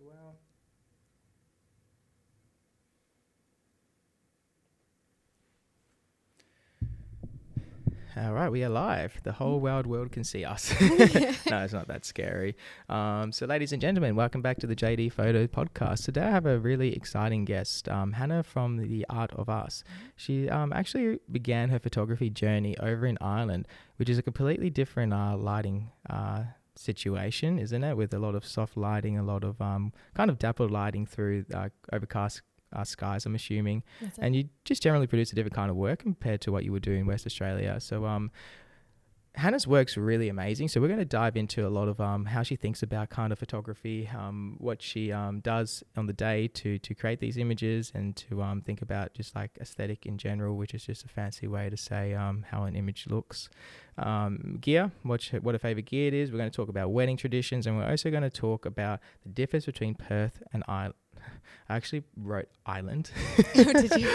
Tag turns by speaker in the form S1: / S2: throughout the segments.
S1: well. All right, we are live. The whole wide world can see us. No, it's not that scary. So, ladies and gentlemen, welcome back to the JD Photo Podcast. Today, I have a really exciting guest, Hannah from The Art of Us. She actually began her photography journey over in Ireland, which is a completely different lighting situation, isn't it? With a lot of soft lighting, a lot of kind of dappled lighting through overcast skies, I'm assuming. And you just generally produce a different kind of work compared to what you would do in West Australia. So Hannah's work's really amazing. So we're going to dive into a lot of how she thinks about kind of photography, what she does on the day to create these images, and to think about just like aesthetic in general, which is just a fancy way to say how an image looks. Gear, what her favorite gear it is. We're going to talk about wedding traditions, and we're also going to talk about the difference between Perth and Ireland. I actually wrote Island.
S2: Oh, did you?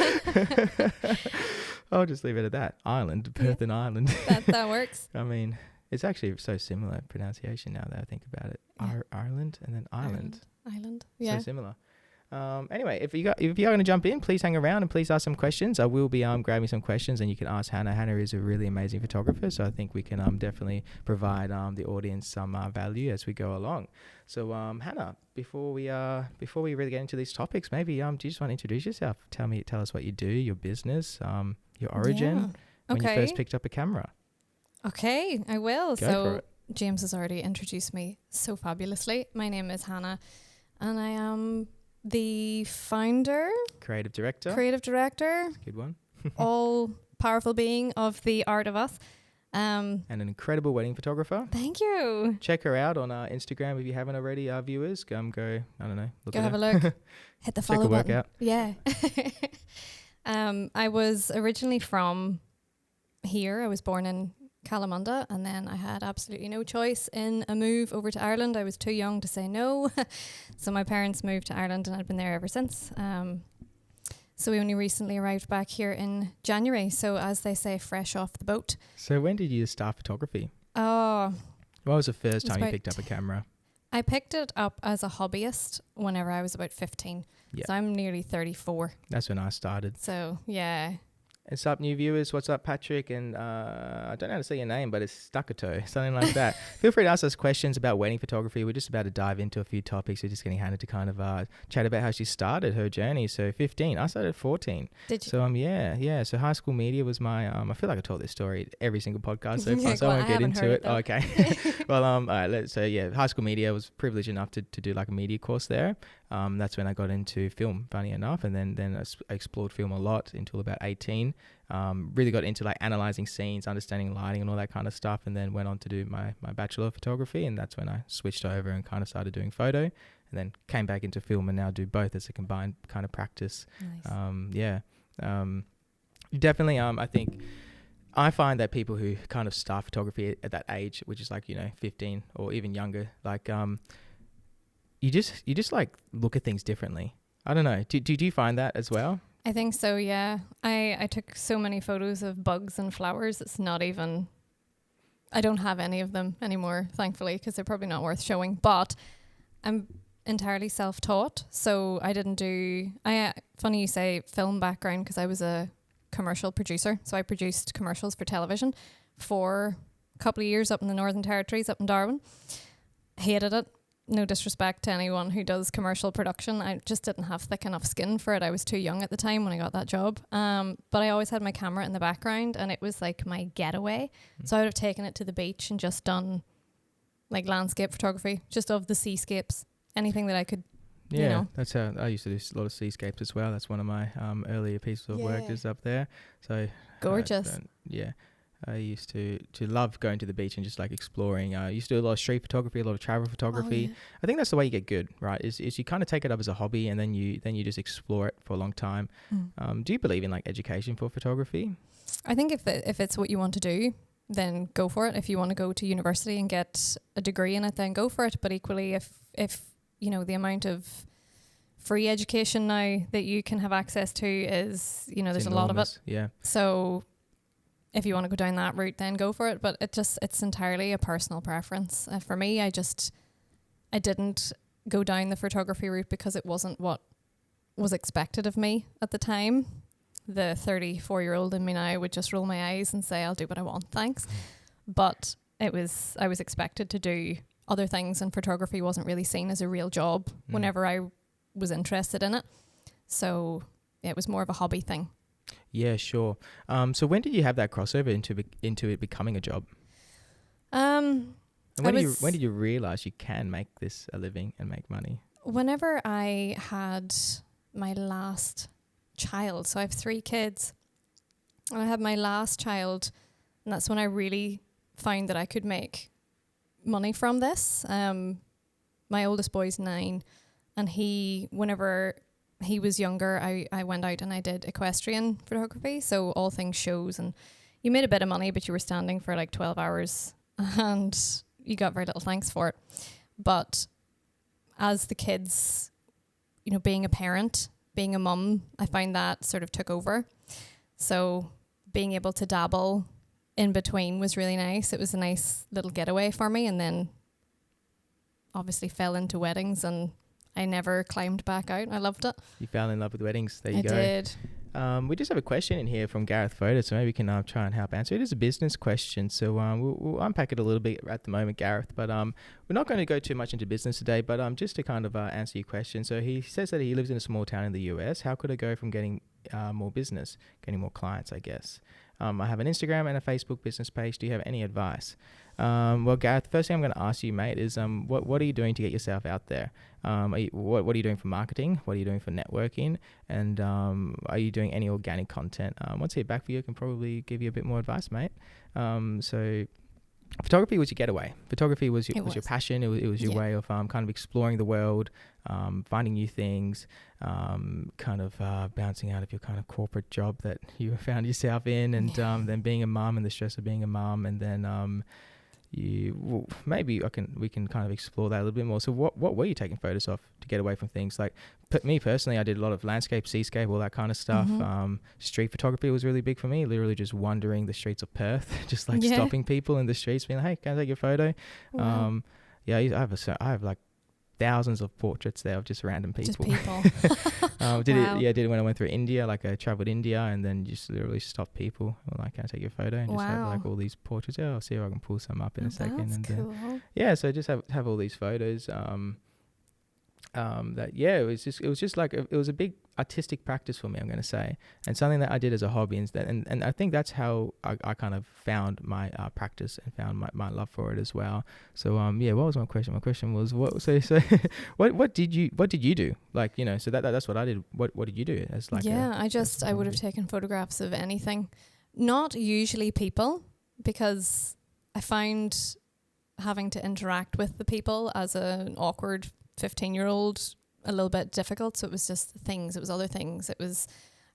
S1: I'll just leave it at that. Ireland, Perth and Ireland.
S2: That works.
S1: I mean, it's actually so similar pronunciation now that I think about it.
S2: Yeah.
S1: Ireland and then Island.
S2: Island. Yeah.
S1: So similar. Anyway, if you're going to jump in, please hang around and please ask some questions. I will be grabbing some questions, and you can ask Hannah. Hannah is a really amazing photographer, so I think we can definitely provide the audience some value as we go along. So Hannah, before we really get into these topics, maybe do you just want to introduce yourself? Tell us what you do, your business, your origin, when you first picked up a camera.
S2: Okay, I will.
S1: Go for it.
S2: James has already introduced me so fabulously. My name is Hannah, and I am the founder,
S1: creative director,
S2: good
S1: one,
S2: all powerful being of The Art of Us,
S1: and an incredible wedding photographer.
S2: Thank you.
S1: Check her out on Instagram if you haven't already. Our viewers, go I don't know,
S2: go have a look. Hit the follow button.
S1: Check her work out.
S2: Yeah. I was originally from here. I was born in Kalamunda, and then I had absolutely no choice in a move over to Ireland. I was too young to say no. So my parents moved to Ireland, and I've been there ever since. So we only recently arrived back here in January. So as they say, fresh off the boat.
S1: So when did you start photography?
S2: Oh.
S1: What was the first time you picked up a camera?
S2: I picked it up as a hobbyist whenever I was about 15.
S1: Yeah.
S2: So I'm nearly 34.
S1: That's when I started.
S2: So, yeah.
S1: What's up, new viewers? What's up, Patrick? And I don't know how to say your name, but it's Staccato, something like that. Feel free to ask us questions about wedding photography. We're just about to dive into a few topics. We're just getting Hannah to kind of chat about how she started her journey. So 15, I started at 14.
S2: Did you?
S1: So yeah. So high school media was my. I feel like I told this story every single podcast so far, so I won't get into it. Oh, okay. Well, all right. So yeah, high school media was privileged enough to do like a media course there. That's when I got into film, funny enough, and then I explored film a lot until about 18. Really got into like analyzing scenes, understanding lighting and all that kind of stuff, and then went on to do my Bachelor of Photography, and that's when I switched over and kind of started doing photo, and then came back into film and now do both as a combined kind of practice.
S2: Nice.
S1: Definitely I think I find that people who kind of start photography at that age, which is like 15 or even younger, like you just like look at things differently. I don't know. Do you find that as well?
S2: I think so, yeah. I took so many photos of bugs and flowers. It's not even... I don't have any of them anymore, thankfully, because they're probably not worth showing. But I'm entirely self-taught, so I didn't do... funny you say film background, because I was a commercial producer. So I produced commercials for television for a couple of years up in the Northern Territories, up in Darwin. Hated it. No disrespect to anyone who does commercial production. I just didn't have thick enough skin for it. I was too young at the time when I got that job. But I always had my camera in the background, and it was like my getaway. So I would have taken it to the beach and just done like landscape photography, just of the seascapes, anything that I could,
S1: that's how I used to do a lot of seascapes as well. That's one of my earlier pieces of work is up there. So
S2: gorgeous.
S1: I used to love going to the beach and just like exploring. I used to do a lot of street photography, a lot of travel photography. I think that's the way you get good, right? Is you kind of take it up as a hobby, and then you just explore it for a long time. Do you believe in like education for photography?
S2: I think if it's what you want to do, then go for it. If you want to go to university and get a degree in it, then go for it. But equally, if the amount of free education now that you can have access to is, there's enormous. A lot of it.
S1: Yeah.
S2: So if you want to go down that route, then go for it. But it's entirely a personal preference. For me, I didn't go down the photography route because it wasn't what was expected of me at the time. The 34-year-old in me now would just roll my eyes and say, I'll do what I want, thanks. But I was expected to do other things, and photography wasn't really seen as a real job whenever I was interested in it. So yeah, it was more of a hobby thing.
S1: Yeah, sure. So when did you have that crossover into it becoming a job?
S2: Um,
S1: And when did you realize you can make this a living and make money?
S2: Whenever I had my last child, so I have 3 kids, and I had my last child, and that's when I really found that I could make money from this. My oldest boy's 9, and whenever he was younger, I went out and I did equestrian photography, so all things shows, and you made a bit of money, but you were standing for like 12 hours and you got very little thanks for it. But as the kids, being a parent, being a mum, I find that sort of took over. So being able to dabble in between was really nice. It was a nice little getaway for me, and then obviously fell into weddings, and I never climbed back out. I loved it.
S1: You fell in love with weddings. There you go.
S2: I did.
S1: We just have a question in here from Gareth Photo, so maybe we can try and help answer. It is a business question, so we'll unpack it a little bit at the moment, Gareth. But we're not going to go too much into business today, but just to kind of answer your question. So he says that he lives in a small town in the US. How could I go from getting more business, getting more clients, I guess? I have an Instagram and a Facebook business page. Do you have any advice? Well, Gareth, the first thing I'm going to ask you, mate, is what are you doing to get yourself out there? What are you doing for marketing? What are you doing for networking? And are you doing any organic content? Once I get back for you, I can probably give you a bit more advice, mate. So photography was your getaway. Photography was your passion. It was your way of kind of exploring the world, finding new things, kind of bouncing out of your kind of corporate job that you found yourself in, and then being a mum and the stress of being a mum, and then maybe we can kind of explore that a little bit more. So what were you taking photos of to get away from things? Like me personally, I did a lot of landscape, seascape, all that kind of stuff. Street photography was really big for me, literally just wandering the streets of Perth, just like stopping people in the streets, being like, hey, can I take your photo? Wow. I have like thousands of portraits there of just random people. Did it when I went through India. Like I traveled India, and then just literally stopped people. I'm like, can I take your photo? And just have like all these portraits. I'll see if I can pull some up in a second.
S2: That's
S1: And
S2: cool.
S1: so just have all these photos. It was just like it was a big artistic practice for me, I'm going to say, and something that I did as a hobby instead. And I think that's how I kind of found my practice and found my love for it as well. So what was my question? My question was what did you do? Like, so that's what I did. What did you do as like
S2: I would have taken photographs of anything, not usually people, because I find having to interact with the people as an awkward 15-year-old a little bit difficult. So it was just things, it was other things. It was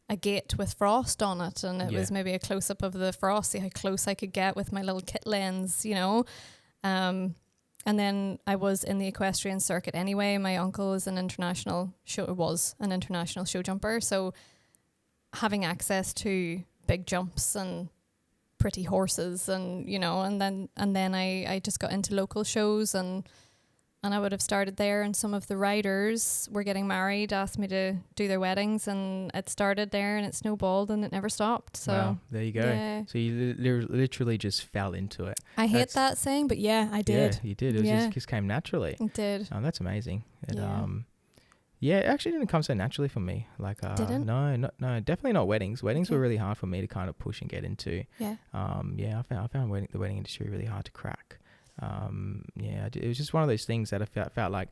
S2: a gate with frost on it, and it was maybe a close-up of the frost, see how close I could get with my little kit lens, and then I was in the equestrian circuit anyway. My uncle was an international show jumper, so having access to big jumps and pretty horses, and and then I just got into local shows, and I would have started there, and some of the riders were getting married, asked me to do their weddings, and it started there, and it snowballed, and it never stopped. So
S1: wow, there you go. Yeah. So you literally just fell into it.
S2: I hate that saying, but yeah, I did.
S1: Yeah, you did. It just came naturally.
S2: It did.
S1: Oh, that's amazing. It actually didn't come so naturally for me. Like,
S2: didn't?
S1: No, definitely not weddings. Weddings were really hard for me to kind of push and get into.
S2: Yeah.
S1: I found the wedding industry really hard to crack. It was just one of those things that I felt like,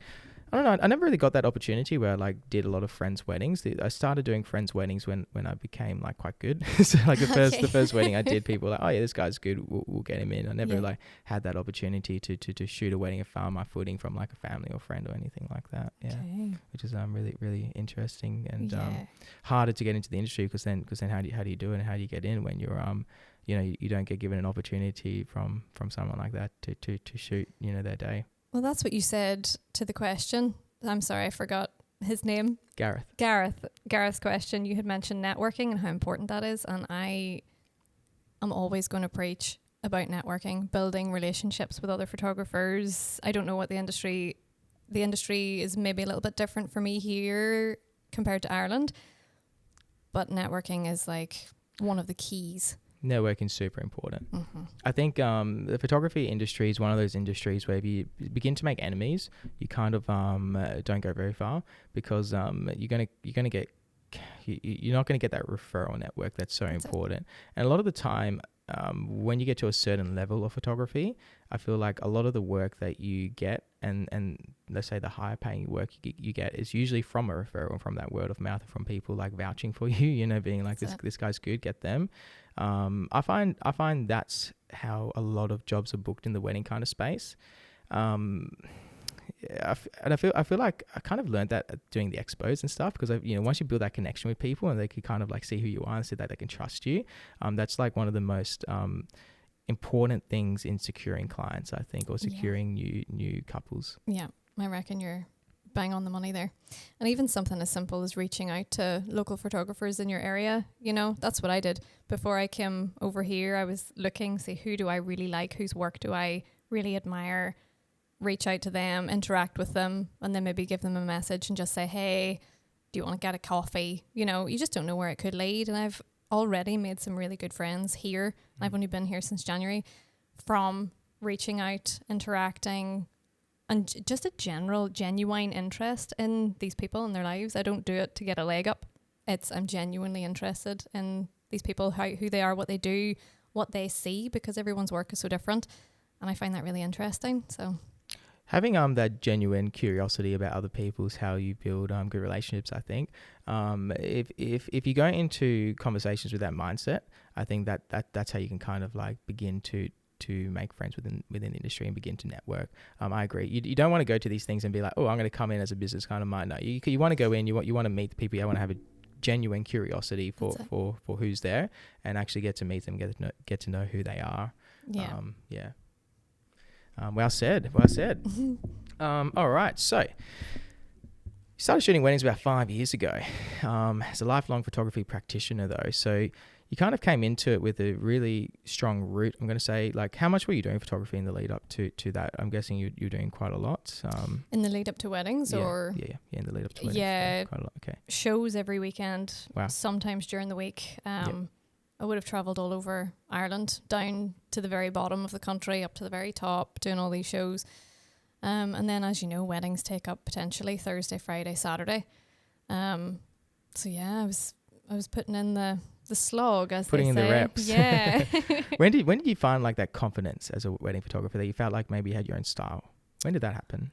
S1: I don't know, I never really got that opportunity where I like did a lot of friends' weddings. I started doing friends' weddings when I became like quite good. So like the first wedding I did, people were like, oh yeah, this guy's good, we'll get him in. I never like had that opportunity to shoot a wedding and found my footing from like a family or friend or anything like that. Yeah, okay. Which is really really interesting and harder to get into the industry because then how do you do it and how do you get in when you're you don't get given an opportunity from someone like that to shoot their day.
S2: Well, that's what you said to the question. I'm sorry, I forgot his name. Gareth's question. You had mentioned networking and how important that is, and I am always going to preach about networking, building relationships with other photographers. I don't know what the industry the industry is maybe a little bit different for me here compared to Ireland, but networking is like one of the keys.
S1: Networking super important.
S2: Mm-hmm.
S1: I think the photography industry is one of those industries where if you begin to make enemies, you kind of don't go very far, because you're not gonna get that referral network that's so important. And a lot of the time, when you get to a certain level of photography, I feel like a lot of the work that you get, and let's say the higher paying work you get, is usually from a referral, from that word of mouth, from people like vouching for you, you know, being like, this guy's good, get them. I find that's how a lot of jobs are booked in the wedding kind of space. I feel like I kind of learned that doing the expos and stuff, because once you build that connection with people and they can kind of like see who you are and see that they can trust you, that's like one of the most important things in securing clients, I think, or securing new couples.
S2: Yeah, I reckon you're bang on the money there. And even something as simple as reaching out to local photographers in your area, that's what I did. Before I came over here, I was looking, see who do I really like, whose work do I really admire, reach out to them, interact with them, and then maybe give them a message and just say, hey, do you want to get a coffee? You just don't know where it could lead. And I've already made some really good friends here. I've only been here since January, from reaching out, interacting, and just a general genuine interest in these people and their lives. I don't do it to get a leg up. I'm genuinely interested in these people, who they are, what they do, what they see, because everyone's work is so different. And I find that really interesting. So
S1: having that genuine curiosity about other people is how you build good relationships, I think. If you go into conversations with that mindset, I think that's how you can kind of like begin to make friends within the industry and begin to network. I agree. You don't want to go to these things and be like, oh, I'm going to come in as a business kind of mind. No, you want to go in, you want to meet the people, you want to have a genuine curiosity for who's there, and actually get to meet them, get to know who they are.
S2: Yeah.
S1: Well said. All right. So you started shooting weddings about 5 years ago. As a lifelong photography practitioner though, so you kind of came into it with a really strong root. I'm going to say, like, how much were you doing photography in the lead up to that? I'm guessing you're doing quite a lot.
S2: In the lead up to weddings, or?
S1: Yeah, in the lead up to weddings.
S2: Yeah.
S1: Quite a lot. Okay.
S2: Shows every weekend.
S1: Wow.
S2: Sometimes during the week. I would have travelled all over Ireland, down to the very bottom of the country, up to the very top, doing all these shows. And then, as you know, weddings take up potentially Thursday, Friday, Saturday. So yeah, I was putting in the slog, as
S1: putting
S2: they say.
S1: In the reps.
S2: Yeah.
S1: When did you find like that confidence as a wedding photographer, that you felt like maybe you had your own style? When did that happen?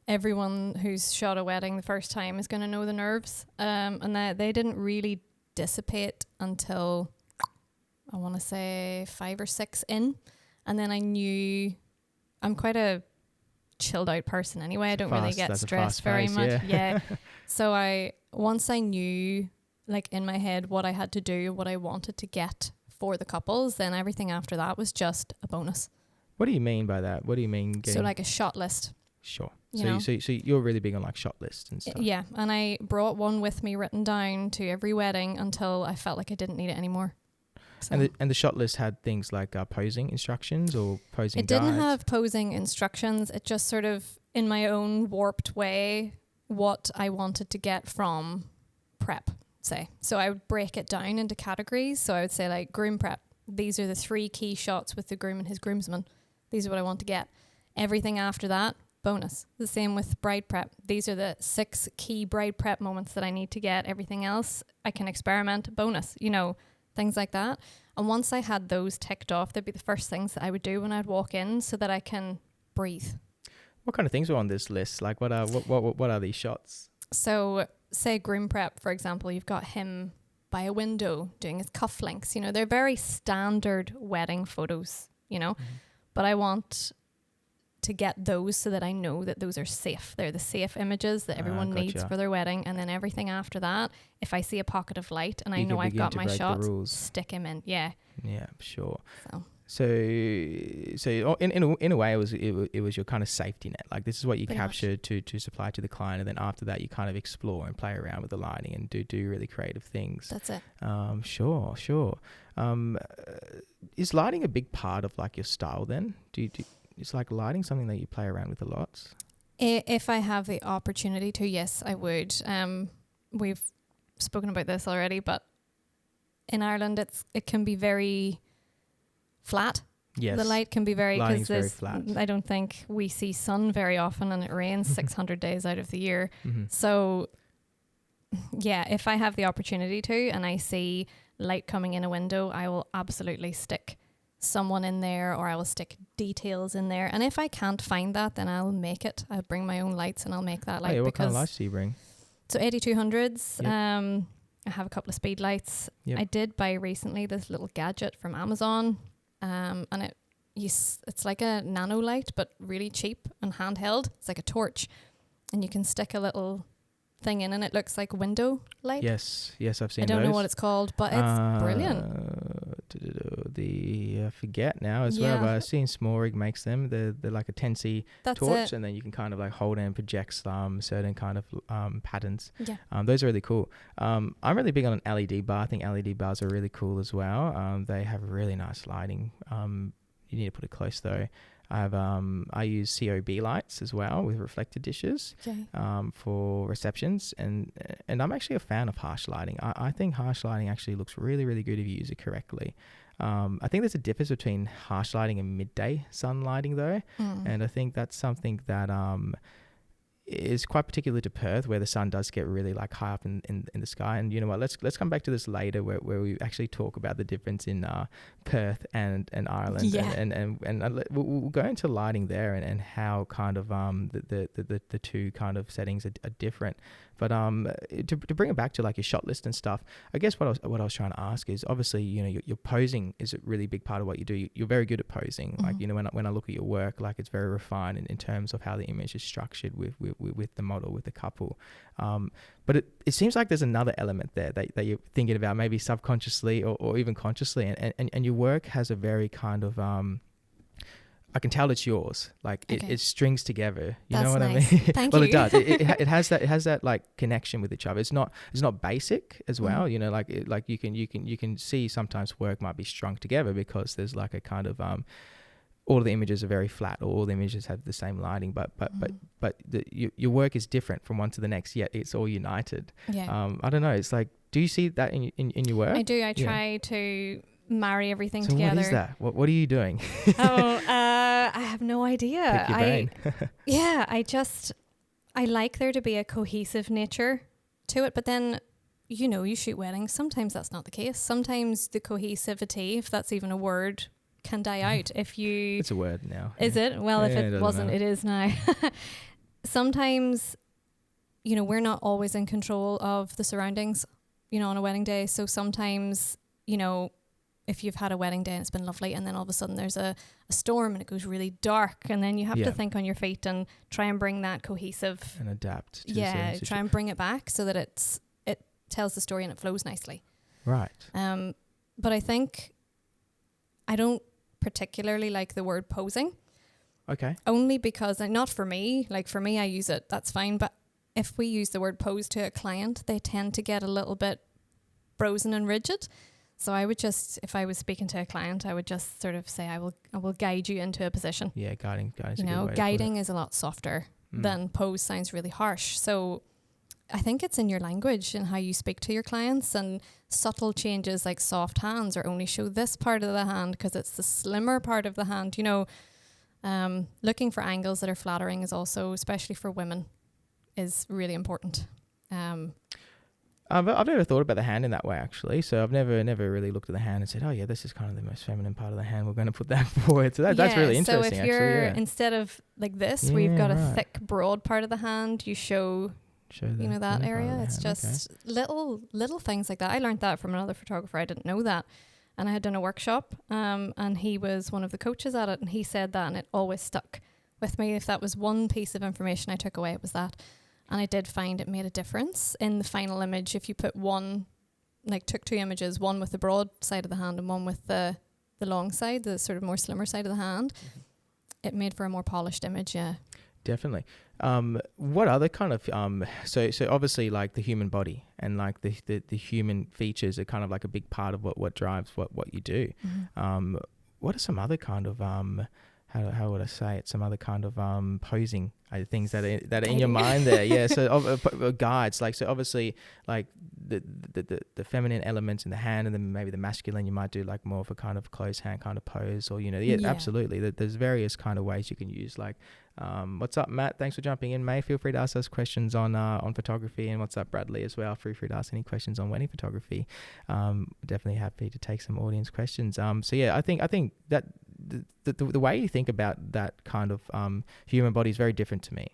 S2: Everyone who's shot a wedding the first time is going to know the nerves. And they didn't really dissipate until, I want to say, 5 or 6 in. And then I knew I'm quite a chilled out person anyway. I don't really get stressed very much. Yeah. So once I knew, like, in my head what I had to do, what I wanted to get for the couples, then everything after that was just a bonus.
S1: What do you mean by that? What do you mean getting?
S2: So like a shot list.
S1: Sure. So you're really big on like shot lists and stuff.
S2: Yeah, and I brought one with me written down to every wedding until I felt like I didn't need it anymore. So.
S1: And the shot list had things like posing instructions or posing guides? It
S2: didn't have posing instructions. It just sort of, in my own warped way, what I wanted to get from prep, say. So I would break it down into categories. So I would say, like, groom prep. These are the 3 key shots with the groom and his groomsmen. These are what I want to get. Everything after that, bonus. The same with bride prep. These are the 6 key bride prep moments that I need to get. Everything else, I can experiment, bonus, things like that. And once I had those ticked off, they'd be the first things that I would do when I'd walk in, so that I can breathe.
S1: What kind of things were on this list? Like, what are these shots?
S2: So, say groom prep, for example, you've got him by a window doing his cufflinks. They're very standard wedding photos, Mm-hmm. But I want to get those so that I know that those are safe. They're the safe images that everyone needs for their wedding. And then everything after that, if I see a pocket of light and I know I've got my shot, stick him in. Yeah.
S1: Yeah, sure. So in a way, it was your kind of safety net. Like, this is what you captured to supply to the client, and then after that, you kind of explore and play around with the lighting and do really creative things.
S2: That's it.
S1: Sure. Is lighting a big part of like your style then? Is like lighting something that you play around with a lot?
S2: If I have the opportunity to, yes, I would. We've spoken about this already, but in Ireland, it can be very flat.
S1: Yes.
S2: The light can be very,
S1: Lighting's
S2: because
S1: very flat.
S2: I don't think we see sun very often, and it rains 600 days out of the year.
S1: Mm-hmm.
S2: So, yeah, if I have the opportunity to, and I see light coming in a window, I will absolutely stick someone in there, or I will stick details in there. And if I can't find that, then I'll make it. I'll bring my own lights and I'll make that light.
S1: Oh, yeah, what kind of lights do you bring?
S2: So 8200s.
S1: Yep.
S2: I have a couple of speed lights.
S1: Yep.
S2: I did buy recently this little gadget from Amazon, and it's like a nano light, but really cheap and handheld. It's like a torch, and you can stick a little thing in, and it looks like window light.
S1: Yes, I've seen
S2: I don't
S1: those.
S2: know what it's called, but it's brilliant.
S1: I forget now as well, but I've seen Small Rig makes them. They're like a 10C
S2: That's
S1: torch,
S2: it.
S1: and then you can kind of like hold it and project certain kind of patterns.
S2: Yeah.
S1: Those are really cool. I'm really big on an LED bar. I think LED bars are really cool as well. They have really nice lighting. You need to put it close though. I use COB lights as well with reflector dishes for receptions, and I'm actually a fan of harsh lighting. I think harsh lighting actually looks really, really good if you use it correctly. I think there's a difference between harsh lighting and midday sun lighting though, and I think that's something that is quite particular to Perth, where the sun does get really like high up in the sky. And you know what, let's come back to this later where we actually talk about the difference in Perth and Ireland. And we'll go into lighting there and how kind of the two kind of settings are different. But to bring it back to like your shot list and stuff, I guess what I was trying to ask is, obviously, you know, your posing is a really big part of what you do. You're very good at posing. Mm-hmm. Like, you know, when I look at your work, like it's very refined in terms of how the image is structured with the model, with the couple. But it seems like there's another element there that you're thinking about, maybe subconsciously or even consciously. And your work has a very kind of... I can tell it's yours. Like it strings together. You know what I mean?
S2: Thank
S1: well,
S2: you.
S1: it does. It has that like connection with each other. It's not basic as well. You know, like you can see sometimes work might be strung together because there's like a kind of all the images are very flat, or all the images have the same lighting, but your work is different from one to the next. Yet it's all united.
S2: Yeah.
S1: I don't know. It's like, do you see that in your work?
S2: I do. I try to marry everything together.
S1: What is that? What are you doing?
S2: I have no idea.
S1: Pick your brain.
S2: I like there to be a cohesive nature to it, but then, you know, you shoot weddings. Sometimes that's not the case. Sometimes the cohesivity, if that's even a word, can die out.
S1: It's a word now.
S2: Is it? Well, if it wasn't, it is now. Sometimes, you know, we're not always in control of the surroundings, you know, on a wedding day. So sometimes, you know, if you've had a wedding day and it's been lovely, and then all of a sudden there's a storm and it goes really dark, and then you have to think on your feet and try and bring that cohesive
S1: and adapt.
S2: Try and bring it back so that it tells the story and it flows nicely.
S1: Right.
S2: But I think I don't particularly like the word posing.
S1: Okay.
S2: Only because, not for me, like for me I use it, that's fine. But if we use the word pose to a client, they tend to get a little bit frozen and rigid. So I would just, if I was speaking to a client, I would just sort of say, I will guide you into a position.
S1: Yeah, guiding.
S2: You know, guiding is a lot softer than pose. Sounds really harsh. So I think it's in your language and how you speak to your clients, and subtle changes like soft hands, or only show this part of the hand because it's the slimmer part of the hand. You know, looking for angles that are flattering is also, especially for women, is really important.
S1: I've never thought about the hand in that way, actually. So I've never really looked at the hand and said, oh yeah, this is kind of the most feminine part of the hand. We're going to put that forward. So that's really interesting.
S2: So if you're, instead of like this, we've got a thick, broad part of the hand, you show you know, that area. It's just little things like that. I learned that from another photographer. I didn't know that. And I had done a workshop, and he was one of the coaches at it, and he said that, and it always stuck with me. If that was one piece of information I took away, it was that. And I did find it made a difference in the final image. If you put took two images, one with the broad side of the hand and one with the long side, the sort of more slimmer side of the hand, it made for a more polished image, yeah. Definitely.
S1: What other kind of, so obviously like the human body and like the human features are kind of like a big part of what drives what you do.
S2: Mm-hmm.
S1: What are some other kind of, how would I say it? Some other kind of posing things that are in your mind there. Yeah. So guides, like, so obviously like the feminine elements in the hand, and then maybe the masculine, you might do like more of a kind of closed hand kind of pose, or absolutely. There's various kind of ways you can use, like. What's up, Matt? Thanks for jumping in, May. Feel free to ask us questions on photography. And what's up, Bradley, as well? Feel free to ask any questions on wedding photography. Definitely happy to take some audience questions. So yeah, I think that the way you think about that kind of human body is very different to me.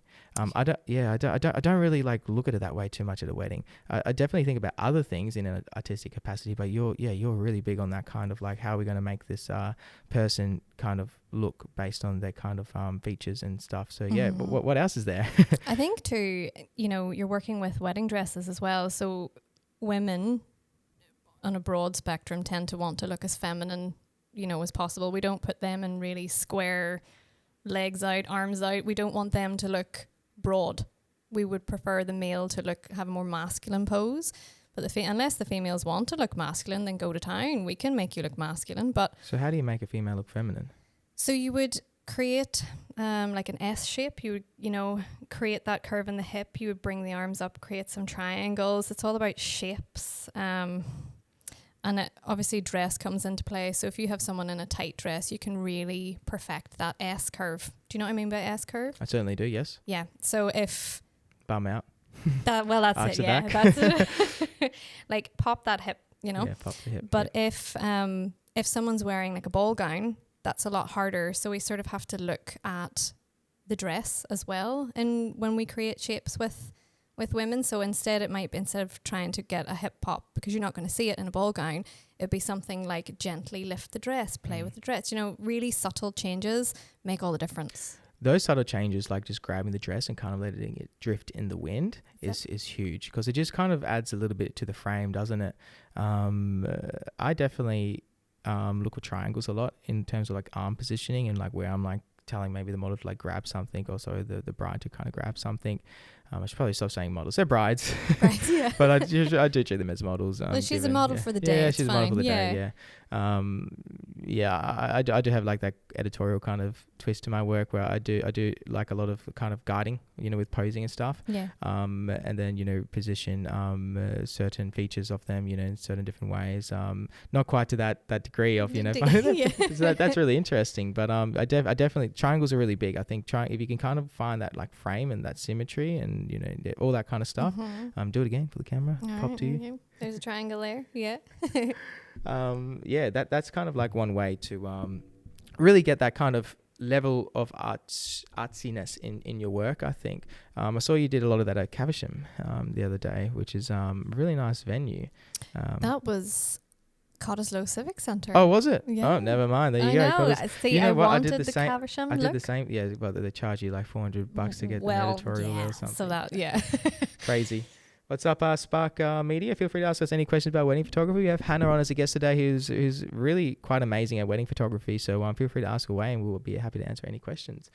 S1: I don't really like look at it that way too much at a wedding. I definitely think about other things in an artistic capacity, but you're really big on that kind of like, how are we going to make this person kind of look based on their kind of features and stuff. So yeah, but what else is there?
S2: I think too, you're working with wedding dresses as well. So women on a broad spectrum tend to want to look as feminine, as possible. We don't put them in really square legs out, arms out. We don't want them to look broad. We would prefer the male to have a more masculine pose. But unless the females want to look masculine, then go to town. We can make you look masculine. But
S1: so how do you make a female look feminine?
S2: So you would create like an S shape. You would, create that curve in the hip. You would bring the arms up, create some triangles. It's all about shapes. And obviously dress comes into play. So if you have someone in a tight dress, you can really perfect that S curve. Do you know what I mean by S curve?
S1: I certainly do, yes.
S2: Yeah. So if...
S1: Bum out.
S2: That's it, yeah. That's it. Like pop that hip,
S1: Yeah, pop the hip.
S2: But if someone's wearing like a ball gown, that's a lot harder. So we sort of have to look at the dress as well. And when we create shapes with women, so instead of trying to get a hip pop, because you're not going to see it in a ball gown, it'd be something like gently lift the dress, play with the dress. Really subtle changes make all the difference.
S1: Those subtle changes, like just grabbing the dress and kind of letting it drift in the wind, is huge, because it just kind of adds a little bit to the frame, doesn't it? I definitely look at triangles a lot in terms of like arm positioning, and like where I'm like telling maybe the model to like grab something, or so the bride to kind of grab something. I should probably stop saying models. They're brides.
S2: Right, yeah.
S1: But I do treat them as models.
S2: Well, she's a model for the day.
S1: Yeah,
S2: she's
S1: a model for the day, I do have like that editorial kind of twist to my work, where I do like a lot of kind of guiding, with posing and stuff.
S2: Yeah. And
S1: then, position certain features of them, in certain different ways. Not quite to that degree of, so that's really interesting. But I definitely, triangles are really big. I think if you can kind of find that like frame and that symmetry and, all that kind of stuff, do it again for the camera.
S2: All
S1: pop
S2: right,
S1: to you.
S2: okay. There's a triangle there. Yeah.
S1: That's kind of like one way to really get that kind of level of artsiness in your work, I think. I saw you did a lot of that at Caversham the other day, which is a really nice venue.
S2: That was Cottesloe Civic Centre.
S1: Oh, was it?
S2: Yeah.
S1: Oh, never mind. There you
S2: go.
S1: See,
S2: I wanted the Caversham look.
S1: I did the same. Yeah, but they charge you like $400 to get an editorial or something.
S2: So that, yeah.
S1: Crazy. What's up, Spark Media? Feel free to ask us any questions about wedding photography. We have Hannah on as a guest today, who's really quite amazing at wedding photography. So feel free to ask away, and we will be happy to answer any questions.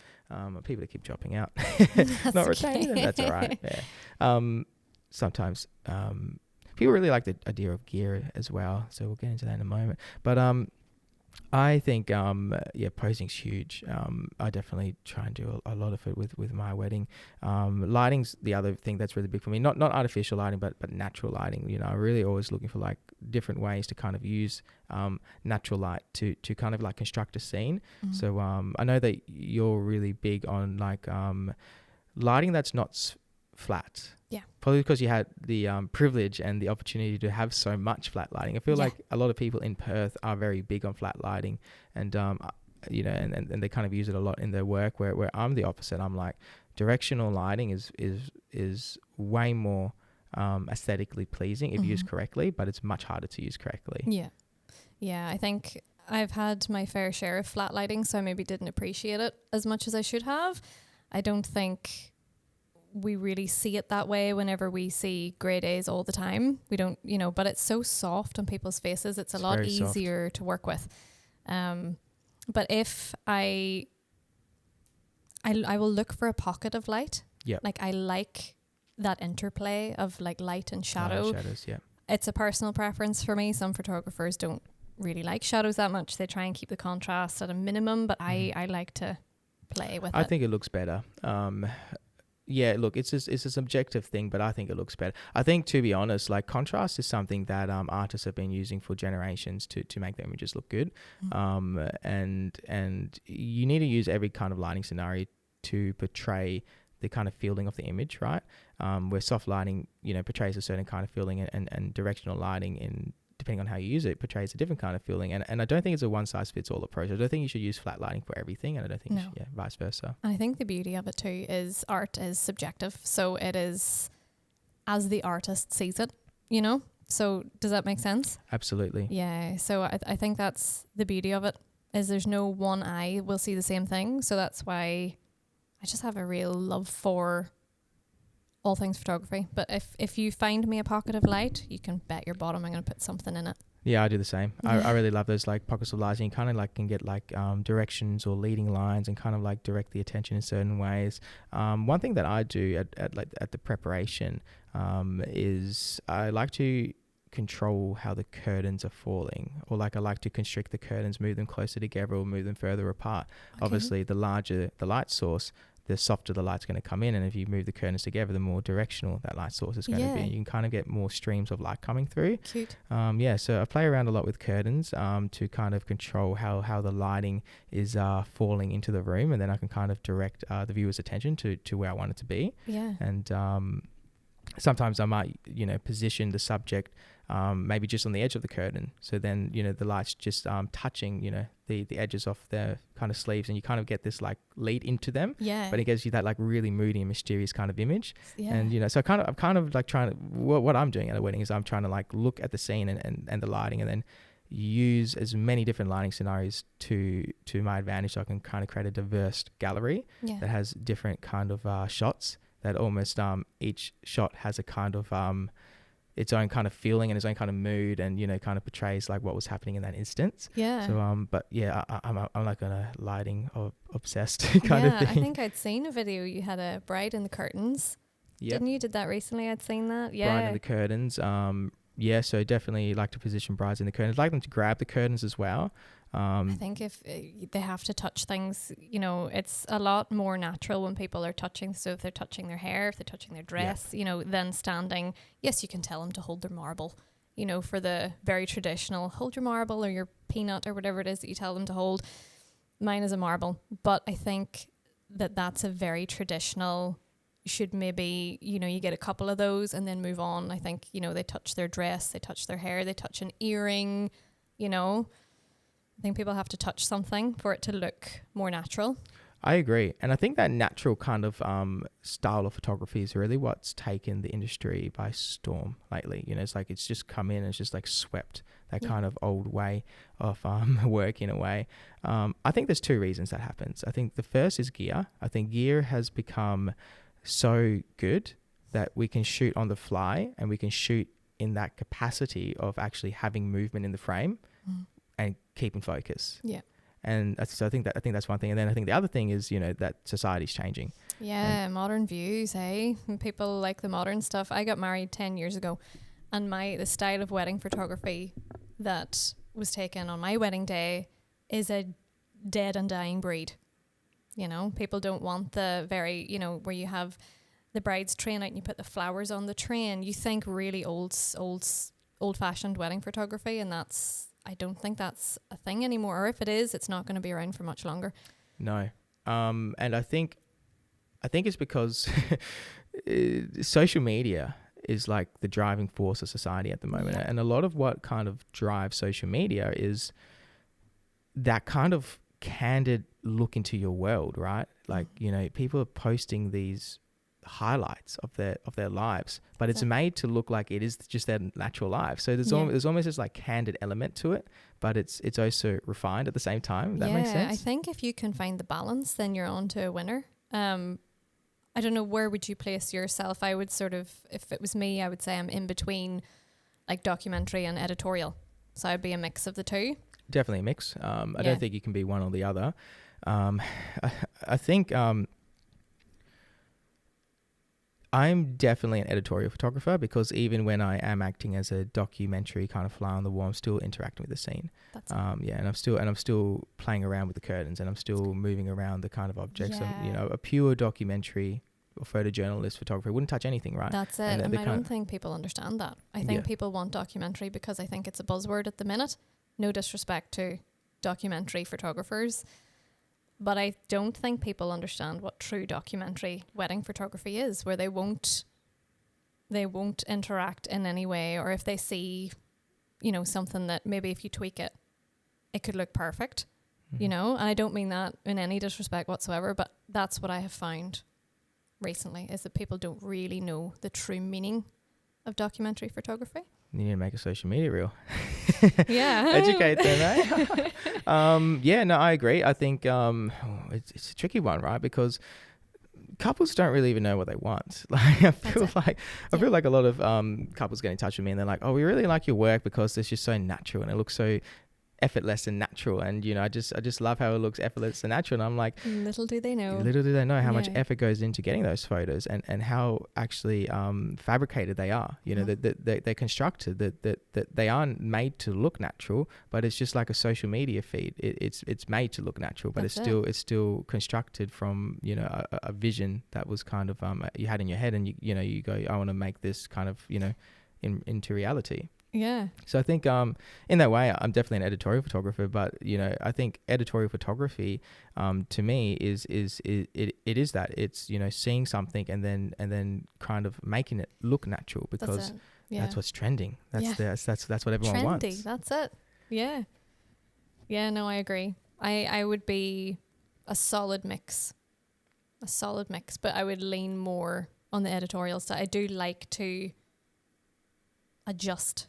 S1: People that keep dropping out, not retaining them. That's all right. Yeah. Sometimes people really like the idea of gear as well. So we'll get into that in a moment. But I think posing's huge. I definitely try and do a lot of it with my wedding. Lighting's the other thing that's really big for me. Not artificial lighting, but natural lighting. I'm really always looking for like different ways to kind of use natural light to kind of like construct a scene. So I know that you're really big on like lighting that's not flat.
S2: Yeah.
S1: Probably because you had the privilege and the opportunity to have so much flat lighting. I feel like a lot of people in Perth are very big on flat lighting, and and they kind of use it a lot in their work. Where I'm the opposite. I'm like, directional lighting is way more aesthetically pleasing if used correctly, but it's much harder to use correctly.
S2: Yeah. I think I've had my fair share of flat lighting, so I maybe didn't appreciate it as much as I should have. I don't think we really see it that way whenever we see grey days all the time. We don't, but it's so soft on people's faces. It's a lot easier to work with. But if I will look for a pocket of light.
S1: Yeah.
S2: Like I like that interplay of like light and shadow.
S1: Shadows, yeah.
S2: It's a personal preference for me. Some photographers don't really like shadows that much. They try and keep the contrast at a minimum, but I like to play with it.
S1: I think it looks better. Yeah, look, it's a subjective thing, but I think it looks better. I think, to be honest, like contrast is something that artists have been using for generations to make their images look good. And you need to use every kind of lighting scenario to portray the kind of feeling of the image, right? Where soft lighting, portrays a certain kind of feeling, and directional lighting, depending on how you use it, portrays a different kind of feeling. And I don't think it's a one-size-fits-all approach. I don't think you should use flat lighting for everything, and I don't think you should, vice versa.
S2: And I think the beauty of it too is art is subjective. So it is as the artist sees it, So does that make sense?
S1: Absolutely.
S2: Yeah. So I think that's the beauty of it, is there's no one eye will see the same thing. So that's why I just have a real love for all things photography. But if you find me a pocket of light, you can bet your bottom I'm going to put something in it.
S1: Yeah, I do the same. I really love those like pockets of light, and you kind of like can get like directions or leading lines and kind of like direct the attention in certain ways. One thing that I do at the preparation is I like to control how the curtains are falling, or like I like to constrict the curtains, move them closer together or move them further apart. Okay. Obviously, the larger the light source, the softer the light's going to come in, and if you move the curtains together, the more directional that light source is going to be. You can kind of get more streams of light coming through.
S2: Cute.
S1: So I play around a lot with curtains to kind of control how the lighting is falling into the room, and then I can kind of direct the viewer's attention to where I want it to be.
S2: Yeah.
S1: And sometimes I might, position the subject maybe just on the edge of the curtain. So then, the light's just touching, the edges of their kind of sleeves, and you kind of get this like lead into them.
S2: Yeah.
S1: But it gives you that like really moody and mysterious kind of image.
S2: Yeah.
S1: And, so I'm kind of like trying to, what I'm doing at a wedding is I'm trying to like look at the scene and the lighting, and then use as many different lighting scenarios to my advantage, so I can kind of create a diverse gallery that has different kind of shots, that almost each shot has a kind of its own kind of feeling and its own kind of mood, and kind of portrays like what was happening in that instance.
S2: Yeah.
S1: So but yeah, I'm like a lighting obsessed kind of thing.
S2: I think I'd seen a video. You had a bride in the curtains. Yep. Didn't you? Did that recently? I'd seen that. Yeah.
S1: Bride in the curtains. So definitely like to position brides in the curtains. Like them to grab the curtains as well.
S2: I think if they have to touch things, it's a lot more natural when people are touching. So if they're touching their hair, if they're touching their dress, then standing, yes, you can tell them to hold their marble, for the very traditional, hold your marble or your peanut or whatever it is that you tell them to hold. Mine is a marble. But I think that's a very traditional, you should maybe, you get a couple of those and then move on. I think, they touch their dress, they touch their hair, they touch an earring, I think people have to touch something for it to look more natural.
S1: I agree. And I think that natural kind of style of photography is really what's taken the industry by storm lately. It's like it's just come in and it's just like swept that kind of old way of work in a way. I think there's two reasons that happens. I think the first is gear. I think gear has become so good that we can shoot on the fly, and we can shoot in that capacity of actually having movement in the frame. And keeping focus.
S2: Yeah.
S1: And so I think that's one thing. And then I think the other thing is, that society's changing.
S2: Yeah, modern views, hey? People like the modern stuff. I got married 10 years ago, and the style of wedding photography that was taken on my wedding day is a dead and dying breed. People don't want the very, where you have the bride's train out and you put the flowers on the train. You think really old-fashioned wedding photography, and I don't think that's a thing anymore. Or if it is, it's not going to be around for much longer.
S1: No. And I think it's because social media is like the driving force of society at the moment. Yeah. And a lot of what kind of drives social media is that kind of candid look into your world, right? Like, people are posting these highlights of their lives, but it's made to look like it is just their natural life. So there's almost this like candid element to it, but it's also refined at the same time. If that makes sense.
S2: I think if you can find the balance, then you're on to a winner. I don't know, where would you place yourself? I would sort of, if it was me, I would say I'm in between like documentary and editorial. So I'd be a mix of the two.
S1: Definitely a mix. I don't think you can be one or the other. I think I'm definitely an editorial photographer, because even when I am acting as a documentary kind of fly on the wall, I'm still interacting with the scene.
S2: That's
S1: Yeah, and I'm still playing around with the curtains, and I'm still moving around the kind of objects.
S2: Yeah.
S1: You know, a pure documentary or photojournalist photographer wouldn't touch anything, right?
S2: That's it.
S1: And
S2: And
S1: they
S2: I
S1: kind
S2: don't
S1: of-
S2: think people understand that. I think
S1: Yeah.
S2: people want documentary because I think it's a buzzword at the minute. No disrespect to documentary photographers, but I don't think people understand what true documentary wedding photography is, where they won't interact in any way, or if they see, you know, something that maybe if you tweak it, it could look perfect, you know. And I don't mean that in any disrespect whatsoever, but that's what I have found recently, is that people don't really know the true meaning of documentary photography.
S1: You need to make a social media reel.
S2: Yeah.
S1: Educate them, eh? Yeah, no, I agree. I think it's a tricky one, right? Because couples don't really even know what they want. Like I feel like a lot of couples get in touch with me and they're like, "Oh, we really like your work because it's just so natural and it looks so effortless and natural." And you know, I just love how it looks effortless and natural. And I'm like,
S2: Little do they know
S1: how much
S2: Yeah.
S1: effort goes into getting those photos, and how actually fabricated they are. You know, that they're constructed, that they aren't made to look natural, but it's just like a social media feed. It's made to look natural, but
S2: That's
S1: it's still constructed from, you know, a vision that was kind of you had in your head, and you go, I want to make this kind of, you know, into reality.
S2: Yeah.
S1: So I think in that way, I'm definitely an editorial photographer. But you know, I think editorial photography to me is that it's, you know, seeing something and then kind of making it look natural, because that's what's trending. That's what everyone
S2: trendy
S1: wants.
S2: That's it. Yeah, no, I agree. I would be a solid mix, but I would lean more on the editorial side. I do like to adjust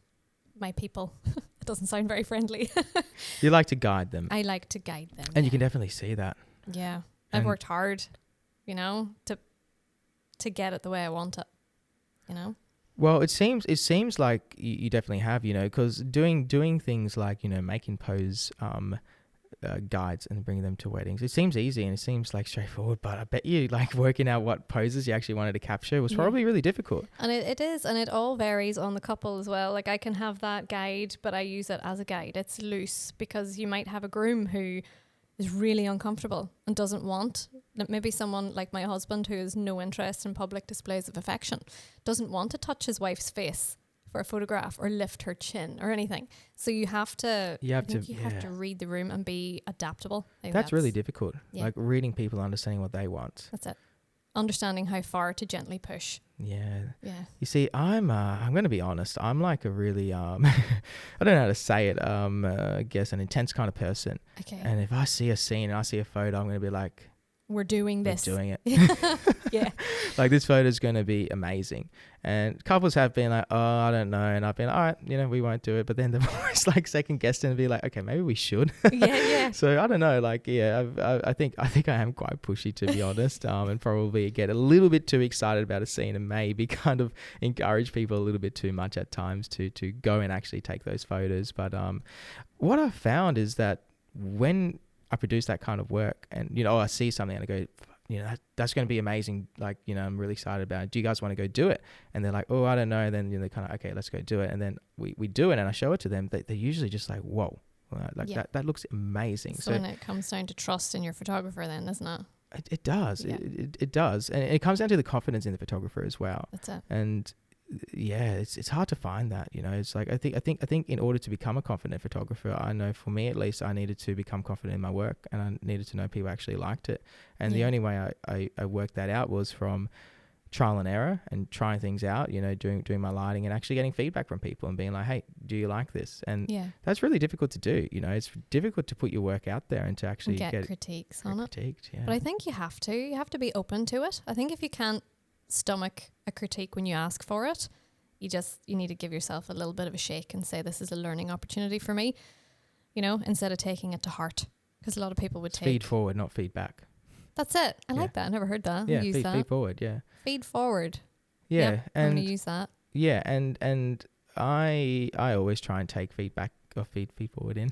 S2: my people. It doesn't sound very friendly.
S1: You like to guide them,
S2: I like to guide them.
S1: and you can definitely see that.
S2: Yeah. I've worked hard, you know, to get it the way I want it, you know.
S1: Well, it seems like you definitely have, you know, because doing things like, you know, making pose guides and bringing them to weddings, it seems easy and it seems like straightforward, but I bet you like working out what poses you actually wanted to capture was probably really difficult.
S2: And it is, and it all varies on the couple as well. Like I can have that guide, but I use it as a guide. It's loose, because you might have a groom who is really uncomfortable and doesn't want, maybe someone like my husband who has no interest in public displays of affection, doesn't want to touch his wife's face for a photograph or lift her chin or anything. So you have to read the room and be adaptable.
S1: That's really difficult.
S2: Yeah.
S1: Like reading people, understanding what they want.
S2: That's it. Understanding how far to gently push.
S1: Yeah.
S2: Yeah.
S1: You see, I'm going to be honest. I'm like a really I don't know how to say it. I guess an intense kind of person.
S2: Okay.
S1: And if I see a scene and I see a photo, I'm going to be like,
S2: we're doing this.
S1: We're doing it.
S2: Yeah.
S1: Like this photo is going to be amazing. And couples have been like, oh, I don't know. And I've been, all right, you know, we won't do it. But then they've always like second guessed and be like, okay, maybe we should.
S2: Yeah.
S1: So I don't know. Like, yeah, I think I am quite pushy, to be honest, and probably get a little bit too excited about a scene and maybe kind of encourage people a little bit too much at times to go and actually take those photos. But what I've found is that when I produce that kind of work and, you know, I see something and I go, you know, that's going to be amazing. Like, you know, I'm really excited about it. Do you guys want to go do it? And they're like, oh, I don't know. And then, you know, they're kind of, okay, let's go do it. And then we do it and I show it to them. They're usually just like, whoa, that looks amazing.
S2: So when it comes down to trust in your photographer then, isn't it?
S1: It does.
S2: Yeah.
S1: It does. And it comes down to the confidence in the photographer as well.
S2: That's it.
S1: And yeah, it's hard to find that, you know. It's like I think in order to become a confident photographer, I know for me at least, I needed to become confident in my work and I needed to know people actually liked it. And the only way I worked that out was from trial and error and trying things out, you know, doing my lighting and actually getting feedback from people and being like, hey, do you like this? And that's really difficult to do, you know. It's difficult to put your work out there and to actually get
S2: critiques on it.
S1: Yeah.
S2: But I think you have to be open to it. I think if you can't stomach a critique when you ask for it, you need to give yourself a little bit of a shake and say, this is a learning opportunity for me, you know, instead of taking it to heart, because a lot of people would
S1: feed forward, not feedback.
S2: That's it. I like that. I never heard that.
S1: Yeah, feed forward. Yeah,
S2: feed forward.
S1: Yeah,
S2: yep,
S1: and
S2: I'm gonna use that.
S1: Yeah, and I always try and take feedback feed forward in,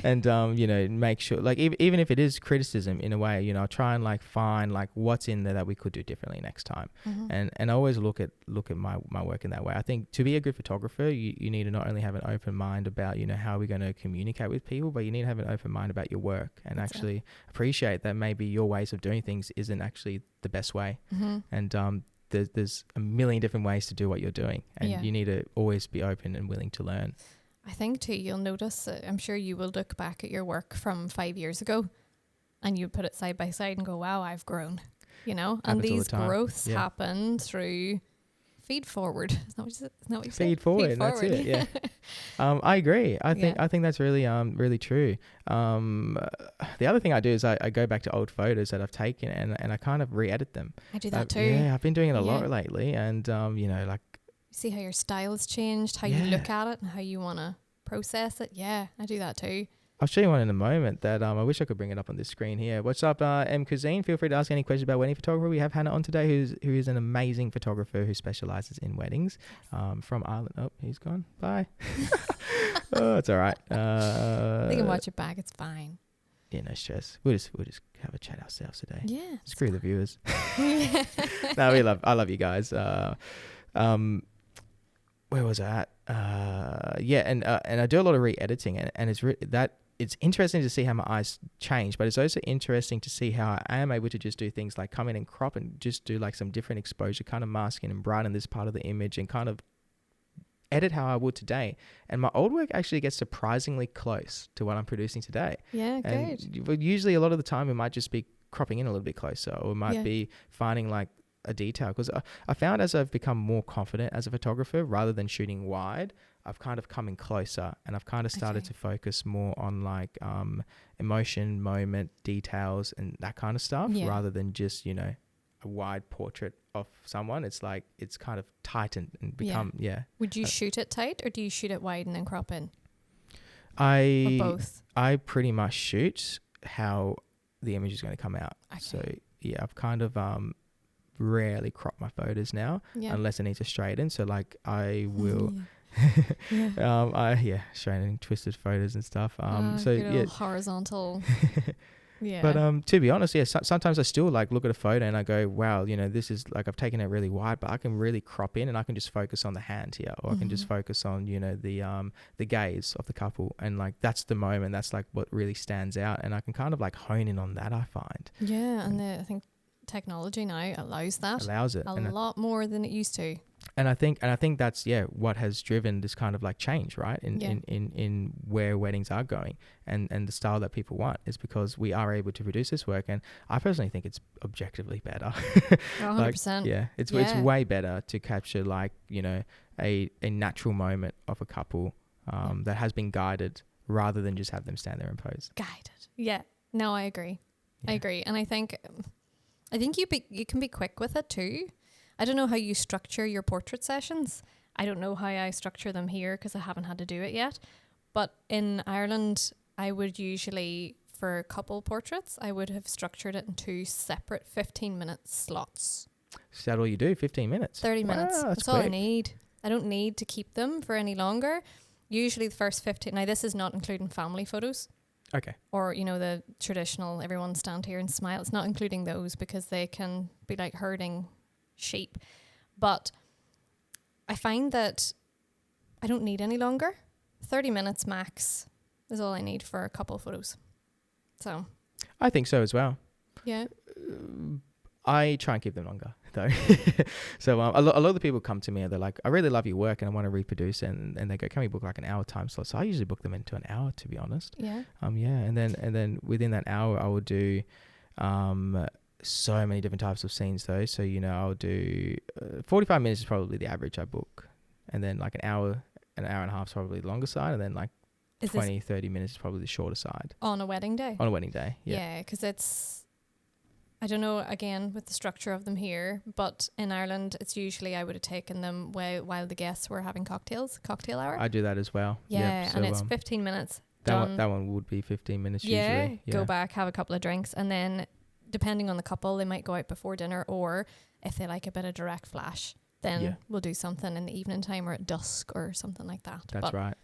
S1: and you know, make sure like even if it is criticism in a way, you know, I'll try and like find like what's in there that we could do differently next time, and I always look at my work in that way. I think to be a good photographer, you need to not only have an open mind about, you know, how we're going to communicate with people, but you need to have an open mind about your work and actually appreciate that maybe your ways of doing things isn't actually the best way, and there's a million different ways to do what you're doing, and you need to always be open and willing to learn.
S2: I think too, you'll notice, I'm sure you will look back at your work from 5 years ago and you put it side by side and go, wow, I've grown, you know, and these growths happen through feed forward. Isn't that what you say?
S1: Feed forward. That's it. Yeah. I agree. I think that's really really true. The other thing I do is I go back to old photos that I've taken and I kind of re-edit them.
S2: I do that too.
S1: Yeah, I've been doing it a lot lately, and you know, like
S2: see how your style's changed, how you look at it, and how you want to process it. Yeah, I do that too.
S1: I'll show you one in a moment that I wish I could bring it up on this screen here. What's up, M. Cuisine? Feel free to ask any questions about wedding photography. We have Hannah on today, who is an amazing photographer who specializes in weddings from Ireland. Oh, he's gone. Bye. Oh, it's all right.
S2: They can watch it back. It's fine.
S1: Yeah, no stress. We'll just have a chat ourselves today.
S2: Yeah.
S1: Screw the viewers. No, I love you guys. Where was I at? Yeah, and I do a lot of re-editing, and it's interesting to see how my eyes change, but it's also interesting to see how I am able to just do things like come in and crop and just do like some different exposure, kind of masking and brighten this part of the image and kind of edit how I would today. And my old work actually gets surprisingly close to what I'm producing today.
S2: Yeah,
S1: good. Usually a lot of the time it might just be cropping in a little bit closer, or it might be finding like a detail, because I found as I've become more confident as a photographer, rather than shooting wide, I've kind of come in closer, and I've kind of started to focus more on like emotion, moment, details, and that kind of stuff, rather than just, you know, a wide portrait of someone. It's like it's kind of tightened and become
S2: Would you shoot it tight, or do you shoot it wide and then crop in?
S1: Or
S2: both?
S1: I pretty much shoot how the image is going to come out.
S2: Okay.
S1: So yeah, I've kind of rarely crop my photos now, unless it needs to straighten. So like I will straightening twisted photos and stuff.
S2: Horizontal. Yeah.
S1: But to be honest, sometimes I still like look at a photo and I go, wow, you know, this is like I've taken it really wide, but I can really crop in and I can just focus on the hand here, or I can just focus on, you know, the gaze of the couple, and like that's the moment, that's like what really stands out, and I can kind of like hone in on that, I find.
S2: Yeah, and I think technology now allows it a lot more than it used to.
S1: And I think that's what has driven this kind of like change, right? In where weddings are going and the style that people want, is because we are able to produce this work, and I personally think it's objectively better.
S2: 100%.
S1: It's way better to capture like, you know, a natural moment of a couple that has been guided, rather than just have them stand there and pose.
S2: Guided. Yeah. No, I agree. Yeah. I agree. And I think you can be quick with it too. I don't know how you structure your portrait sessions. I don't know how I structure them here, because I haven't had to do it yet. But in Ireland, I would usually, for couple portraits, I would have structured it in 2 separate 15-minute slots.
S1: Is that all you do? 15 minutes?
S2: 30 minutes.
S1: Wow,
S2: that's all I need. I don't need to keep them for any longer. Usually the first 15... Now, this is not including family photos.
S1: Okay.
S2: Or, you know, the traditional, everyone stand here and smile. It's not including those, because they can be like herding sheep. But I find that I don't need any longer. 30 minutes max is all I need for a couple of photos. So
S1: I think so as well.
S2: Yeah.
S1: I try and keep them longer though. So a lot of the people come to me and they're like, I really love your work and I want to reproduce it, and they go, can we book like an hour time slot? So I usually book them into an hour, to be honest.
S2: Yeah.
S1: And then within that hour I will do so many different types of scenes though. So, you know, I'll do 45 minutes is probably the average I book, and then like an hour and a half is probably the longer side, and then like 30 minutes is probably the shorter side.
S2: On a wedding day?
S1: On a wedding day,
S2: yeah. Because I don't know, again, with the structure of them here, but in Ireland, it's usually I would have taken them while the guests were having cocktail hour.
S1: I do that as well.
S2: Yeah, so, and it's 15 minutes.
S1: That one would be 15 minutes usually. Yeah,
S2: go back, have a couple of drinks, and then depending on the couple, they might go out before dinner, or if they like a bit of direct flash, then we'll do something in the evening time or at dusk or something like that.
S1: That's right.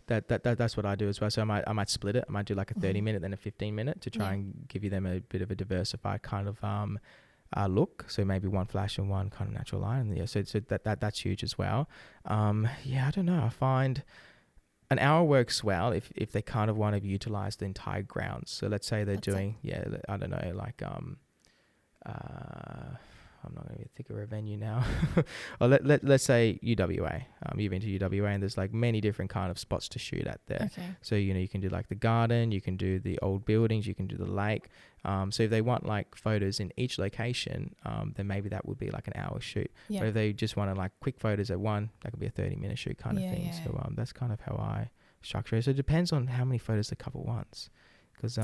S1: That's what I do as well. So I might split it. I might do like a 30-minute, then a 15-minute to try and give you them a bit of a diversified kind of look. So maybe one flash and one kind of natural line. And yeah, so that's huge as well. I don't know. I find an hour works well if they kind of want to utilize the entire grounds. So let's say they're doing, I don't know, like I'm not going to think of a venue now. Or let's say UWA. You've been to UWA, and there's like many different kind of spots to shoot at there.
S2: Okay.
S1: So, you can do like the garden, you can do the old buildings, you can do the lake. So if they want like photos in each location, then maybe that would be like an hour shoot.
S2: Yeah.
S1: But if they just want to like quick photos at one, that could be a 30-minute shoot kind of thing. Yeah. So that's kind of how I structure it. So it depends on how many photos the couple wants. Because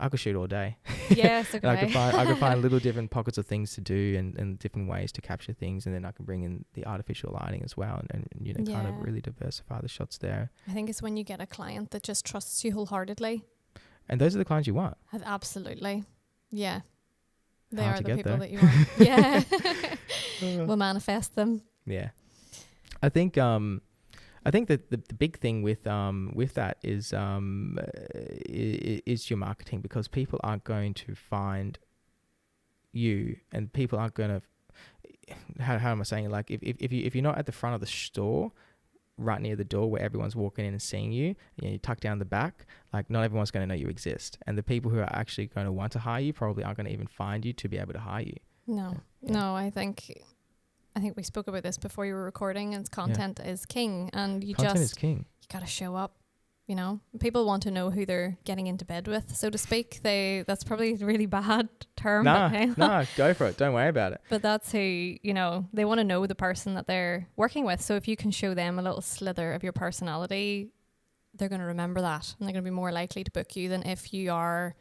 S1: I could shoot all day.
S2: Yes, okay.
S1: I could find little different pockets of things to do and different ways to capture things, and then I can bring in the artificial lighting as well, and kind of really diversify the shots there.
S2: I think it's when you get a client that just trusts you wholeheartedly.
S1: And those are the clients you want.
S2: Absolutely. Yeah. They
S1: Hard
S2: are
S1: to
S2: the
S1: get
S2: people
S1: there.
S2: that you want. Yeah. We'll manifest them.
S1: Yeah. I think that the big thing with that is your marketing, because people aren't going to find you, and people aren't going to how am I saying it? Like if you're not at the front of the store, right near the door where everyone's walking in and seeing you, you tuck down the back, like not everyone's going to know you exist, and the people who are actually going to want to hire you probably aren't going to even find you to be able to hire you.
S2: No, I think we spoke about this before you were recording, and content is king, and content is king. You got to show up. People want to know who they're getting into bed with, so to speak. That's probably a really bad term.
S1: Nah, go for it. Don't worry about it.
S2: But that's who, they want to know the person that they're working with. So if you can show them a little slither of your personality, they're going to remember that, and they're going to be more likely to book you than if you are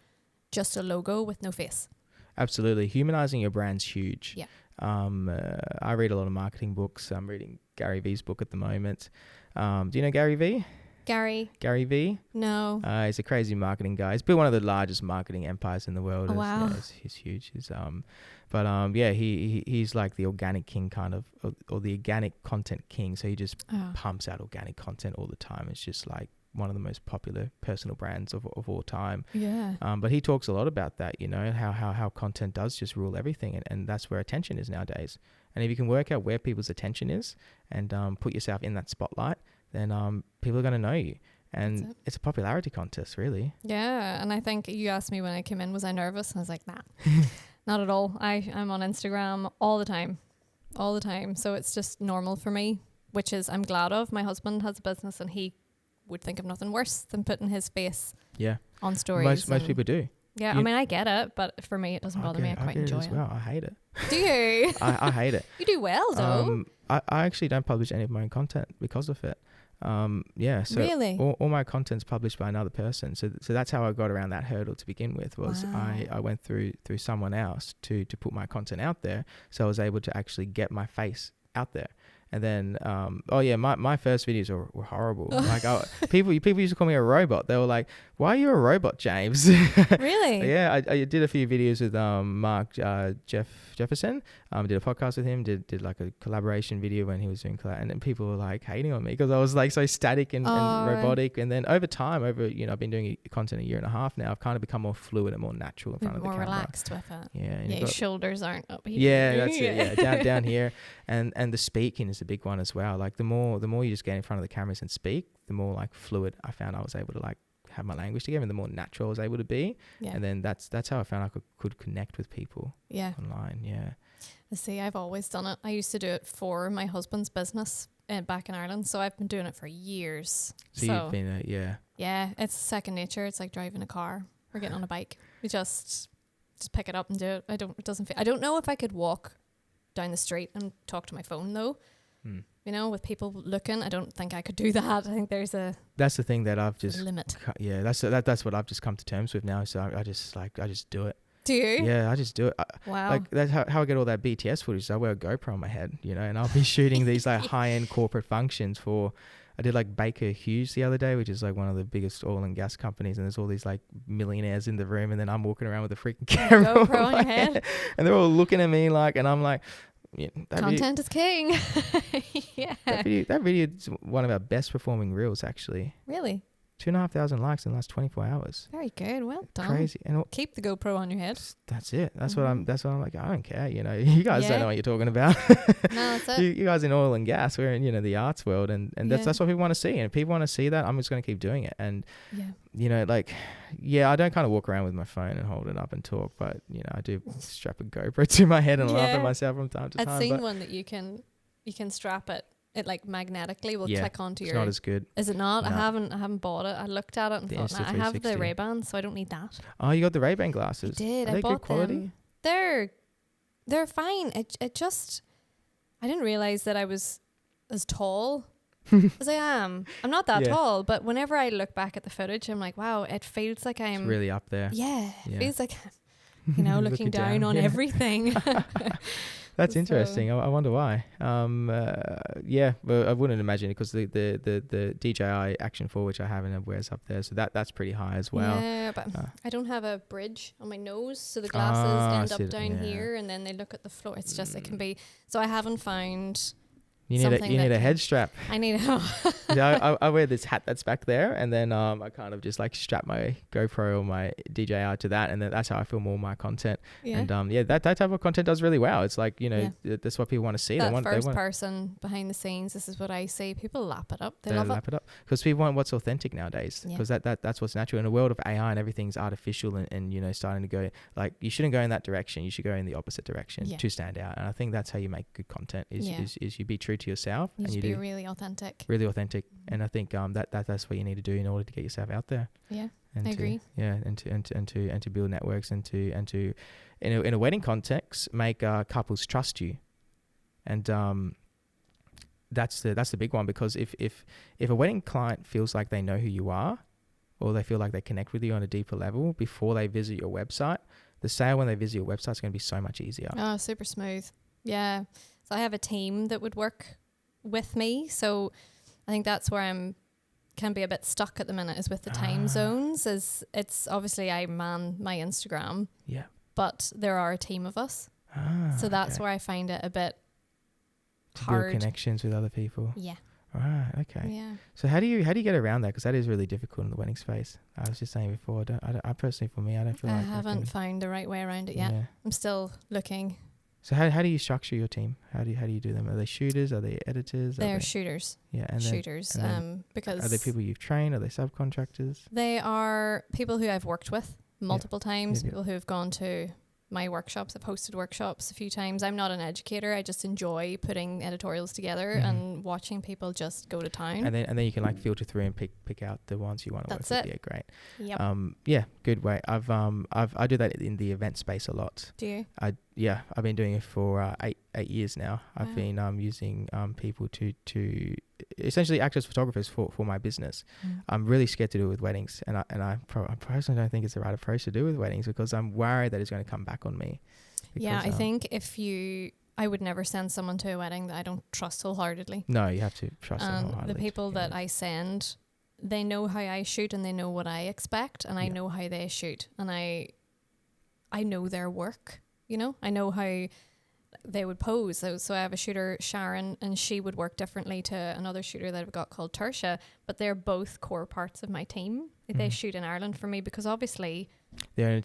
S2: just a logo with no face.
S1: Absolutely. Humanizing your brand's huge.
S2: Yeah.
S1: I read a lot of marketing books. I'm reading Gary Vee's book at the moment. Do you know Gary Vee? Gary Vee?
S2: No.
S1: He's a crazy marketing guy. He's built one of the largest marketing empires in the world.
S2: Oh, wow.
S1: He's huge. He's he's like the organic king kind of, or the organic content king. So he just pumps out organic content all the time. It's just like one of the most popular personal brands of all time.
S2: Yeah.
S1: But he talks a lot about that, how content does just rule everything, and that's where attention is nowadays. And if you can work out where people's attention is and put yourself in that spotlight, then people are going to know you. And it's a popularity contest, really.
S2: Yeah, and I think you asked me when I came in, was I nervous? And I was like, nah, not at all. I'm on Instagram all the time. So it's just normal for me, which is I'm glad of. My husband has a business, and he would think of nothing worse than putting his face on stories.
S1: Most people do.
S2: Yeah, I mean, I get it, but for me, it doesn't bother me. I quite enjoy it.
S1: Well, I hate it.
S2: Do you?
S1: I hate it.
S2: You do well, though.
S1: I actually don't publish any of my own content because of it. So
S2: really?
S1: all my content's published by another person. So that's how I got around that hurdle to begin with. Was I went through someone else to put my content out there. So I was able to actually get my face out there. And then, my first videos were horrible. Like people used to call me a robot. They were like, "Why are you a robot, James?"
S2: Really?
S1: Yeah, I did a few videos with Mark Jefferson. Did a podcast with him. Did like a collaboration video when he was doing and then people were like hating on me because I was like so static and robotic. And then over time, I've been doing content a year and a half now. I've kind of become more fluid and more natural in front of the camera.
S2: More relaxed with it.
S1: Yeah.
S2: Yeah, your shoulders aren't up here.
S1: Yeah, that's it. Yeah, down here, and the speaking is a big one as well. Like the more you just get in front of the cameras and speak, the more like fluid I found I was able to like have my language together, and the more natural I was able to be. Yeah. And then that's how I found I could connect with people. Yeah. Online. Yeah.
S2: See, I've always done it. I used to do it for my husband's business back in Ireland, so I've been doing it for years.
S1: So you've been
S2: Yeah, it's second nature. It's like driving a car or getting on a bike. We just pick it up and do it. I don't know if I could walk down the street and talk to my phone though. With people looking, I don't think I could do that. I think
S1: that's the thing that I've just
S2: limit.
S1: Yeah, that's what I've just come to terms with now. So I just do it.
S2: Do you?
S1: Yeah, I just do it.
S2: Wow.
S1: Like that's how I get all that BTS footage. So I wear a GoPro on my head, and I'll be shooting these like high-end corporate functions for. I did like Baker Hughes the other day, which is like one of the biggest oil and gas companies, and there's all these like millionaires in the room, and then I'm walking around with a freaking camera
S2: GoPro on your head,
S1: and they're all looking at me like, and I'm like. Yeah,
S2: content is king. Yeah.
S1: that video is one of our best performing reels, actually.
S2: Really?
S1: 2,500 likes in the last 24 hours.
S2: Very good. Well done.
S1: Crazy. And
S2: Keep the GoPro on your head.
S1: that's it. That's what I'm like, I don't care. You know, you guys don't
S2: Yeah.
S1: know what you're talking about.
S2: No, that's it.
S1: you guys in oil and gas, we're in, you know, the arts world, and that's
S2: Yeah.
S1: what people want to see. And if people want to see that, I'm just going to keep doing it. And,
S2: Yeah.
S1: you know, like, yeah, I don't kind of walk around with my phone and hold it up and talk, but, you know, I do strap a GoPro to my head and laugh
S2: Yeah.
S1: at myself from time to
S2: I'd
S1: time.
S2: seen
S1: But
S2: one that you can strap it. It like magnetically will
S1: Yeah,
S2: click onto
S1: it's
S2: your.
S1: not as good.
S2: Is it not?
S1: No.
S2: I haven't bought it. I looked at it and
S1: The
S2: thought, nah, I have the
S1: Insta360.
S2: Ray-Bans, so I don't need that.
S1: Oh, you got the Ray-Ban glasses.
S2: I did.
S1: Are
S2: I
S1: they
S2: bought
S1: good quality?
S2: them. They're fine. It just I didn't realize that I was as tall as I am. I'm not that
S1: Yeah.
S2: tall, but whenever I look back at the footage, I'm like, wow, it feels like
S1: It's
S2: I'm
S1: really up there.
S2: yeah,
S1: Yeah.
S2: it feels like you know, looking down on
S1: yeah.
S2: everything.
S1: That's
S2: So-
S1: interesting. I wonder why. Yeah, but I wouldn't imagine it because the DJI Action 4, which I have and wears up there, so that's pretty high as well.
S2: Yeah, but
S1: Uh,
S2: I don't have a bridge on my nose, so the
S1: Ah,
S2: glasses
S1: I
S2: end
S1: see
S2: up
S1: that,
S2: down
S1: yeah.
S2: here, and then they look at the floor. It's just it can
S1: Mm.
S2: be. So I haven't found.
S1: You
S2: Something
S1: need
S2: that
S1: a
S2: can-
S1: head strap.
S2: I need.
S1: Yeah, I wear this hat that's back there, and then I kind of just like strap my GoPro or my DJI to that, and then that's how I film all my content.
S2: Yeah.
S1: And that type of content does really well. It's like, you know, that's what people want to see.
S2: That
S1: They
S2: first
S1: want
S2: person behind the scenes. This is what I see. People lap it up. They
S1: they
S2: love
S1: lap it up because people want what's authentic nowadays.
S2: Yeah.
S1: Because that's what's natural in a world of AI and everything's artificial and you know starting to go like you shouldn't go in that direction. You should go in the opposite direction
S2: Yeah.
S1: to stand out. And I think that's how you make good content.
S2: Yeah.
S1: Is you be true to yourself
S2: You
S1: and
S2: just
S1: you
S2: be
S1: do
S2: really authentic.
S1: really authentic. And I think that's what you need to do in order to get yourself out there.
S2: Yeah.
S1: And
S2: I agree.
S1: Yeah, and to build networks and to in a wedding context make couples trust you, and that's the big one, because if a wedding client feels like they know who you are, or they feel like they connect with you on a deeper level before they visit your website, the sale when they visit your website is going to be so much easier.
S2: Oh, super smooth. Yeah. So I have a team that would work with me. So I think that's where can be a bit stuck at the minute, is with the time zones. Is it's obviously I man my Instagram,
S1: Yeah.
S2: but there are a team of us. So that's where I find it a bit
S1: to
S2: hard.
S1: build connections with other people.
S2: Yeah.
S1: Right. Okay.
S2: Yeah.
S1: So how do you get around that? Because that is really difficult in the wedding space. I was just saying before. I personally, for me, I don't feel
S2: I
S1: like
S2: haven't found the right way around it yet.
S1: Yeah.
S2: I'm still looking.
S1: So how do you structure your team? How do you do them? Are they shooters? Are they editors? Are
S2: They're
S1: they,
S2: shooters.
S1: yeah, and then,
S2: Shooters.
S1: and then
S2: Because
S1: are they people you've trained? Are they subcontractors?
S2: they are people who I've worked with multiple times,
S1: Yeah.
S2: people who have gone to my workshops. I've hosted workshops a few times. I'm not an educator. I just enjoy putting editorials together
S1: Mhm.
S2: and watching people just go to town.
S1: And then you can like filter through and pick out the ones you want to work
S2: That's
S1: with.
S2: it.
S1: Yeah, great.
S2: Yep.
S1: Yeah, good way. I do that in the event space a lot.
S2: Do you?
S1: I've been doing it for 8 years now. I've
S2: Wow.
S1: been using people to essentially act as photographers for my business. I'm really scared to do it with weddings, and I personally don't think it's the right approach to do with weddings, because I'm worried that it's going to come back on me.
S2: Yeah,
S1: Because,
S2: I think I would never send someone to a wedding that I don't trust wholeheartedly.
S1: No, you have to trust them
S2: And the
S1: wholeheartedly.
S2: people that I send, they know how I shoot and they know what I expect, and I
S1: Yeah.
S2: know how they shoot, and I know their work. You know, I know how they would pose. So I have a shooter, Sharon, and she would work differently to another shooter that I've got called Tersha, but they're both core parts of my team. They
S1: Mhm.
S2: shoot in Ireland for me because obviously
S1: They're an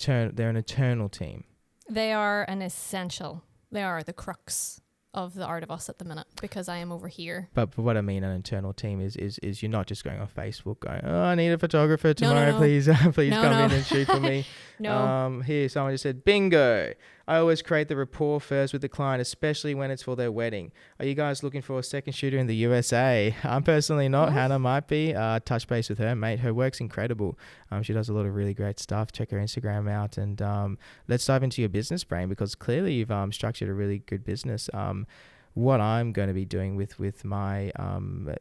S1: eternal team.
S2: they are an essential. They are the crux of the Art of Us at the minute, because I am over here.
S1: But what I mean, an internal team is you're not just going on Facebook going, oh, I need a photographer tomorrow,
S2: no.
S1: please please
S2: No,
S1: come
S2: no.
S1: in and shoot for me.
S2: No.
S1: Here, someone just said, bingo. I always create the rapport first with the client, especially when it's for their wedding. Are you guys looking for a second shooter in the USA? I'm personally not.
S2: Oh.
S1: Hannah might be. Touch base with her, mate. Her work's incredible. She does a lot of really great stuff. Check her Instagram out. And let's dive into your business brain, because clearly you've structured a really good business. What I'm going to be doing with my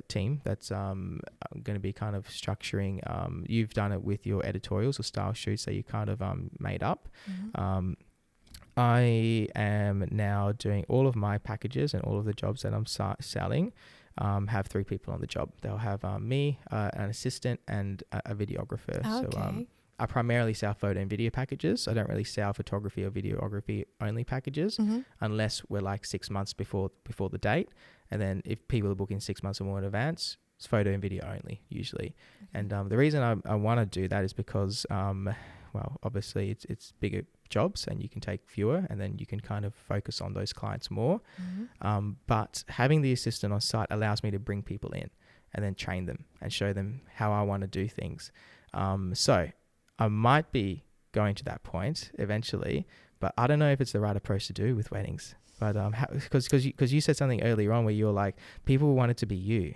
S1: team, that's going to be kind of structuring. You've done it with your editorials or style shoots that you kind of made up.
S2: Mhm.
S1: I am now doing all of my packages and all of the jobs that I'm selling. Have 3 people on the job. They'll have me, an assistant, and a videographer.
S2: Okay.
S1: So I primarily sell photo and video packages. I don't really sell photography or videography only packages,
S2: Mhm.
S1: unless we're like 6 months before the date. And then if people are booking 6 months or more in advance, it's photo and video only usually. And the reason I want to do that is because, well, obviously it's bigger jobs and you can take fewer and then you can kind of focus on those clients more. But having the assistant on site allows me to bring people in and then train them and show them how I want to do things. So I might be going to that point eventually, but I don't know if it's the right approach to do with weddings. But because you said something earlier on where you were like, people want it to be you.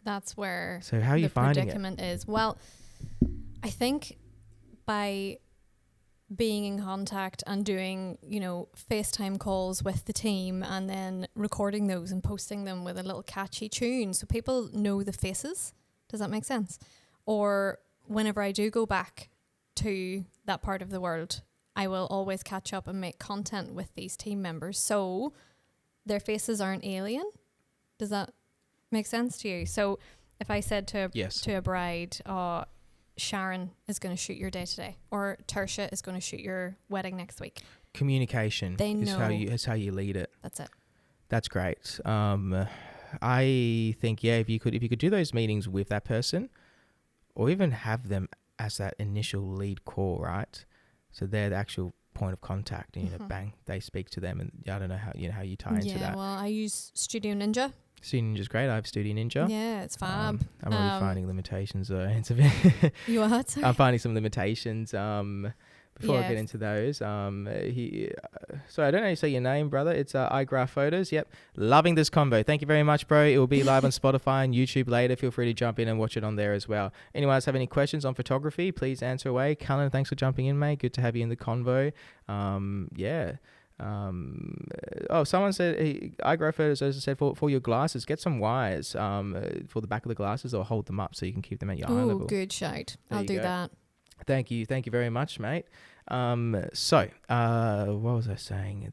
S2: That's where
S1: so how are you
S2: the
S1: finding
S2: predicament is. Well, I think by being in contact and doing, FaceTime calls with the team and then recording those and posting them with a little catchy tune so people know the faces. Does that make sense? Or whenever I do go back to that part of the world, I will always catch up and make content with these team members so their faces aren't alien. Does that make sense to you? So if I said to a bride, Sharon is going to shoot your day today, or Tertia is going to shoot your wedding next week.
S1: Communication is how you lead it.
S2: That's it.
S1: That's great. I think if you could do those meetings with that person, or even have them as that initial lead call, right? So they're the actual point of contact, and bang, they speak to them, and I don't know how you tie into that.
S2: Yeah, well, I use Studio Ninja.
S1: Studio Ninja's great. I have Studio Ninja.
S2: Yeah, it's fab.
S1: I'm already finding limitations. It's a bit
S2: You what? Sorry?
S1: I'm finding some limitations. Before I get into those, so I don't know how you say your name, brother. It's iGraph Photos. Yep, loving this convo. Thank you very much, bro. It will be live on Spotify and YouTube later. Feel free to jump in and watch it on there as well. Anyone else have any questions on photography? Please answer away. Callan, thanks for jumping in, mate. Good to have you in the convo. Someone said iGraph Photos also said for your glasses, get some wires for the back of the glasses, or hold them up so you can keep them at your eye level.
S2: Oh, good shout. I'll do that.
S1: Thank you very much, mate. What was I saying?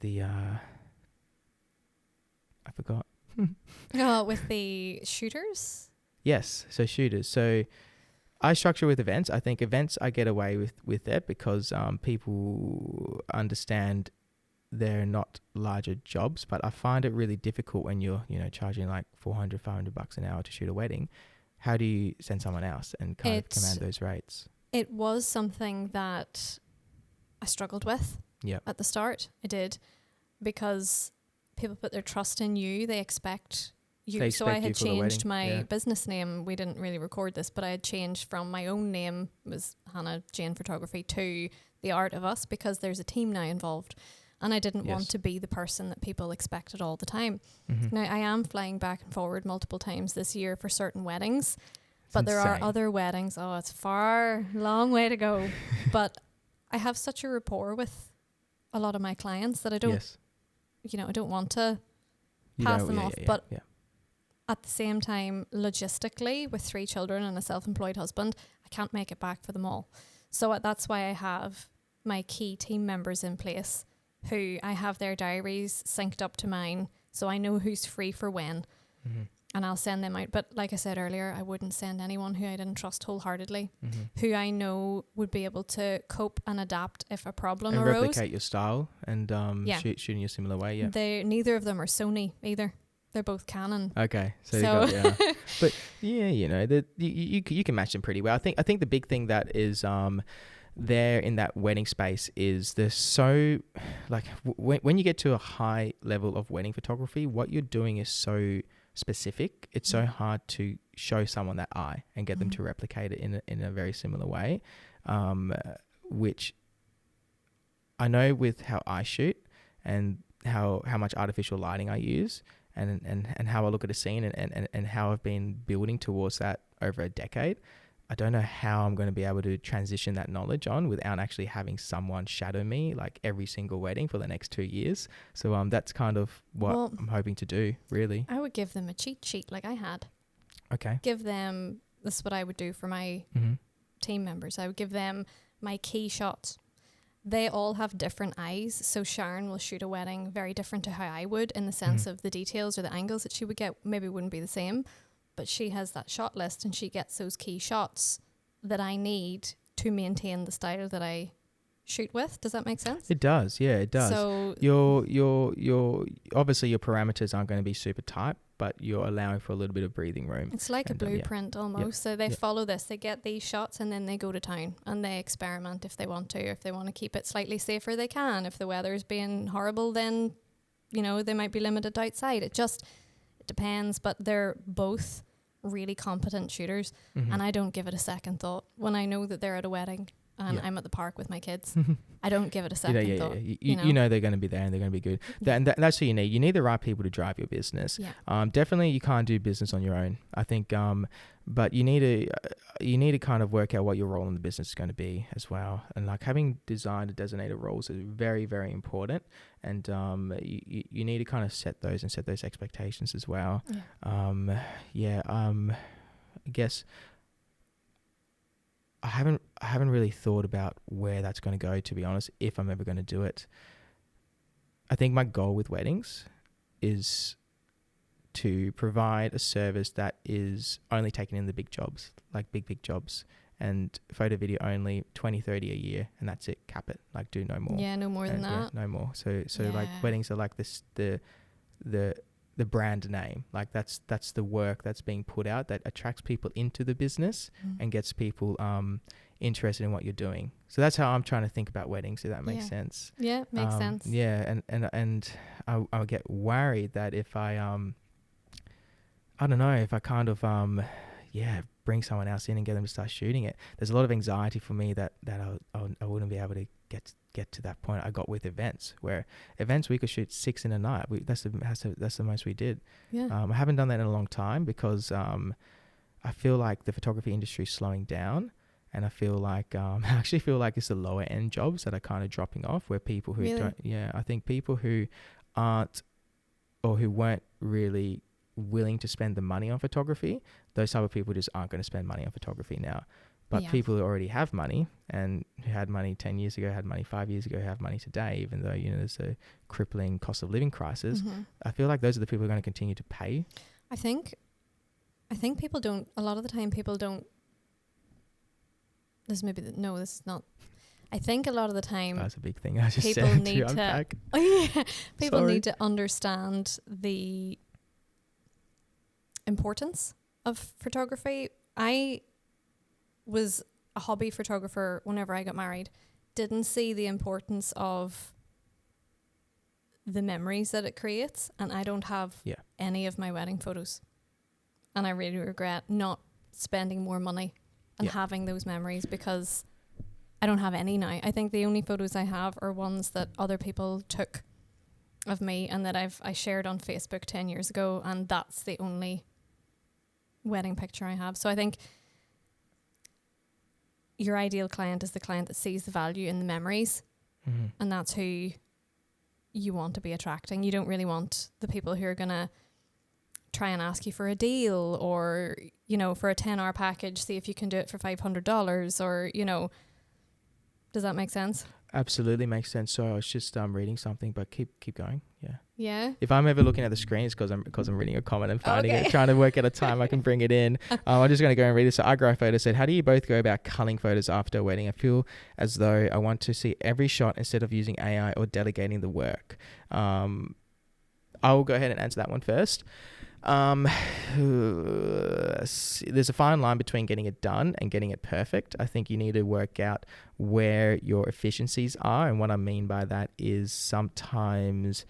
S1: I forgot.
S2: With the shooters?
S1: Yes, so shooters. So I structure with events. I think events I get away with that because people understand they're not larger jobs, but I find it really difficult when you're, charging like $400-500 an hour to shoot a wedding. How do you send someone else and kind of command those rates?
S2: It was something that I struggled with at the start. I did, because people put their trust in you. They expect you. So I had changed my business name. We didn't really record this, but I had changed from my own name, was Hannah Jane Photography, to The Art of Us, because there's a team now involved. And I didn't want to be the person that people expected all the time. Now, I am flying back and forward multiple times this year for certain weddings. But there are other weddings. Oh, it's long way to go. But I have such a rapport with a lot of my clients that I don't, I don't want to pass them off. But at the same time, logistically, with 3 children and a self-employed husband, I can't make it back for them all. So that's why I have my key team members in place, who I have their diaries synced up to mine, so I know who's free for when. And I'll send them out. But like I said earlier, I wouldn't send anyone who I didn't trust wholeheartedly, who I know would be able to cope and adapt if a problem arose.
S1: And replicate your style and shoot in a similar way,
S2: Neither of them are Sony either. They're both Canon.
S1: Okay. But you can match them pretty well. I think the big thing that is there in that wedding space is there's so, like, when you get to a high level of wedding photography, what you're doing is so specific. It's so hard to show someone that eye and get them to replicate it in a very similar way, which I know with how I shoot and how much artificial lighting I use and how I look at a scene and how I've been building towards that over a decade. I don't know how I'm going to be able to transition that knowledge on without actually having someone shadow me like every single wedding for the next 2 years. So that's kind of what I'm hoping to do, really.
S2: I would give them a cheat sheet like I had.
S1: Okay.
S2: Give them, this is what I would do for my team members. I would give them my key shots. They all have different eyes. So Sharon will shoot a wedding very different to how I would, in the sense of the details or the angles that she would get maybe wouldn't be the same. But she has that shot list and she gets those key shots that I need to maintain the style that I shoot with. Does that make sense?
S1: It does. Yeah, it does.
S2: So
S1: Your obviously your parameters aren't going to be super tight, but you're allowing for a little bit of breathing room.
S2: it's like a
S1: yeah.
S2: blueprint almost. So they
S1: Yeah.
S2: follow this. They get these shots and then they go to town and they experiment if they want to. If they want to keep it slightly safer, they can. If the weather's being horrible, then, you know, they might be limited outside. It depends, but they're both really competent shooters,
S1: Mhm.
S2: and I don't give it a second thought. When I know that they're at a wedding and
S1: Yeah.
S2: I'm at the park with my kids, I don't give it a
S1: You
S2: second
S1: know,
S2: thought.
S1: You know they're going to be there and they're going to be good. And that's what you need. You need the right people to drive your business.
S2: Yeah.
S1: Definitely, you can't do business on your own. I think, but you need to kind of work out what your role in the business is going to be as well. And like having designed and designated roles is very, very important. And you need to kind of set those expectations as well.
S2: Yeah.
S1: I guess I haven't really thought about where that's going to go, to be honest, if I'm ever going to do it. I think my goal with weddings is to provide a service that is only taking in the big jobs, like big jobs, and photo video only, 20, 30 a year, and that's it, cap it, like do no more.
S2: Yeah, no more than
S1: Yeah,
S2: that.
S1: no more. So like
S2: Yeah.
S1: weddings are like this, the brand name, like that's the work that's being put out that attracts people into the business and gets people interested in what you're doing. So that's how I'm trying to think about weddings, if that makes
S2: Yeah.
S1: sense.
S2: Yeah, makes sense.
S1: Yeah, and I get worried that if I don't know, if I kind of bring someone else in and get them to start shooting it, there's a lot of anxiety for me that I wouldn't be able to get to that point I got with events. Where events we could shoot 6 in a night. That's the most we did.
S2: Yeah.
S1: I haven't done that in a long time because I feel like the photography industry is slowing down, and I feel like I actually feel like it's the lower end jobs that are kind of dropping off, where people who
S2: Really?
S1: don't, I think people who aren't or who weren't really willing to spend the money on photography, those type of people just aren't going to spend money on photography now. But
S2: Yeah.
S1: people who already have money and who had money 10 years ago, had money 5 years ago, have money today, even though, there's a crippling cost of living crisis, I feel like those are the people who are going to continue to pay.
S2: I think people don't, a lot of the time people don't, this is not. I think a lot of the time
S1: That's a big thing I just
S2: people
S1: said
S2: need
S1: to
S2: to,
S1: unpack.
S2: people
S1: Sorry.
S2: need to understand the importance of photography. I was a hobby photographer whenever I got married, didn't see the importance of the memories that it creates, and I don't have any of my wedding photos. And I really regret not spending more money and having those memories, because I don't have any now. I think the only photos I have are ones that other people took of me and that I shared on Facebook 10 years ago, and that's the only wedding picture I have. So I think your ideal client is the client that sees the value in the memories, and that's who you want to be attracting. You don't really want the people who are going to try and ask you for a deal, or, for a 10-hour package, see if you can do it for $500, or, does that make sense?
S1: Absolutely makes sense. So I was just reading something, but keep going. Yeah.
S2: Yeah.
S1: If I'm ever looking at the screen, it's because I'm reading a comment and finding
S2: Okay.
S1: it, trying to work out a time I can bring it in. I'm just going to go and read it. So iGrowPhoto said, how do you both go about culling photos after a wedding? I feel as though I want to see every shot instead of using AI or delegating the work. I will go ahead and answer that one first. There's a fine line between getting it done and getting it perfect. I think you need to work out where your efficiencies are, and what I mean by that is sometimes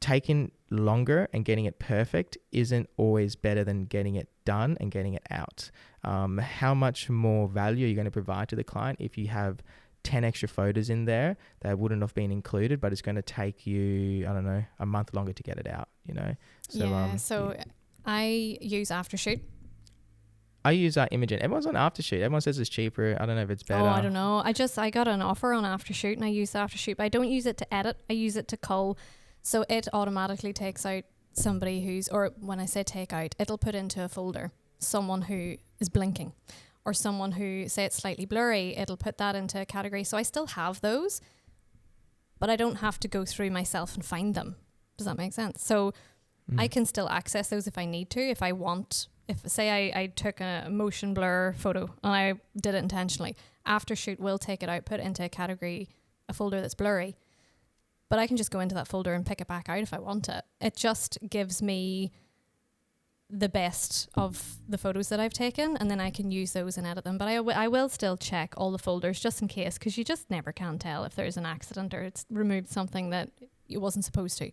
S1: taking longer and getting it perfect isn't always better than getting it done and getting it out. How much more value are you going to provide to the client if you have 10 extra photos in there that wouldn't have been included, but it's going to take you, I don't know, a month longer to get it out, So,
S2: I use Aftershoot.
S1: I use Imagen. Everyone's on Aftershoot. Everyone says it's cheaper. I don't know if it's better.
S2: Oh, I don't know. I got an offer on Aftershoot and I use Aftershoot, but I don't use it to edit. I use it to cull. So it automatically takes out somebody who's, or when I say take out, it'll put into a folder someone who is blinking, or someone who, say it's slightly blurry, it'll put that into a category. So I still have those, but I don't have to go through myself and find them. Does that make sense? So I can still access those if I need to, if I want. If say I took a motion blur photo and I did it intentionally, after shoot we'll take it out, put it into a category, a folder that's blurry. But I can just go into that folder and pick it back out if I want it. It just gives me the best of the photos that I've taken, and then I can use those and edit them. But I will still check all the folders just in case, because you just never can tell if there's an accident or it's removed something that it wasn't supposed to.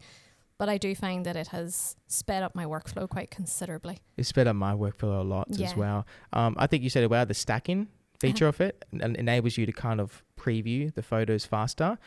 S2: But I do find that it has sped up my workflow quite considerably.
S1: It sped up my workflow a lot as well. I think you said about the stacking feature of it, and enables you to kind of preview the photos faster.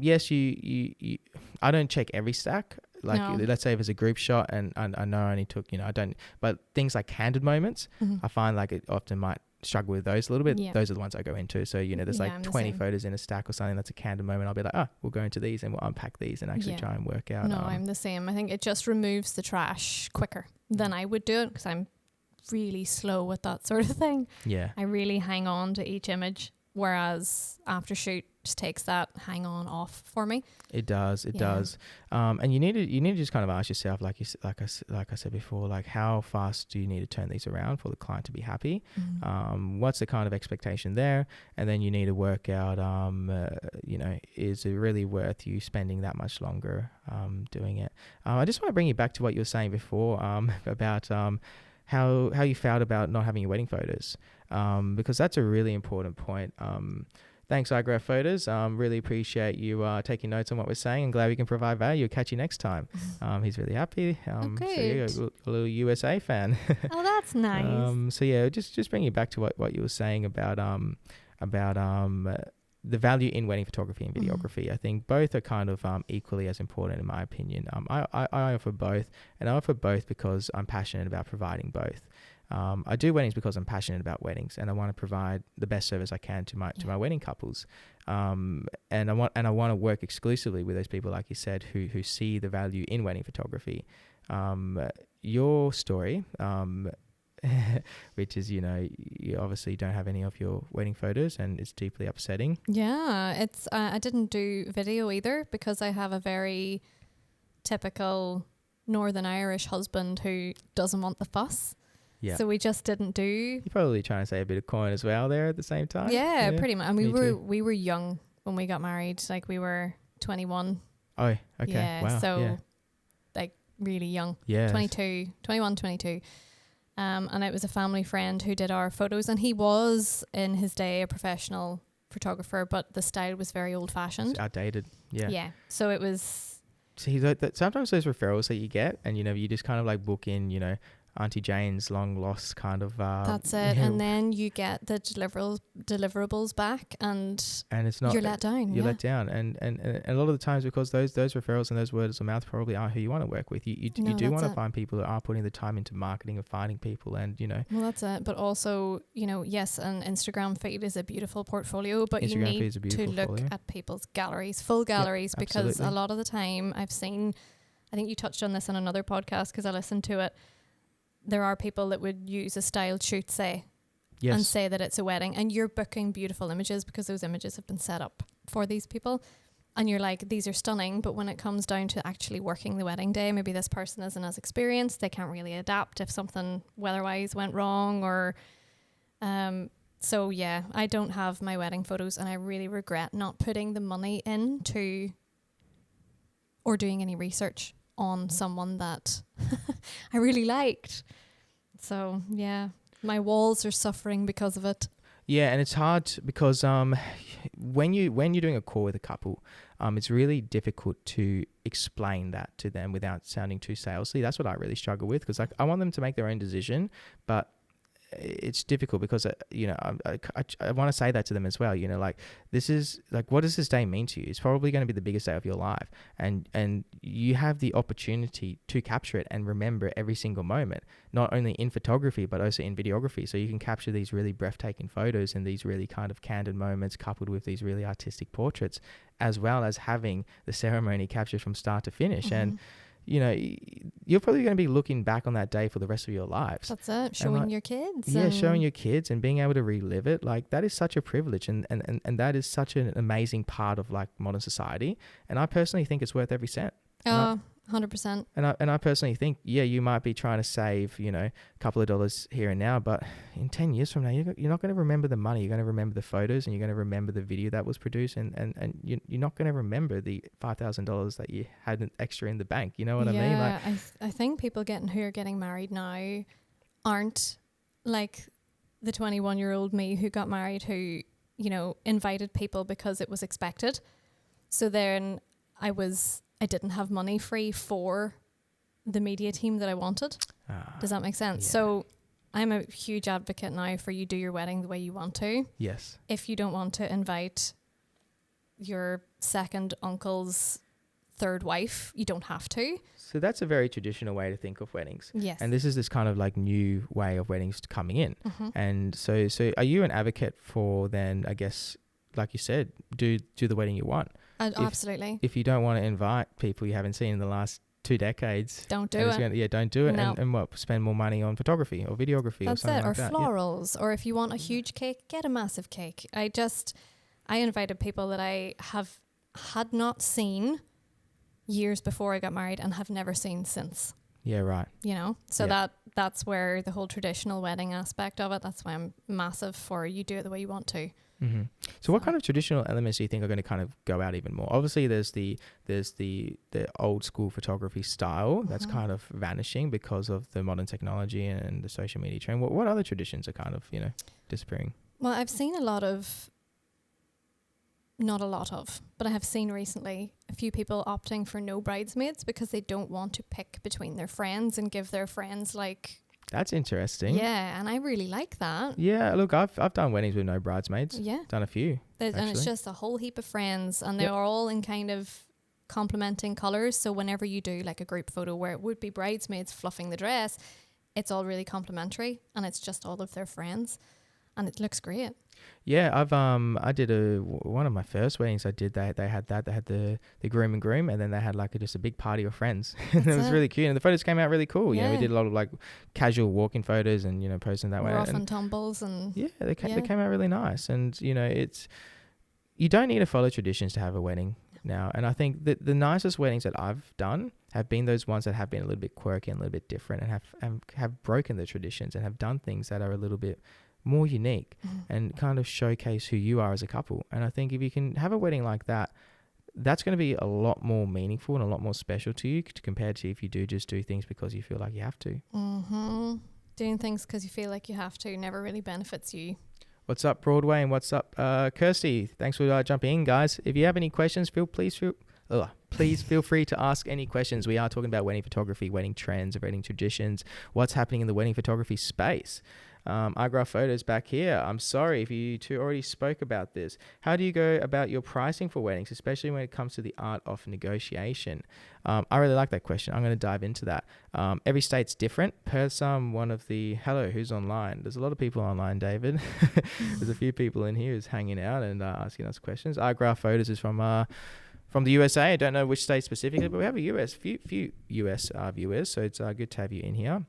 S1: Yes, you I don't check every stack. Like let's say if it's a group shot and I know I only took, I don't, but things like candid moments, I find like it often might struggle with those a little bit. Those are the ones I go into. So, there's like 20 photos in a stack or something that's a candid moment. I'll be like, we'll go into these and we'll unpack these and actually try and work out.
S2: No, I'm the same. I think it just removes the trash quicker than I would do it, because I'm really slow with that sort of thing. Yeah. I really hang on to each image, whereas after shoot just takes that hang on off for me.
S1: It does. And you need to just kind of ask yourself, like I said before, like how fast do you need to turn these around for the client to be happy? What's the kind of expectation there? And then you need to work out, is it really worth you spending that much longer doing it? I just want to bring you back to what you were saying before about how you felt about not having your wedding photos, because that's a really important point. Thanks, iGraph Photos. Really appreciate you taking notes on what we're saying, and glad we can provide value. Catch you next time. He's really happy. So a little USA fan.
S2: Oh, that's nice.
S1: Just bring you back to what you were saying about the value in wedding photography and videography. I think both are kind of equally as important in my opinion. I offer both, and I offer both because I'm passionate about providing both. I do weddings because I'm passionate about weddings, and I want to provide the best service I can to my wedding couples. And I want to work exclusively with those people, like you said, who see the value in wedding photography. Your story, which is, you obviously don't have any of your wedding photos, and it's deeply upsetting.
S2: Yeah, it's I didn't do video either because I have a very typical Northern Irish husband who doesn't want the fuss. Yeah. So we just didn't do.
S1: You're probably trying to say a bit of coin as well there at the same time.
S2: Yeah, pretty much. And we were young when we got married. Like we were 21.
S1: Oh, okay.
S2: Yeah.
S1: Wow.
S2: So like really young. Yeah. 21, 22. And it was a family friend who did our photos, and he was in his day a professional photographer, but the style was very old fashioned.
S1: It's outdated. Yeah.
S2: Yeah. So it was.
S1: See, sometimes those referrals that you get, and you just kind of like book in, Auntie Jane's long lost kind of.
S2: That's it, and then you get the deliverables back, and
S1: it's not.
S2: You're let down.
S1: You're let down, and a lot of the times because those referrals and those words of mouth probably aren't who you want to work with. You do want to find people that are putting the time into marketing and finding people, and
S2: Well, that's it, but also yes, an Instagram feed is a beautiful portfolio, but you need to look at people's galleries, full galleries, because a lot of the time I've seen. I think you touched on this on another podcast because I listened to it. There are people that would use a styled shoot, say, and say that it's a wedding, and you're booking beautiful images because those images have been set up for these people, and you're like, these are stunning, but when it comes down to actually working the wedding day, maybe this person isn't as experienced, they can't really adapt if something weather-wise went wrong, or so yeah, I don't have my wedding photos, and I really regret not putting the money into or doing any research on someone that I really liked. So yeah, my walls are suffering because of it.
S1: Yeah, and it's hard because when you're doing a call with a couple, it's really difficult to explain that to them without sounding too salesy. That's what I really struggle with, because I want them to make their own decision, but it's difficult because I want to say that to them as well. Like, this is like, what does this day mean to you? It's probably going to be the biggest day of your life, and you have the opportunity to capture it and remember every single moment, not only in photography but also in videography. So you can capture these really breathtaking photos and these really kind of candid moments coupled with these really artistic portraits, as well as having the ceremony captured from start to finish. And you're probably going to be looking back on that day for the rest of your lives.
S2: That's it. Showing your kids.
S1: Yeah, showing your kids and being able to relive it. Like, that is such a privilege, and that is such an amazing part of like modern society. And I personally think it's worth every cent.
S2: 100%. 100%.
S1: And I personally think, yeah, you might be trying to save, a couple of dollars here and now, but in 10 years from now, you're not going to remember the money. You're going to remember the photos, and you're going to remember the video that was produced, and you're not going to remember the $5,000 that you had extra in the bank. You know what I mean?
S2: Like, I think people who are getting married now aren't like the 21-year-old me who got married, who, invited people because it was expected. So then I didn't have money free for the media team that I wanted. Does that make sense?
S1: Yeah.
S2: So I'm a huge advocate now for you do your wedding the way you want to.
S1: Yes.
S2: If you don't want to invite your second uncle's third wife, you don't have to.
S1: So that's a very traditional way to think of weddings.
S2: Yes.
S1: And this is this kind of like new way of weddings coming in.
S2: Mm-hmm.
S1: And so are you an advocate for then, I guess, like you said, do the wedding you want?
S2: Absolutely.
S1: If you don't want to invite people you haven't seen in the last 2 decades,
S2: don't do it.
S1: Don't do it.
S2: No.
S1: And what? Spend more money on photography or videography
S2: That's
S1: or something
S2: it.
S1: like
S2: Or
S1: that.
S2: florals. Or if you want a huge cake, get a massive cake. I invited people that I had not seen years before I got married and have never seen since.
S1: Yeah, right.
S2: So
S1: Yeah.
S2: that's where the whole traditional wedding aspect of it, that's why I'm massive for you do it the way you want to.
S1: Mm-hmm. So what kind of traditional elements do you think are going to kind of go out even more? Obviously, there's the old school photography style that's kind of vanishing because of the modern technology and the social media trend. What other traditions are kind of disappearing?
S2: Well, I've seen not a lot of, but I have seen recently a few people opting for no bridesmaids because they don't want to pick between their friends and give their friends
S1: That's interesting.
S2: Yeah, and I really like that.
S1: Yeah, look, I've done weddings with no bridesmaids.
S2: Yeah.
S1: Done a few.
S2: And it's just a whole heap of friends, and they're all in kind of complementing colours. So whenever you do like a group photo where it would be bridesmaids fluffing the dress, it's all really complimentary, and it's just all of their friends, and it looks great.
S1: Yeah, I did one of my first weddings. I did that. They had the groom and groom, and then they had just a big party of friends. And it was really cute, and the photos came out really cool.
S2: Yeah.
S1: We did a lot of casual walk-in photos, and posting that way.
S2: Rough and tumbles, and
S1: they came out really nice. And you don't need to follow traditions to have a wedding now. And I think that the nicest weddings that I've done have been those ones that have been a little bit quirky and a little bit different, and have broken the traditions and have done things that are a little bit more unique and kind of showcase who you are as a couple. And I think if you can have a wedding like that, that's going to be a lot more meaningful and a lot more special to you compared to if you just do things because you feel like you have to.
S2: Mm-hmm. Doing things because you feel like you have to never really benefits you.
S1: What's up, Broadway, and what's up, Kirsty? Thanks for jumping in, guys. If you have any questions, please feel free to ask any questions. We are talking about wedding photography, wedding trends, wedding traditions, what's happening in the wedding photography space. iGraph Photos back here. I'm sorry if you two already spoke about this. How do you go about your pricing for weddings, especially when it comes to the art of negotiation? I really like that question. I'm going to dive into that. Every state's different. Perth's hello, who's online? There's a lot of people online, David. There's a few people in here who's hanging out and asking us questions. iGraph Photos is from the USA. I don't know which state specifically, but we have a few US viewers, so it's good to have you in here.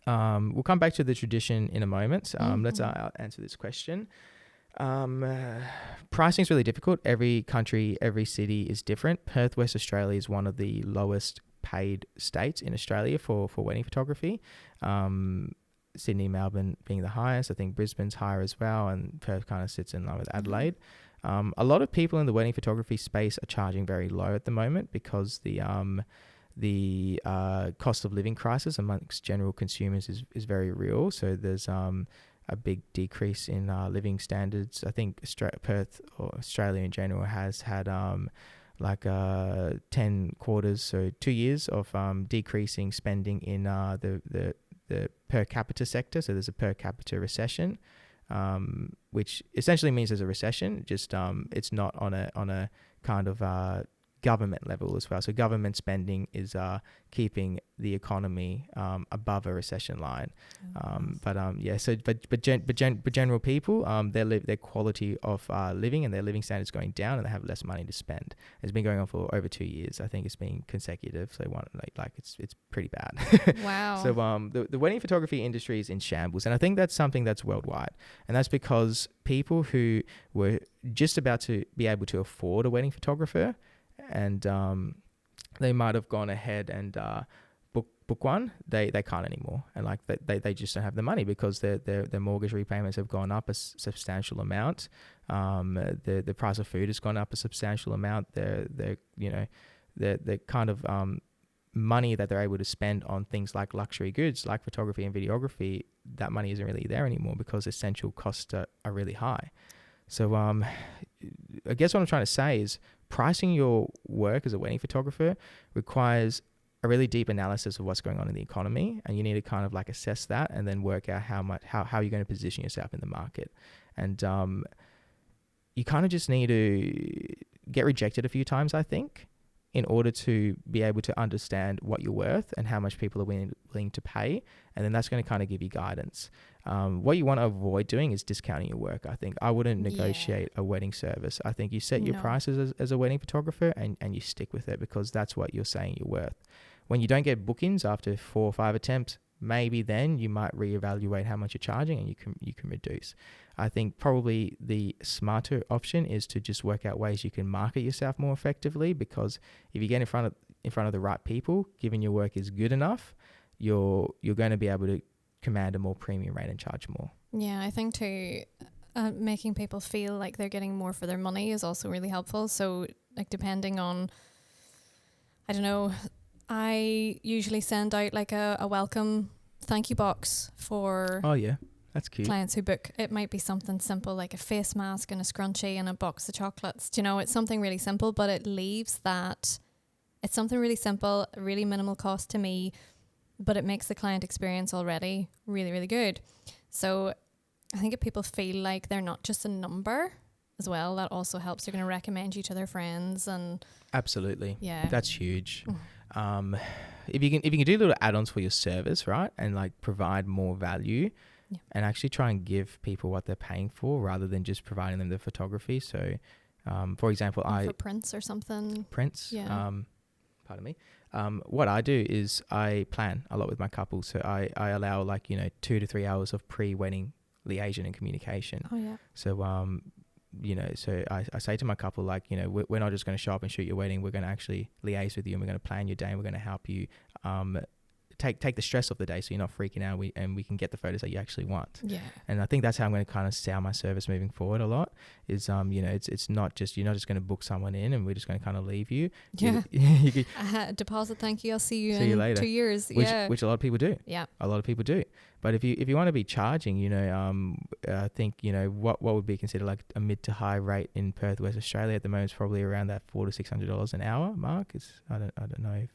S1: We'll come back to the tradition in a moment. Let's answer this question. Pricing is really difficult. Every country, every city is different. Perth, West Australia is one of the lowest paid states in Australia for wedding photography. Sydney, Melbourne being the highest. I think Brisbane's higher as well, and Perth kind of sits in line with Adelaide. A lot of people in the wedding photography space are charging very low at the moment because the cost of living crisis amongst general consumers is very real. So there's a big decrease in living standards. I think Perth or Australia in general has had 10 quarters, so 2 years of decreasing spending in the per capita sector. So there's a per capita recession, which essentially means there's a recession. Just it's not on a kind of government level as well. So government spending is keeping the economy above a recession line. But general people, their quality of living and their living standards going down, and they have less money to spend. It's been going on for over 2 years. I think it's been consecutive. So it's pretty bad.
S2: Wow.
S1: So the wedding photography industry is in shambles, and I think that's something that's worldwide, and that's because people who were just about to be able to afford a wedding photographer and they might have gone ahead and book one. They can't anymore, and like they just don't have the money because their mortgage repayments have gone up a substantial amount. The price of food has gone up a substantial amount. They're kind of money that they're able to spend on things like luxury goods, like photography and videography, that money isn't really there anymore because essential costs are really high. So I guess what I'm trying to say is pricing your work as a wedding photographer requires a really deep analysis of what's going on in the economy, and you need to kind of like assess that and then work out how you're going to position yourself in the market. And you kind of just need to get rejected a few times, I think, in order to be able to understand what you're worth and how much people are willing to pay. And then that's going to kind of give you guidance. What you want to avoid doing is discounting your work. I think I wouldn't negotiate a wedding service. I think you set your prices as a wedding photographer and you stick with it because that's what you're saying you're worth. When you don't get bookings after 4 or 5 attempts, maybe then you might reevaluate how much you're charging and you can reduce. I think probably the smarter option is to just work out ways you can market yourself more effectively, because if you get in front of the right people, given your work is good enough, you're going to be able to command a more premium rate and charge more.
S2: Yeah, I think too, making people feel like they're getting more for their money is also really helpful. So like depending on, I don't know, I usually send out like a welcome thank you box for
S1: that's cute.
S2: Clients who book. It might be something simple like a face mask and a scrunchie and a box of chocolates. Do you know, it's something really simple, but it leaves that it's something really simple, really minimal cost to me, but it makes the client experience already really, really good. So I think if people feel like they're not just a number as well, that also helps. They're going to recommend you to their friends. And
S1: absolutely.
S2: Yeah.
S1: That's huge. If you can do little add-ons for your service, right, and like provide more value, and actually try and give people what they're paying for rather than just providing them the photography. So, for example,
S2: for prints or something.
S1: Prints. Yeah. Pardon me. What I do is I plan a lot with my couple, so I allow 2 to 3 hours of pre-wedding liaison and communication.
S2: Oh yeah.
S1: So so I say to my couple, we're not just going to show up and shoot your wedding. We're going to actually liaise with you, and we're going to plan your day, and we're going to help you take the stress off the day, so you're not freaking out. And we can get the photos that you actually want. Yeah. And I think that's how I'm going to kind of sell my service moving forward a lot. Is it's not just, you're not just going to book someone in and we're just going to kind of leave you.
S2: Yeah. Deposit, thank you. I'll see you in later. 2 years.
S1: Which a lot of people do.
S2: Yeah.
S1: A lot of people do. But if you want to be charging, I think what would be considered like a mid to high rate in Perth, West Australia at the moment is probably around that $400 to $600 an hour mark. I don't know if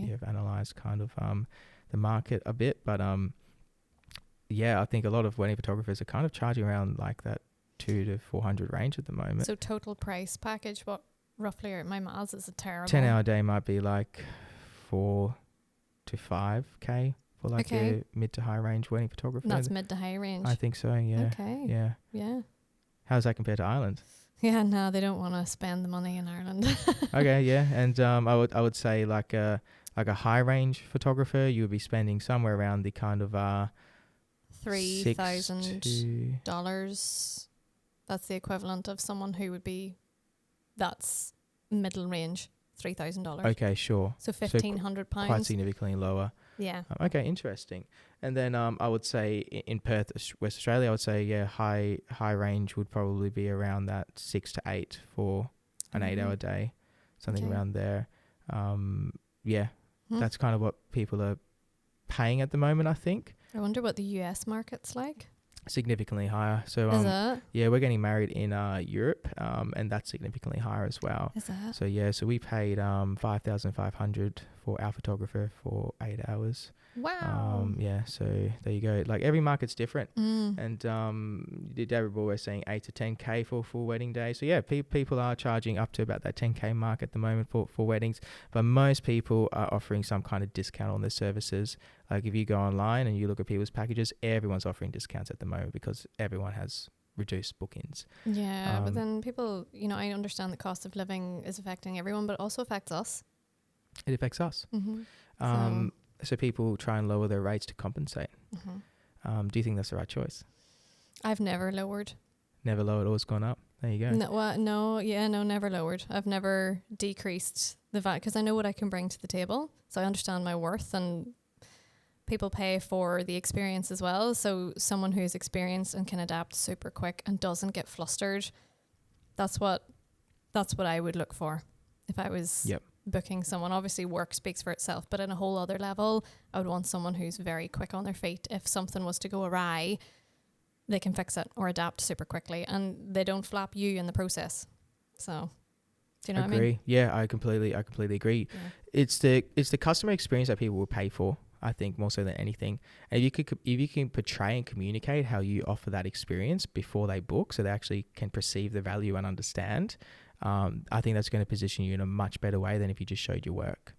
S1: you've analysed kind of the market a bit, but I think a lot of wedding photographers are kind of charging around like that 200 to 400 range at the moment.
S2: So total price package, what roughly are my miles? Is a terrible
S1: 10-hour day might be like 4 to 5K for like a mid to high range wedding photographer.
S2: And that's mid to high range.
S1: I think so. Yeah.
S2: Okay.
S1: Yeah.
S2: Yeah.
S1: How does that compare to Ireland?
S2: Yeah, no, they don't want to spend the money in Ireland.
S1: Okay. Yeah, and I would say like a high range photographer, you would be spending somewhere around the kind of
S2: $3,000. That's the equivalent of someone who would be, that's middle range, $3,000.
S1: Okay, sure.
S2: So £1,500.
S1: Quite significantly lower.
S2: Yeah.
S1: Okay, interesting. And then I would say in Perth, West Australia, I would say high range would probably be around that 6 to 8 for an 8-hour day, something around there. That's kind of what people are paying at the moment, I think.
S2: I wonder what the US market's like.
S1: Significantly higher. So
S2: is it?
S1: Yeah, we're getting married in Europe, and that's significantly higher as well.
S2: Is it?
S1: So we paid $5,500 for our photographer for 8 hours.
S2: Wow.
S1: So there you go. Like every market's different. And David Ball was saying 8 to 10K for a full wedding day. So yeah, people are charging up to about that 10K mark at the moment for weddings, but most people are offering some kind of discount on their services. Like if you go online and you look at people's packages, everyone's offering discounts at the moment because everyone has reduced bookings.
S2: Yeah, but then people, I understand the cost of living is affecting everyone, but it also affects us.
S1: It affects us. So people try and lower their rates to compensate. Do you think that's the right choice?
S2: I've never lowered.
S1: Never lowered, always gone up? There you go.
S2: No, never lowered. I've never decreased the value because I know what I can bring to the table. So I understand my worth, and people pay for the experience as well. So someone who's experienced and can adapt super quick and doesn't get flustered, that's what I would look for if I was booking someone. Obviously work speaks for itself, but in a whole other level, I would want someone who's very quick on their feet. If something was to go awry, they can fix it or adapt super quickly, and they don't flap you in the process. So, do you know what I mean?
S1: Yeah, I completely agree. Yeah. It's the customer experience that people will pay for, I think, more so than anything. And if you can portray and communicate how you offer that experience before they book, so they actually can perceive the value and understand, I think that's going to position you in a much better way than if you just showed your work.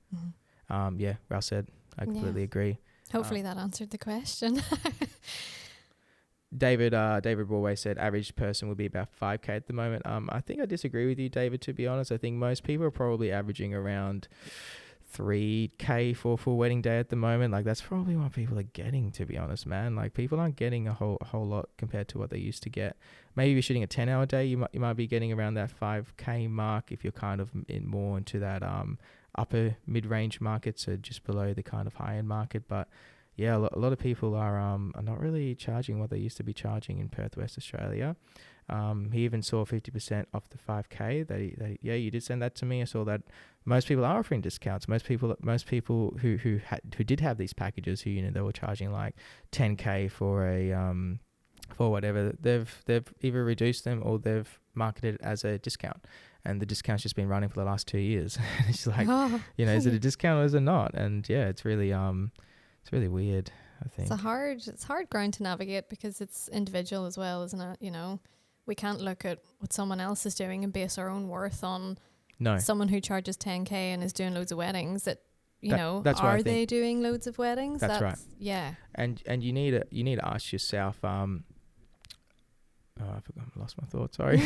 S1: Yeah, well said. I completely agree.
S2: Hopefully that answered the question.
S1: David Broadway said average person would be about 5K at the moment. I think I disagree with you, David, to be honest. I think most people are probably averaging around 3K for a full wedding day at the moment. Like, that's probably what people are getting, to be honest, man. Like, people aren't getting a whole lot compared to what they used to get. Maybe if you're shooting a 10-hour day, you might be getting around that 5K mark if you're kind of more into that upper mid-range market, so just below the kind of high-end market. But yeah, a lot of people are not really charging what they used to be charging in Perth, West Australia. He even saw 50% off the 5K. You did send that to me. I saw that most people are offering discounts. Most people who did have these packages, who they were charging like 10K for a for whatever, they've either reduced them or they've marketed it as a discount. And the discount's just been running for the last 2 years. It's like, is it a discount or is it not? And yeah, it's really weird, I think.
S2: It's hard ground to navigate because it's individual as well, isn't it? We can't look at what someone else is doing and base our own worth on someone who charges 10K and is doing loads of weddings. Are they doing loads of weddings?
S1: That's right.
S2: Yeah.
S1: And you need to ask yourself, I forgot, I lost my thought. Sorry.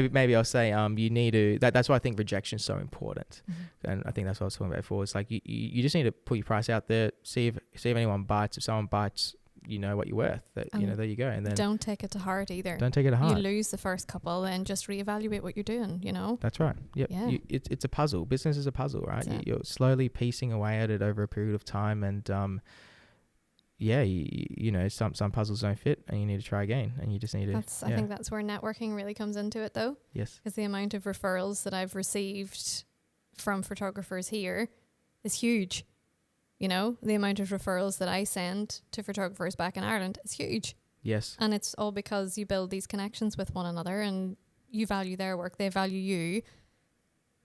S1: Maybe I'll say you need to. That's why I think rejection is so important, and I think that's what I was talking about before. It's like you just need to put your price out there, see if anyone bites. If someone bites, you know what you're worth. There you go. And then
S2: don't take it to heart either.
S1: Don't take it to heart.
S2: You lose the first couple, and just reevaluate what you're doing.
S1: That's right. Yep. Yeah. It's a puzzle. Business is a puzzle, right? You're slowly piecing away at it over a period of time, and some puzzles don't fit and you need to try again, and you just need to.
S2: I think that's where networking really comes into it, though.
S1: Yes.
S2: Because the amount of referrals that I've received from photographers here is huge. The amount of referrals that I send to photographers back in Ireland is huge.
S1: Yes.
S2: And it's all because you build these connections with one another and you value their work, they value you.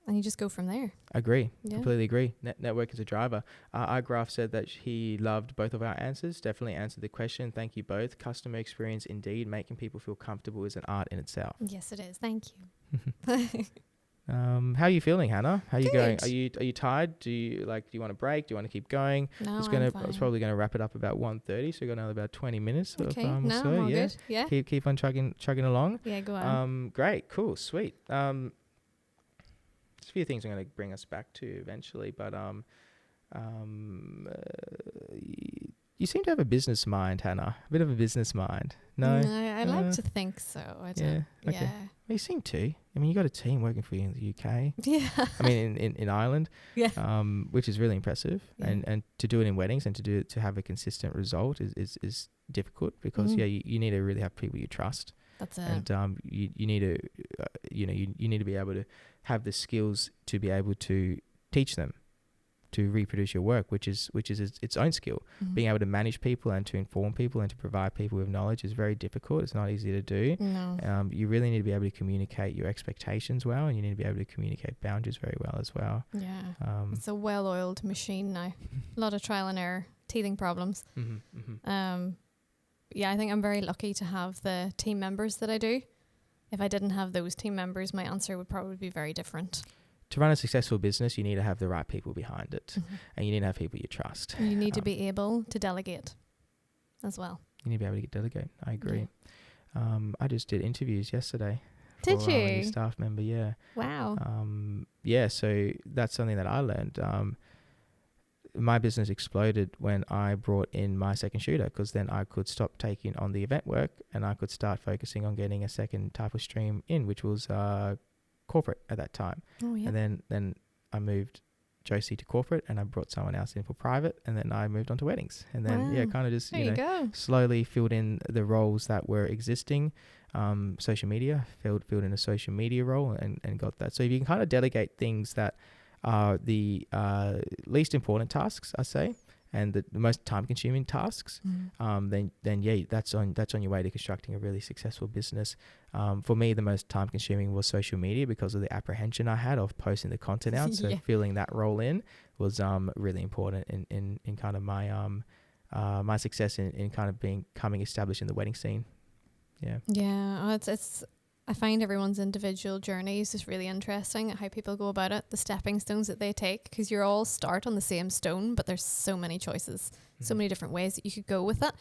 S2: And you just go from there.
S1: Agree. Yeah. Completely agree. Network is a driver. iGraph said that he loved both of our answers. Definitely answered the question. Thank you both. Customer experience, indeed. Making people feel comfortable is an art in itself.
S2: Yes, it is. Thank you.
S1: How are you feeling, Hannah? How are you
S2: Good.
S1: going? Are you tired? Do you want to break? Do you want to keep going?
S2: No,
S1: I was probably going to wrap it up about 1:30, so we've got another about 20 minutes.
S2: Okay.
S1: So,
S2: good. Yeah.
S1: Keep on chugging along.
S2: Yeah, go on.
S1: Great. Cool. Sweet. There's a few things I'm going to bring us back to eventually, but you seem to have a business mind, Hannah. A bit of a business mind. No,
S2: I like to think so. I don't.
S1: Yeah. Okay.
S2: Yeah.
S1: Well, you seem to. I mean, you got a team working for you in the UK.
S2: Yeah.
S1: I mean, in Ireland.
S2: Yeah.
S1: Which is really impressive,
S2: Yeah.
S1: and to do it in weddings and to have a consistent result is difficult because you need to really have people you trust.
S2: That's it.
S1: And you need to you need to be able to have the skills to be able to teach them to reproduce your work, which is its own skill. Being able to manage people and to inform people and to provide people with knowledge is very difficult. It's not easy to do.
S2: No.
S1: You really need to be able to communicate your expectations well, and you need to be able to communicate boundaries very well as well.
S2: Yeah. It's a well-oiled machine now. A lot of trial and error, teething problems. Yeah, I think I'm very lucky to have the team members that I do. If I didn't have those team members, my answer would probably be very different.
S1: To run a successful business, you need to have the right people behind it, and you need to have people you trust.
S2: You need to be able to delegate as well.
S1: You need to be able to delegate. I agree. Yeah. I just did interviews yesterday.
S2: Did
S1: for,
S2: you?
S1: A new staff member, yeah.
S2: Wow.
S1: Yeah, so that's something that I learned. my business exploded when I brought in my second shooter, because then I could stop taking on the event work and I could start focusing on getting a second type of stream in, which was corporate at that time.
S2: Oh, yeah.
S1: And then I moved Josie to corporate, and I brought someone else in for private, and then I moved on to weddings. And then,
S2: Wow.
S1: kind of just,
S2: There you go.
S1: slowly filled in the roles that were existing. Social media, filled in a social media role and got that. So if you can kind of delegate things that are the least important tasks, I say, and the most time-consuming tasks, then yeah, that's on your way to constructing a really successful business. For me, the most time-consuming was social media, because of the apprehension I had of posting the content out. So
S2: Yeah.
S1: filling that role in was really important in kind of my success in kind of becoming established in the wedding scene. Yeah.
S2: Yeah, it's. I find everyone's individual journeys is really interesting, how people go about it, the stepping stones that they take, because you're all start on the same stone, but there's so many choices, so many different ways that you could go with it.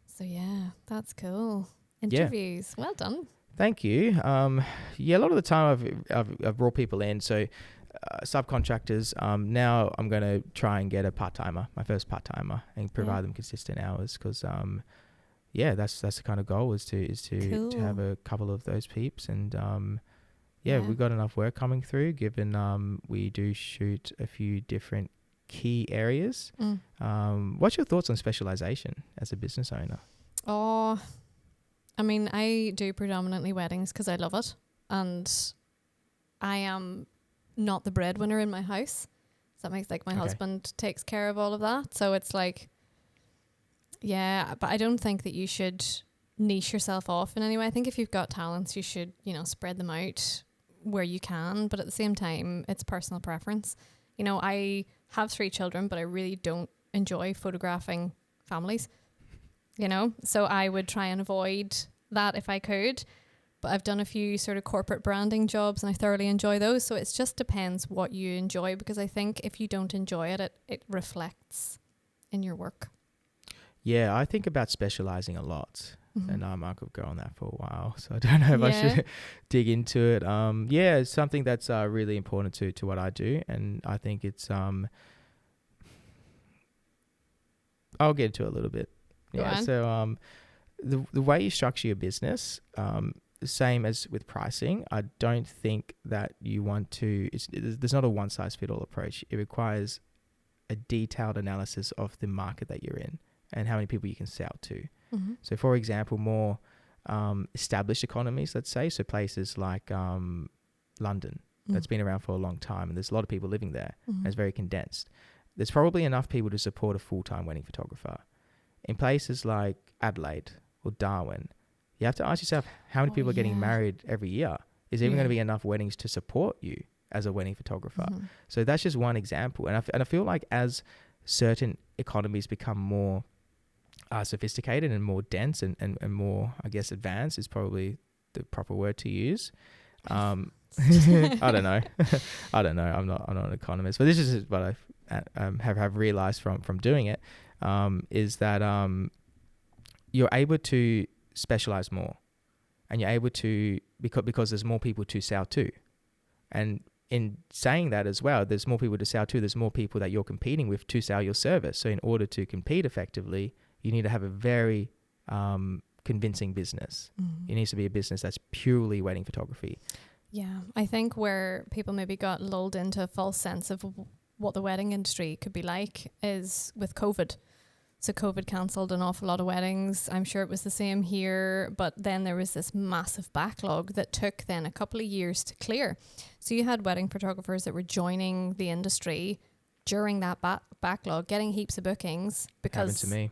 S2: So yeah, that's cool. Interviews, well done.
S1: Thank you. A lot of the time I've brought people in, so subcontractors. Now I'm going to try and get a part-timer, my first part-timer, and provide them consistent hours, because that's the kind of goal, is to
S2: Cool.
S1: to have a couple of those peeps. And
S2: Yeah.
S1: we've got enough work coming through, given we do shoot a few different key areas. What's your thoughts on specialization as a business owner?
S2: Oh, I mean, I do predominantly weddings because I love it, and I am not the breadwinner in my house. So that makes, like, my husband takes care of all of that. So it's like, yeah, but I don't think that you should niche yourself off in any way. I think if you've got talents, you should, spread them out where you can. But at the same time, it's personal preference. I have 3 children, but I really don't enjoy photographing families, so I would try and avoid that if I could. But I've done a few sort of corporate branding jobs, and I thoroughly enjoy those. So it just depends what you enjoy, because I think if you don't enjoy it, it reflects in your work.
S1: Yeah, I think about specializing a lot, and I could go on that for a while. So I don't know if I should dig into it. It's something that's really important to what I do, and I think it's I'll get into it a little bit. Yeah. So the way you structure your business, same as with pricing, I don't think that you want to. There's not a one size fit all approach. It requires a detailed analysis of the market that you're in and how many people you can sell to. So, for example, more established economies, let's say, so places like London, that's been around for a long time, and there's a lot of people living there, and it's very condensed. There's probably enough people to support a full-time wedding photographer. In places like Adelaide or Darwin, you have to ask yourself, how many people are getting married every year? Is there even going to be enough weddings to support you as a wedding photographer? So that's just one example. And I feel like as certain economies become more sophisticated and more dense and more, I guess, advanced is probably the proper word to use. I don't know. I'm not an economist, but this is what I have realized from doing it, is that you're able to specialize more, and you're able to, because there's more people to sell to. And in saying that as well, there's more people to sell to, there's more people that you're competing with to sell your service. So in order to compete effectively, you need to have a very convincing business. It needs to be a business that's purely wedding photography.
S2: Yeah, I think where people maybe got lulled into a false sense of what the wedding industry could be like is with COVID. So COVID cancelled an awful lot of weddings. I'm sure it was the same here, but then there was this massive backlog that took then a couple of years to clear. So you had wedding photographers that were joining the industry during that backlog, getting heaps of bookings because...
S1: Happened to me.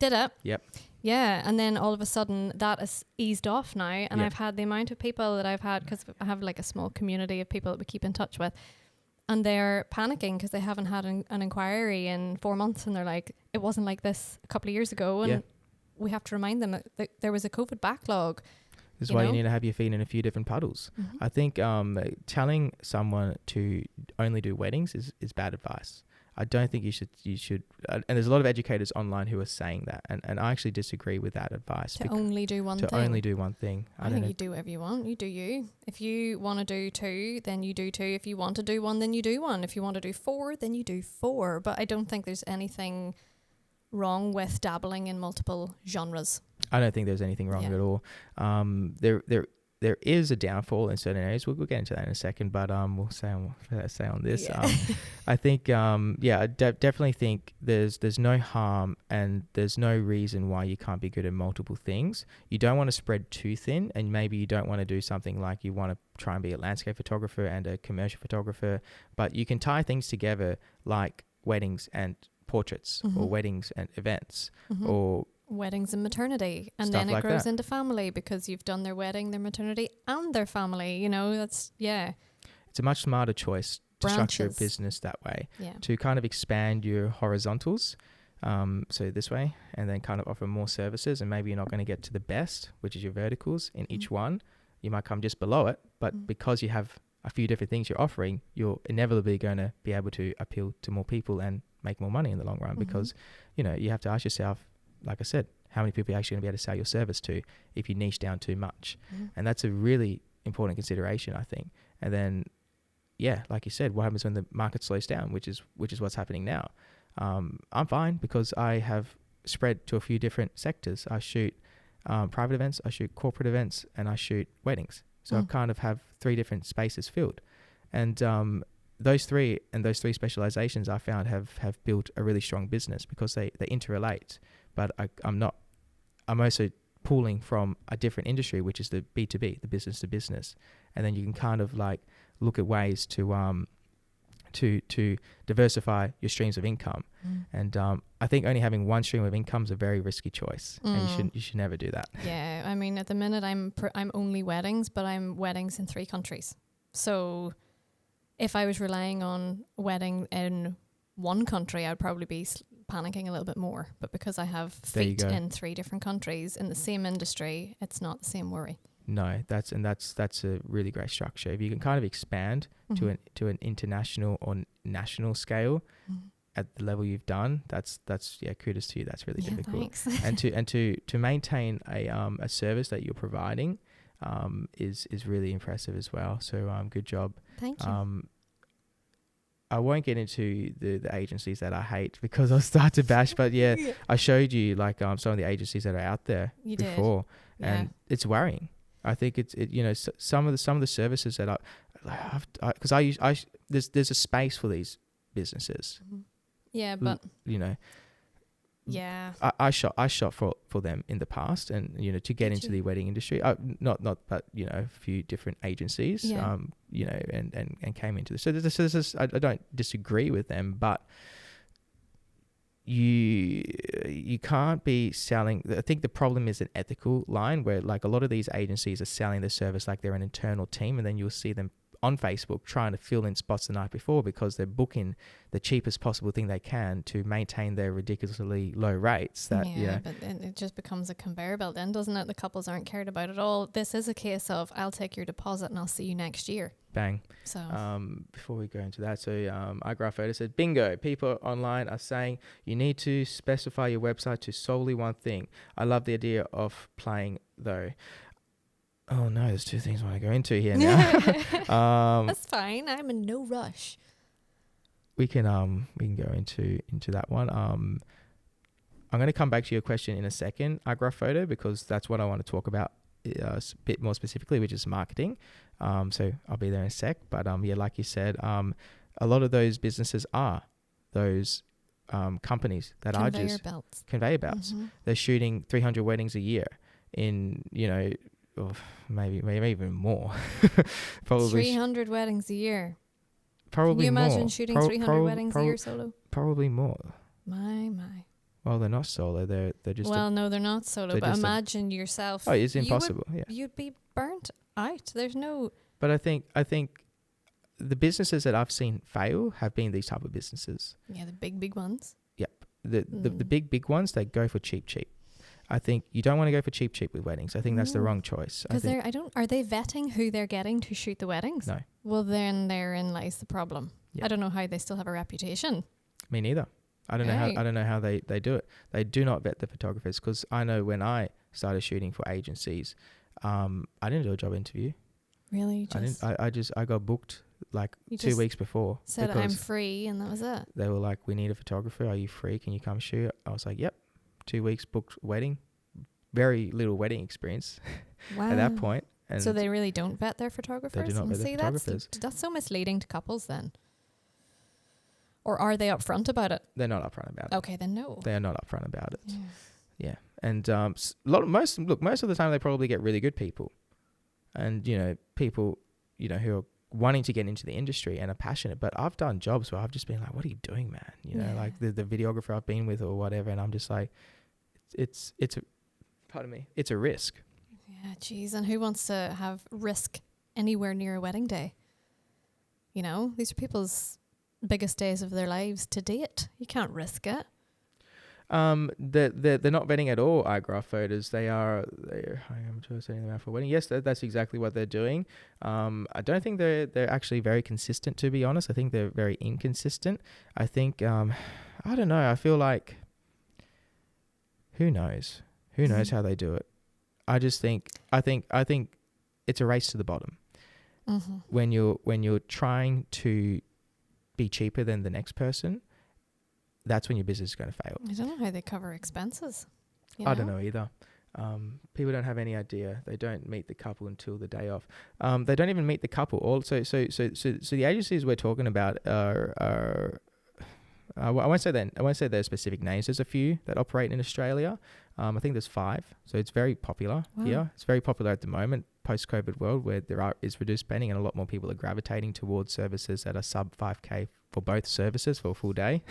S2: Did it?
S1: Yep.
S2: Yeah, and then all of a sudden that is eased off now, and I've had the amount of people that I've had, because I have like a small community of people that we keep in touch with, and they're panicking because they haven't had an inquiry in 4 months, and they're like, it wasn't like this a couple of years ago, and we have to remind them that there was a COVID backlog.
S1: This is why you need to have your feet in a few different puddles. I think telling someone to only do weddings is bad advice. I don't think you should. And there's a lot of educators online who are saying that, and I actually disagree with that advice.
S2: To only do one thing.
S1: To only do one thing.
S2: I think you do whatever you want. You do you. If you want to do 2, then you do 2. If you want to do 1, then you do 1. If you want to do 4, then you do 4. But I don't think there's anything wrong with dabbling in multiple genres.
S1: I don't think there's anything wrong at all. There is a downfall in certain areas. We'll get into that in a second, but we'll say on this.
S2: Yeah.
S1: I think, I definitely think there's no harm and there's no reason why you can't be good at multiple things. You don't want to spread too thin, and maybe you don't want to do something like you want to try and be a landscape photographer and a commercial photographer, but you can tie things together like weddings and portraits, or weddings and events, or
S2: weddings and maternity, and then it grows into family because you've done their wedding, their maternity, and their family. It's
S1: a much smarter choice to structure a business that way, to kind of expand your horizontals, so this way, and then kind of offer more services. And maybe you're not going to get to the best, which is your verticals in each one. You might come just below it, but because you have a few different things you're offering, you're inevitably going to be able to appeal to more people and make more money in the long run, because you have to ask yourself, like I said, how many people are actually going to be able to sell your service to if you niche down too much? And that's a really important consideration, I think. And then, like you said, what happens when the market slows down, which is what's happening now. I'm fine because I have spread to a few different sectors. I shoot private events, I shoot corporate events, and I shoot weddings. So I kind of have 3 different spaces filled. And those three specializations I found have built a really strong business because they interrelate. But I'm also pulling from a different industry, which is the B2B, the business to business. And then you can kind of like look at ways to diversify your streams of income. And I think only having one stream of income is a very risky choice, and you should never do that.
S2: Yeah, I mean, at the minute I'm only weddings, but I'm weddings in 3 countries. So if I was relying on a wedding in one country, I'd probably be panicking a little bit more. But because I have feet in 3 different countries in the same industry, it's not the same worry.
S1: No, that's a really great structure. If you can kind of expand to an international or national scale at the level you've done, that's kudos to you. That's really difficult.
S2: Thanks.
S1: and to maintain a service that you're providing is really impressive as well. So good job.
S2: Thank you.
S1: I won't get into the agencies that I hate because I'll start to bash. But I showed you like some of the agencies that are out there before, and it's worrying. I think some of the services that there's a space for these businesses.
S2: Yeah, but
S1: I shot for them in the past, and to get into the wedding industry, but a few different agencies, and came into this. So this I don't disagree with them, but you can't be selling. I think the problem is an ethical line where like a lot of these agencies are selling the service like they're an internal team, and then you'll see them on Facebook trying to fill in spots the night before because they're booking the cheapest possible thing they can to maintain their ridiculously low rates. But
S2: it just becomes a conveyor belt then, doesn't it? The couples aren't cared about at all. This is a case of I'll take your deposit and I'll see you next year.
S1: Bang.
S2: So
S1: before we go into that, so iGraphPhoto said, bingo, people online are saying you need to specify your website to solely one thing. I love the idea of playing though. Oh no, there's 2 things I want to go into here now.
S2: That's fine. I'm in no rush.
S1: We can go into that one. I'm going to come back to your question in a second, iGraphPhoto, because that's what I want to talk about a bit more specifically, which is marketing. So I'll be there in a sec. But like you said, a lot of those businesses are those companies that are just conveyor belts. They're shooting 300 weddings a year in maybe even more. Probably
S2: 300 weddings a year.
S1: Probably
S2: more. Can you imagine
S1: more.
S2: shooting 300 weddings a year solo?
S1: Probably more.
S2: My.
S1: Well, they're not solo. They're just.
S2: Well, no, they're not solo. But imagine yourself.
S1: Oh, it's impossible.
S2: You'd be burnt out. There's no.
S1: But I think the businesses that I've seen fail have been these type of businesses.
S2: Yeah, the big ones.
S1: Yep. The big ones, they go for cheap. I think you don't want to go for cheap with weddings. I think that's the wrong choice.
S2: Because are they vetting who they're getting to shoot the weddings?
S1: No.
S2: Well, then therein lies the problem.
S1: Yep.
S2: I don't know how they still have a reputation.
S1: Me neither. I don't
S2: Right.
S1: know how they do it. They do not vet the photographers, because I know when I started shooting for agencies, I didn't do a job interview.
S2: Really?
S1: I got booked like
S2: You
S1: 2
S2: just
S1: weeks before,
S2: said I'm
S1: because
S2: free, and that was it.
S1: they were like, "We need a photographer. Are you free? Can you come shoot?" I was like, "Yep." 2 weeks booked wedding. Very little wedding experience
S2: Wow.
S1: at that point, and
S2: So they really don't vet their photographers?
S1: they do not vet their
S2: See,
S1: photographers.
S2: that's so misleading to couples then. Or are they upfront about it?
S1: They're not upfront about it.
S2: Okay, then no.
S1: They are not upfront about it.
S2: Yeah.
S1: Yeah, and most of the time they probably get really good people, and people who are wanting to get into the industry and are passionate. But I've done jobs where I've just been like, "What are you doing, man?"
S2: Yeah.
S1: Like the videographer I've been with or whatever, and I'm just like, it's a risk.
S2: Yeah, geez. And who wants to have risk anywhere near a wedding day? These are people's biggest days of their lives to date. You can't risk it.
S1: They're not vetting at all iGraph photos. I am just setting them out for wedding. Yes, that's exactly what they're doing. I don't think they're actually very consistent, to be honest. I think they're very inconsistent. I think I don't know. I feel like who knows how they do it. I think it's a race to the bottom.
S2: Mm-hmm.
S1: When you're trying to be cheaper than the next person, that's when your business is going to fail.
S2: I don't know how they cover expenses.
S1: I don't know either. People don't have any idea. They don't meet the couple until the day off. They don't even meet the couple. Also, so the agencies we're talking about are I won't say their specific names. There's a few that operate in Australia. I think there's 5. So it's very popular here. It's very popular at the moment, post-COVID world, where is reduced spending and a lot more people are gravitating towards services that are sub 5K for both services for a full day.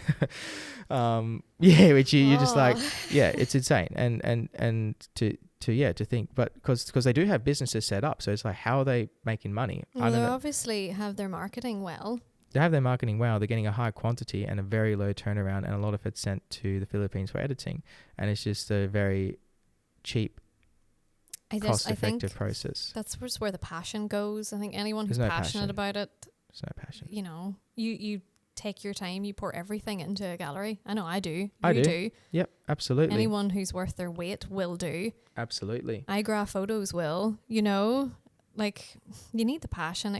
S1: Which you're just like, it's insane. And to think, but because they do have businesses set up, so it's like, how are they making money?
S2: Well, they obviously have their marketing well.
S1: They have their marketing well. They're getting a high quantity and a very low turnaround, and a lot of it's sent to the Philippines for editing. And it's just a very cheap, cost-effective process.
S2: That's just where the passion goes. I think anyone who's passionate about it,
S1: there's no passion.
S2: You take your time, you pour everything into a gallery. I know I do.
S1: I
S2: You
S1: do. Yep, absolutely.
S2: Anyone who's worth their weight will do.
S1: Absolutely.
S2: iGraph photos will, like, you need the passion.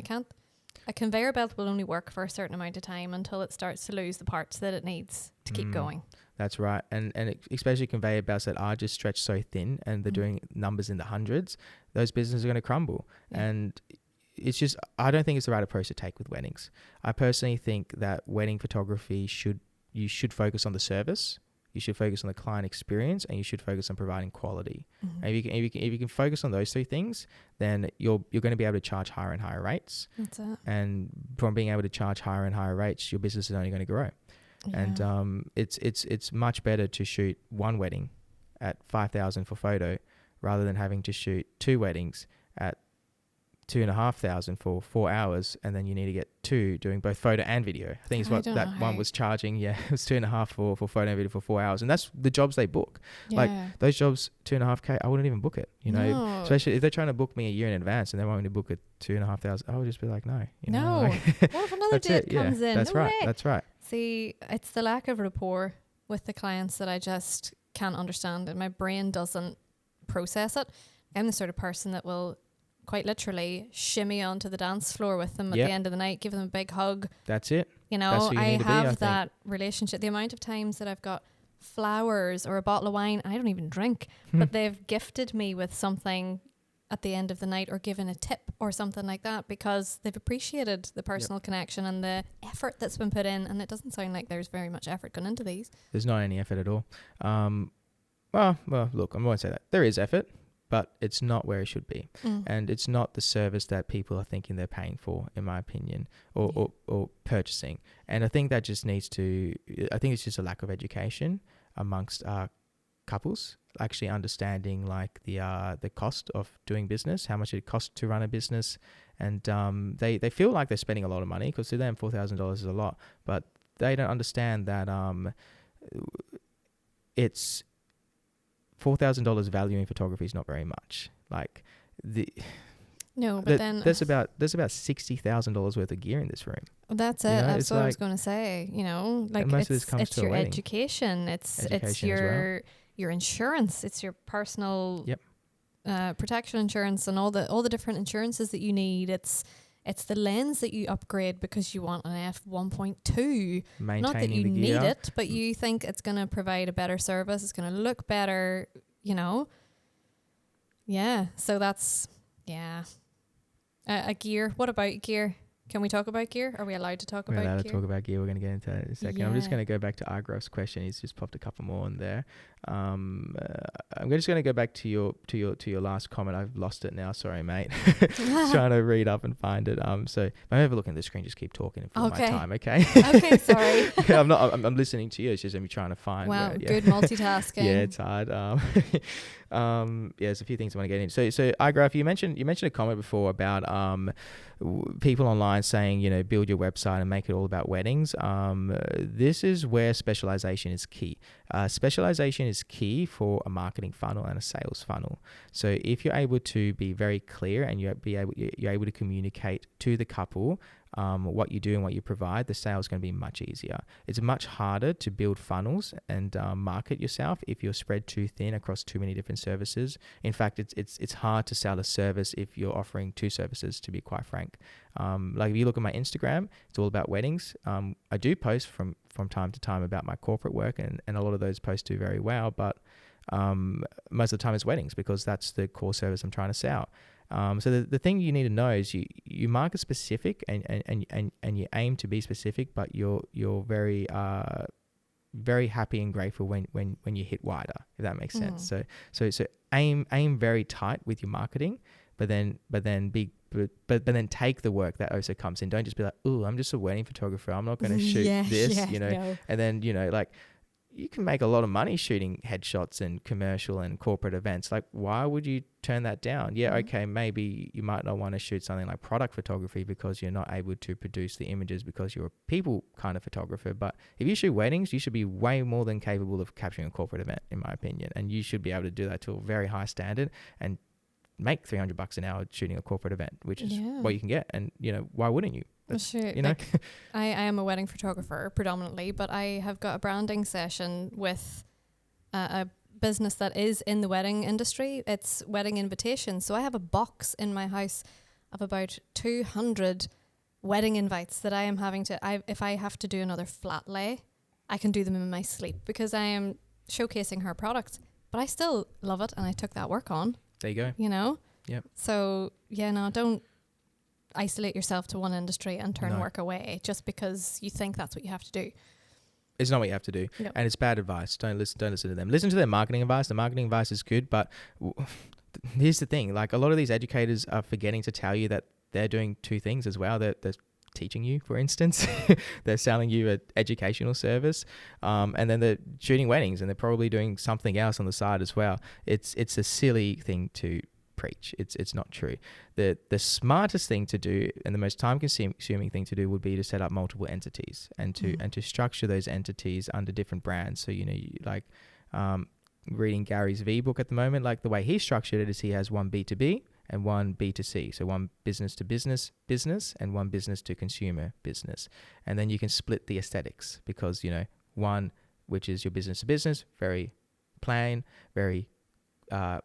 S2: A conveyor belt will only work for a certain amount of time until it starts to lose the parts that it needs to keep going.
S1: That's right. And especially conveyor belts that are just stretched so thin and they're doing numbers in the hundreds, those businesses are going to crumble. Yeah. And it's just, I don't think it's the right approach to take with weddings. I personally think that wedding photography you should focus on the service, you should focus on the client experience, and you should focus on providing quality. Mm-hmm. And if you can focus on those 3 things, then you're going to be able to charge higher and higher rates.
S2: That's it.
S1: And from being able to charge higher and higher rates, your business is only going to grow. Yeah. And it's much better to shoot one wedding at $5,000 for photo rather than having to shoot 2 weddings at $2,500 for 4 hours, and then you need to get 2 doing both photo and video. I think it's what that one was charging. Yeah, it was $2,500 for photo and video for 4 hours, and that's the jobs they book. Yeah. Like those jobs, $2,500, I wouldn't even book it. No. Especially if they're trying to book me a year in advance and they want me to book it $2,500, I would just be like, no.
S2: What if another date comes in?
S1: That's right. That's right.
S2: See, it's the lack of rapport with the clients that I just can't understand, and my brain doesn't process it. I'm the sort of person that will quite literally shimmy onto the dance floor with them at the end of the night, give them a big hug.
S1: That's it.
S2: I have that relationship. The amount of times that I've got flowers or a bottle of wine, I don't even drink, but they've gifted me with something at the end of the night or given a tip or something like that because they've appreciated the personal connection and the effort that's been put in. And it doesn't sound like there's very much effort gone into these.
S1: There's not any effort at all. Well, look, I won't say that. There is effort, but it's not where it should be. And it's not the service that people are thinking they're paying for, in my opinion, or purchasing. And I think that just I think it's just a lack of education amongst couples, actually understanding like the cost of doing business, how much it costs to run a business. And they feel like they're spending a lot of money because to them $4,000 is a lot, but they don't understand that it's $4,000 value in photography is not very much. Like
S2: No, but then
S1: there's about $60,000 worth of gear in this room.
S2: that's it.
S1: You know,
S2: That's
S1: it's
S2: what I was
S1: like-
S2: going to say. You know, like
S1: And most of this comes
S2: it's
S1: to a
S2: your
S1: wedding.
S2: education. It's
S1: Education as well.
S2: your insurance. It's your personal
S1: Yep.
S2: protection insurance and all the different insurances that you need. It's the lens that you upgrade because you want an f1.2.
S1: Maintaining
S2: Not that you
S1: the
S2: need
S1: gear.
S2: it, but you think it's going to provide a better service. It's going to look better. You know. Yeah. So that's a gear. What about gear? Can we talk about gear? Are we allowed to talk
S1: We're
S2: about
S1: allowed to
S2: gear?
S1: talk about gear. We're going to get into that in a second. I'm just
S2: Yeah.
S1: going to go back to Argraf's question. He's just popped a couple more in there. I'm just going to go back to your last comment. I've lost it now. Sorry, mate. Trying to read up and find it. So if I have a look at the screen, just keep talking and fill my
S2: Okay.
S1: time. Okay.
S2: Okay, sorry.
S1: I'm not. I'm listening to you. It's just I'm trying to find.
S2: Wow,
S1: where- yeah.
S2: good multitasking.
S1: Yeah, it's hard. There's a few things I want to get in. So iGraph, you mentioned a comment before about people online saying, you know, build your website and make it all about weddings. This is where specialization is key. Specialization is key for a marketing funnel and a sales funnel. So if you're able to be very clear and you're able to communicate to the couple what you do and what you provide, the sale is going to be much easier. It's much harder to build funnels and market yourself if you're spread too thin across too many different services. In fact, it's hard to sell a service if you're offering two services, to be quite frank. Like if you look at my Instagram, it's all about weddings. I do post from time to time about my corporate work, and a lot of those posts do very well, but most of the time it's weddings because that's the core service I'm trying to sell. So the thing you need to know is you market specific and you aim to be specific, but you're very very happy and grateful when you hit wider, if that makes sense. So aim very tight with your marketing, but then take the work that also comes in. Don't just be like, oh, I'm just a wedding photographer, I'm not going to shoot this, you know.
S2: No.
S1: And then, you know, like, you can make a lot of money shooting headshots and commercial and corporate events. Like, why would you turn that down? Yeah, okay, maybe you might not want to shoot something like product photography because you're not able to produce the images because you're a people kind of photographer. But if you shoot weddings, you should be way more than capable of capturing a corporate event, in my opinion. And you should be able to do that to a very high standard and make $300 an hour shooting a corporate event, which is what you can get. And, you know, why wouldn't you?
S2: Sure,
S1: you know,
S2: like, I am a wedding photographer predominantly, but I have got a branding session with a business that is in the wedding industry. It's wedding invitations. So I have a box in my house of about 200 wedding invites that I am having to, if I have to do another flat lay, I can do them in my sleep because I am showcasing her product. But I still love it, and I took that work on.
S1: There you go.
S2: You know?
S1: Yep.
S2: So, yeah, no, don't isolate yourself to one industry and turn work away just because you think that's what you have to do.
S1: It's not what you have to do.
S2: No.
S1: And it's bad advice. Don't listen to them. Listen to their marketing advice. The marketing advice is good, but here's the thing. Like, a lot of these educators are forgetting to tell you that they're doing two things as well. They're teaching you, for instance. They're selling you an educational service, and then they're shooting weddings, and they're probably doing something else on the side as well. It's a silly thing to preach. It's not true. The smartest thing to do and the most time consuming thing to do would be to set up multiple entities and to structure those entities under different brands. So, you know, reading Gary's V book at the moment, like the way he structured it is he has one B2B and one B2C. So one business to business and one business to consumer business. And then you can split the aesthetics because, you know, one, which is your business to business, very plain, very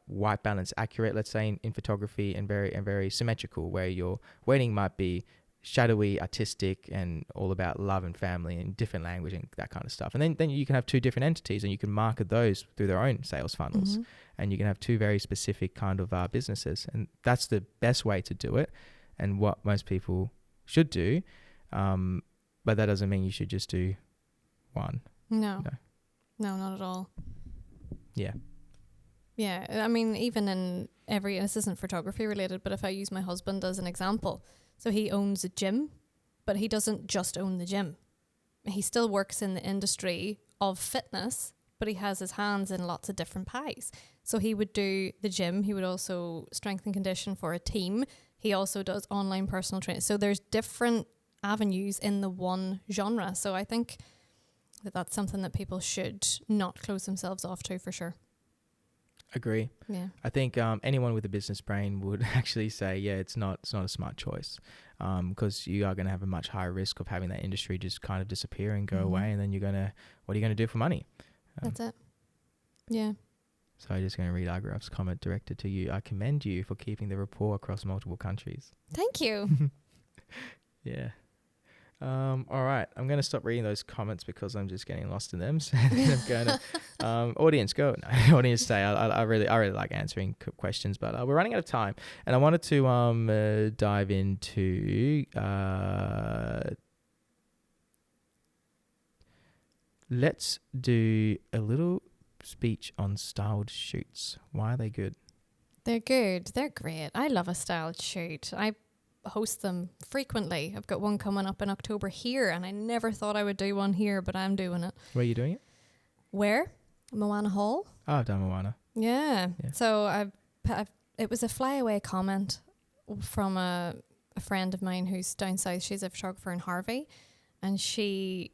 S1: white balance accurate, let's say in photography, and very symmetrical, where your wedding might be shadowy, artistic, and all about love and family and different language and that kind of stuff. And then you can have two different entities, and you can market those through their own sales funnels, and you can have two very specific kind of businesses, and that's the best way to do it, and what most people should do. But that doesn't mean you should just do one.
S2: No, not at all.
S1: Yeah.
S2: Yeah, I mean, even in and this isn't photography related, but if I use my husband as an example, so he owns a gym, but he doesn't just own the gym. He still works in the industry of fitness, but he has his hands in lots of different pies. So he would do the gym. He would also strength and condition for a team. He also does online personal training. So there's different avenues in the one genre. So I think that's something that people should not close themselves off to, for sure.
S1: Agree.
S2: Yeah.
S1: I think anyone with a business brain would actually say, yeah, it's not a smart choice, because you are going to have a much higher risk of having that industry just kind of disappear and go away, and then what are you going to do for money?
S2: That's it. Yeah.
S1: So I'm just going to read Agraf's comment directed to you. I commend you for keeping the rapport across multiple countries.
S2: Thank you.
S1: Yeah. All right. I'm going to stop reading those comments because I'm just getting lost in them. So I'm going to audience go. No, audience stay. I really like answering questions, but we're running out of time, and I wanted to dive into let's do a little speech on styled shoots. Why are they good?
S2: They're good. They're great. I love a styled shoot. I host them frequently. I've got one coming up in October here, and I never thought I would do one here, but I'm doing it.
S1: Where are you doing it?
S2: Where? Moana Hall.
S1: Oh, I've done Moana.
S2: Yeah. So it was a flyaway comment from a friend of mine who's down south. She's a photographer in Harvey, and she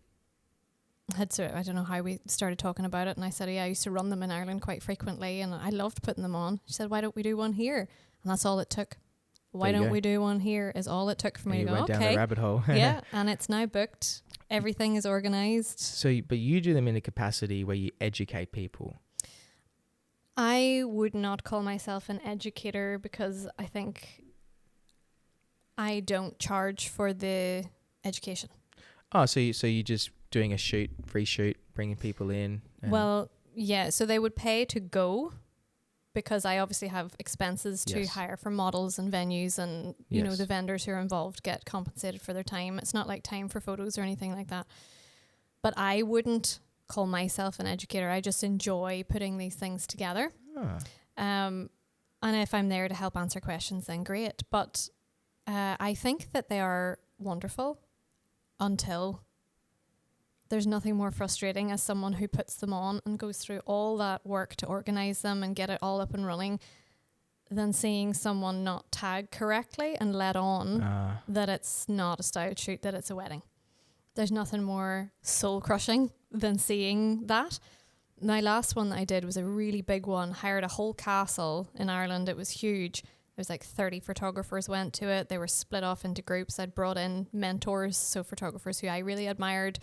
S2: had I don't know how we started talking about it, and I said, yeah, I used to run them in Ireland quite frequently, and I loved putting them on. She said, why don't we do one here? And that's all it took. Why don't we do one here is all it took for me to go,
S1: went down the rabbit hole.
S2: Yeah, and it's now booked. Everything is organised.
S1: So, but you do them in a capacity where you educate people.
S2: I would not call myself an educator because I think I don't charge for the education.
S1: Oh, so you just doing a free shoot, bringing people in?
S2: Well, yeah, so they would pay to go because I obviously have expenses to hire for models and venues, and you know, the vendors who are involved get compensated for their time. It's not like time for photos or anything like that. But I wouldn't call myself an educator. I just enjoy putting these things together. And if I'm there to help answer questions, then great. But I think that they are wonderful until there's nothing more frustrating as someone who puts them on and goes through all that work to organize them and get it all up and running than seeing someone not tag correctly and let on that it's not a styled shoot, that it's a wedding. There's nothing more soul crushing than seeing that. My last one that I did was a really big one. Hired a whole castle in Ireland. It was huge. There was like 30 photographers went to it. They were split off into groups. I'd brought in mentors, so photographers who I really admired,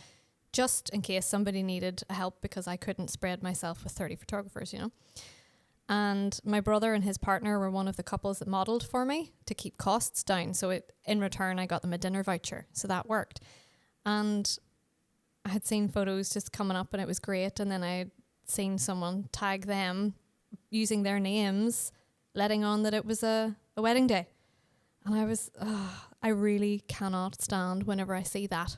S2: just in case somebody needed help because I couldn't spread myself with 30 photographers, you know. And my brother and his partner were one of the couples that modelled for me to keep costs down. So in return, I got them a dinner voucher. So that worked. And I had seen photos just coming up and it was great. And then I had seen someone tag them using their names, letting on that it was a wedding day. And I really cannot stand whenever I see that.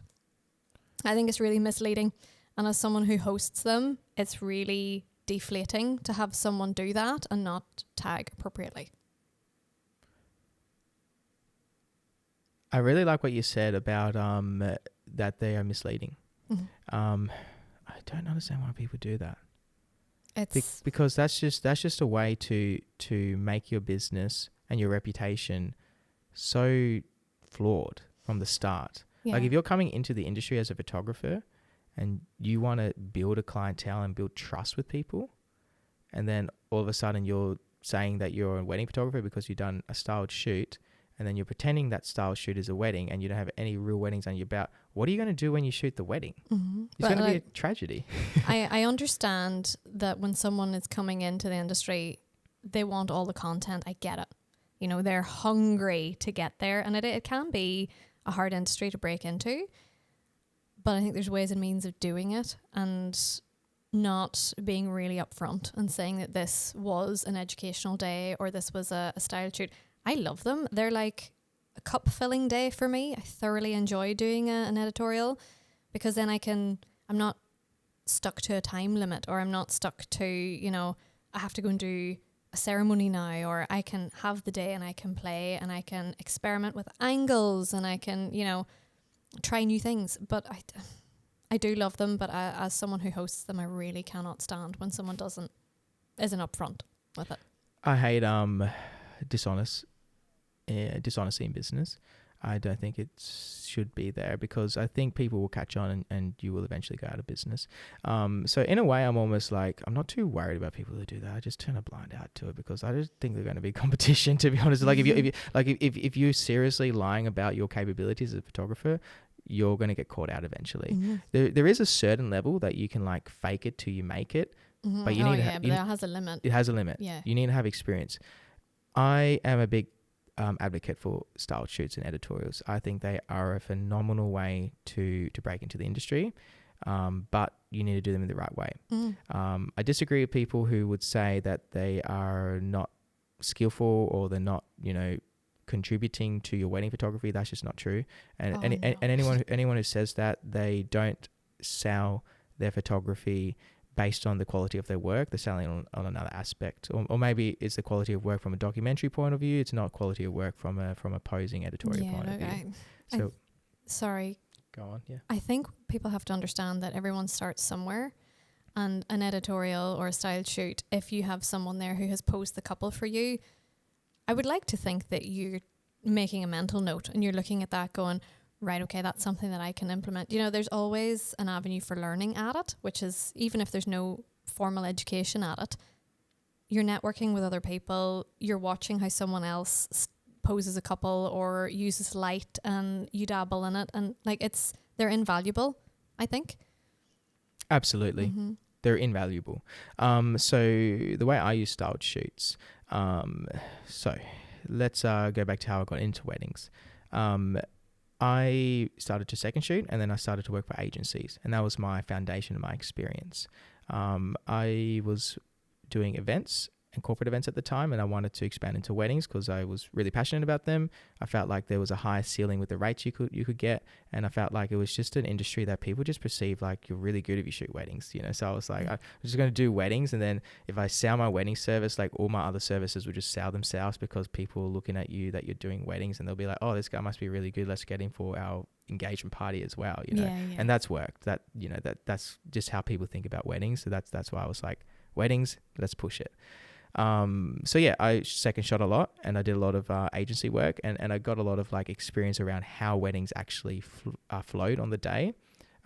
S2: I think it's really misleading. And as someone who hosts them, it's really deflating to have someone do that and not tag appropriately.
S1: I really like what you said about that they are misleading.
S2: Mm-hmm.
S1: I don't understand why people do that.
S2: It's
S1: because that's just a way to make your business and your reputation so flawed from the start.
S2: Yeah.
S1: Like if you're coming into the industry as a photographer and you want to build a clientele and build trust with people, and then all of a sudden you're saying that you're a wedding photographer because you've done a styled shoot, and then you're pretending that styled shoot is a wedding and you don't have any real weddings on your belt, what are you going to do when you shoot the wedding?
S2: Mm-hmm.
S1: It's going to be a tragedy.
S2: I understand that when someone is coming into the industry, they want all the content. I get it. You know, they're hungry to get there, and it can be a hard industry to break into, but I think there's ways and means of doing it and not being really upfront and saying that this was an educational day or this was a style shoot. I love them. They're like a cup filling day for me. I thoroughly enjoy doing an editorial because then I'm not stuck to a time limit, or I'm not stuck to, you know, I have to go and do a ceremony now, or I can have the day and I can play and I can experiment with angles and I can, you know, try new things. But I do love them, but as someone who hosts them, I really cannot stand when someone isn't upfront with it.
S1: I hate dishonesty in business. I don't think it should be there, because I think people will catch on and you will eventually go out of business. So in a way, I'm almost like, I'm not too worried about people who do that. I just turn a blind eye to it, because I just think they're going to be competition, to be honest. Like if you're seriously lying about your capabilities as a photographer, you're going to get caught out eventually. There is a certain level that you can like fake it till you make it, but you need to
S2: but that has a limit.
S1: It has a limit.
S2: Yeah.
S1: You need to have experience. I am a big advocate for style shoots and editorials. I think they are a phenomenal way to break into the industry, but you need to do them in the right way. I disagree with people who would say that they are not skillful, or they're not, contributing to your wedding photography. That's just not true. And anyone who says that, they don't sell their photography based on the quality of their work. They're selling on another aspect, or maybe it's the quality of work from a documentary point of view. It's not quality of work from a posing editorial point of view. So,
S2: sorry.
S1: Go on. Yeah.
S2: I think people have to understand that everyone starts somewhere, and an editorial or a styled shoot, if you have someone there who has posed the couple for you, I would like to think that you're making a mental note and you're looking at that going, right, okay, that's something that I can implement. There's always an avenue for learning at it, which is, even if there's no formal education at it, you're networking with other people, you're watching how someone else poses a couple or uses light, and you dabble in it, and they're invaluable, I think.
S1: Absolutely. They're invaluable. So the way I use styled shoots, so let's go back to how I got into weddings. I started to second shoot, and then I started to work for agencies, and that was my foundation and my experience. I was doing events and corporate events at the time, and I wanted to expand into weddings because I was really passionate about them. I felt like there was a high ceiling with the rates you could get, and I felt like it was just an industry that people just perceive like you're really good if you shoot weddings, So I was like, I'm just going to do weddings, and then if I sell my wedding service, like all my other services would just sell themselves, because people are looking at you that you're doing weddings, and they'll be like, oh, this guy must be really good. Let's get him for our engagement party as well, And that's worked. That's just how people think about weddings. So that's why I was like, weddings, let's push it. So yeah, I second shot a lot, and I did a lot of agency work, and I got a lot of like experience around how weddings actually flowed on the day,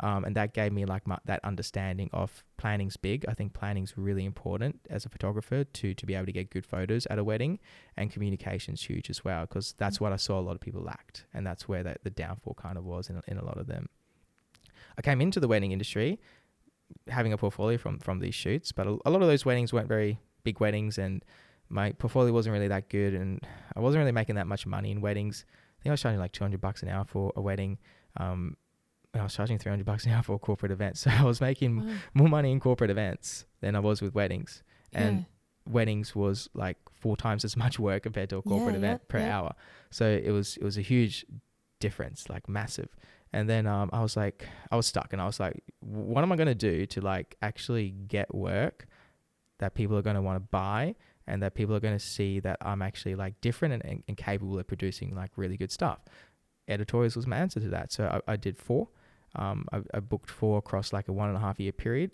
S1: and that gave me like that understanding of planning's big. I think planning's really important as a photographer to be able to get good photos at a wedding, and communication's huge as well, because that's what I saw a lot of people lacked, and that's where the downfall kind of was in a lot of them. I came into the wedding industry having a portfolio from these shoots, but a lot of those weddings weren't very big weddings, and my portfolio wasn't really that good, and I wasn't really making that much money in weddings. I think I was charging like $200 an hour for a wedding, and I was charging $300 an hour for a corporate event. So I was making more money in corporate events than I was with weddings, and weddings was like 4 times as much work compared to a corporate event per hour. So it was a huge difference, like massive. And then I was stuck, and I was like, what am I going to do to like actually get work that people are going to want to buy, and that people are going to see that I'm actually like different and capable of producing like really good stuff? Editorials was my answer to that. So I did 4. I booked 4 across like a 1.5 year period.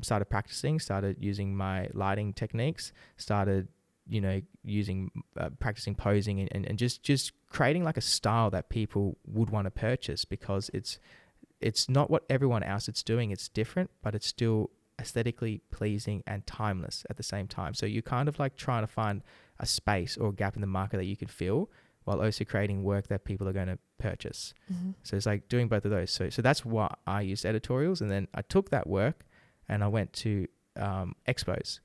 S1: Started practicing, started using my lighting techniques, started, using, practicing posing and just creating like a style that people would want to purchase, because it's not what everyone else is doing. It's different, but it's still aesthetically pleasing and timeless at the same time. So you're kind of like trying to find a space or a gap in the market that you can fill, while also creating work that people are going to purchase. So it's like doing both of those. So that's why I used editorials, and then I took that work and I went to expos,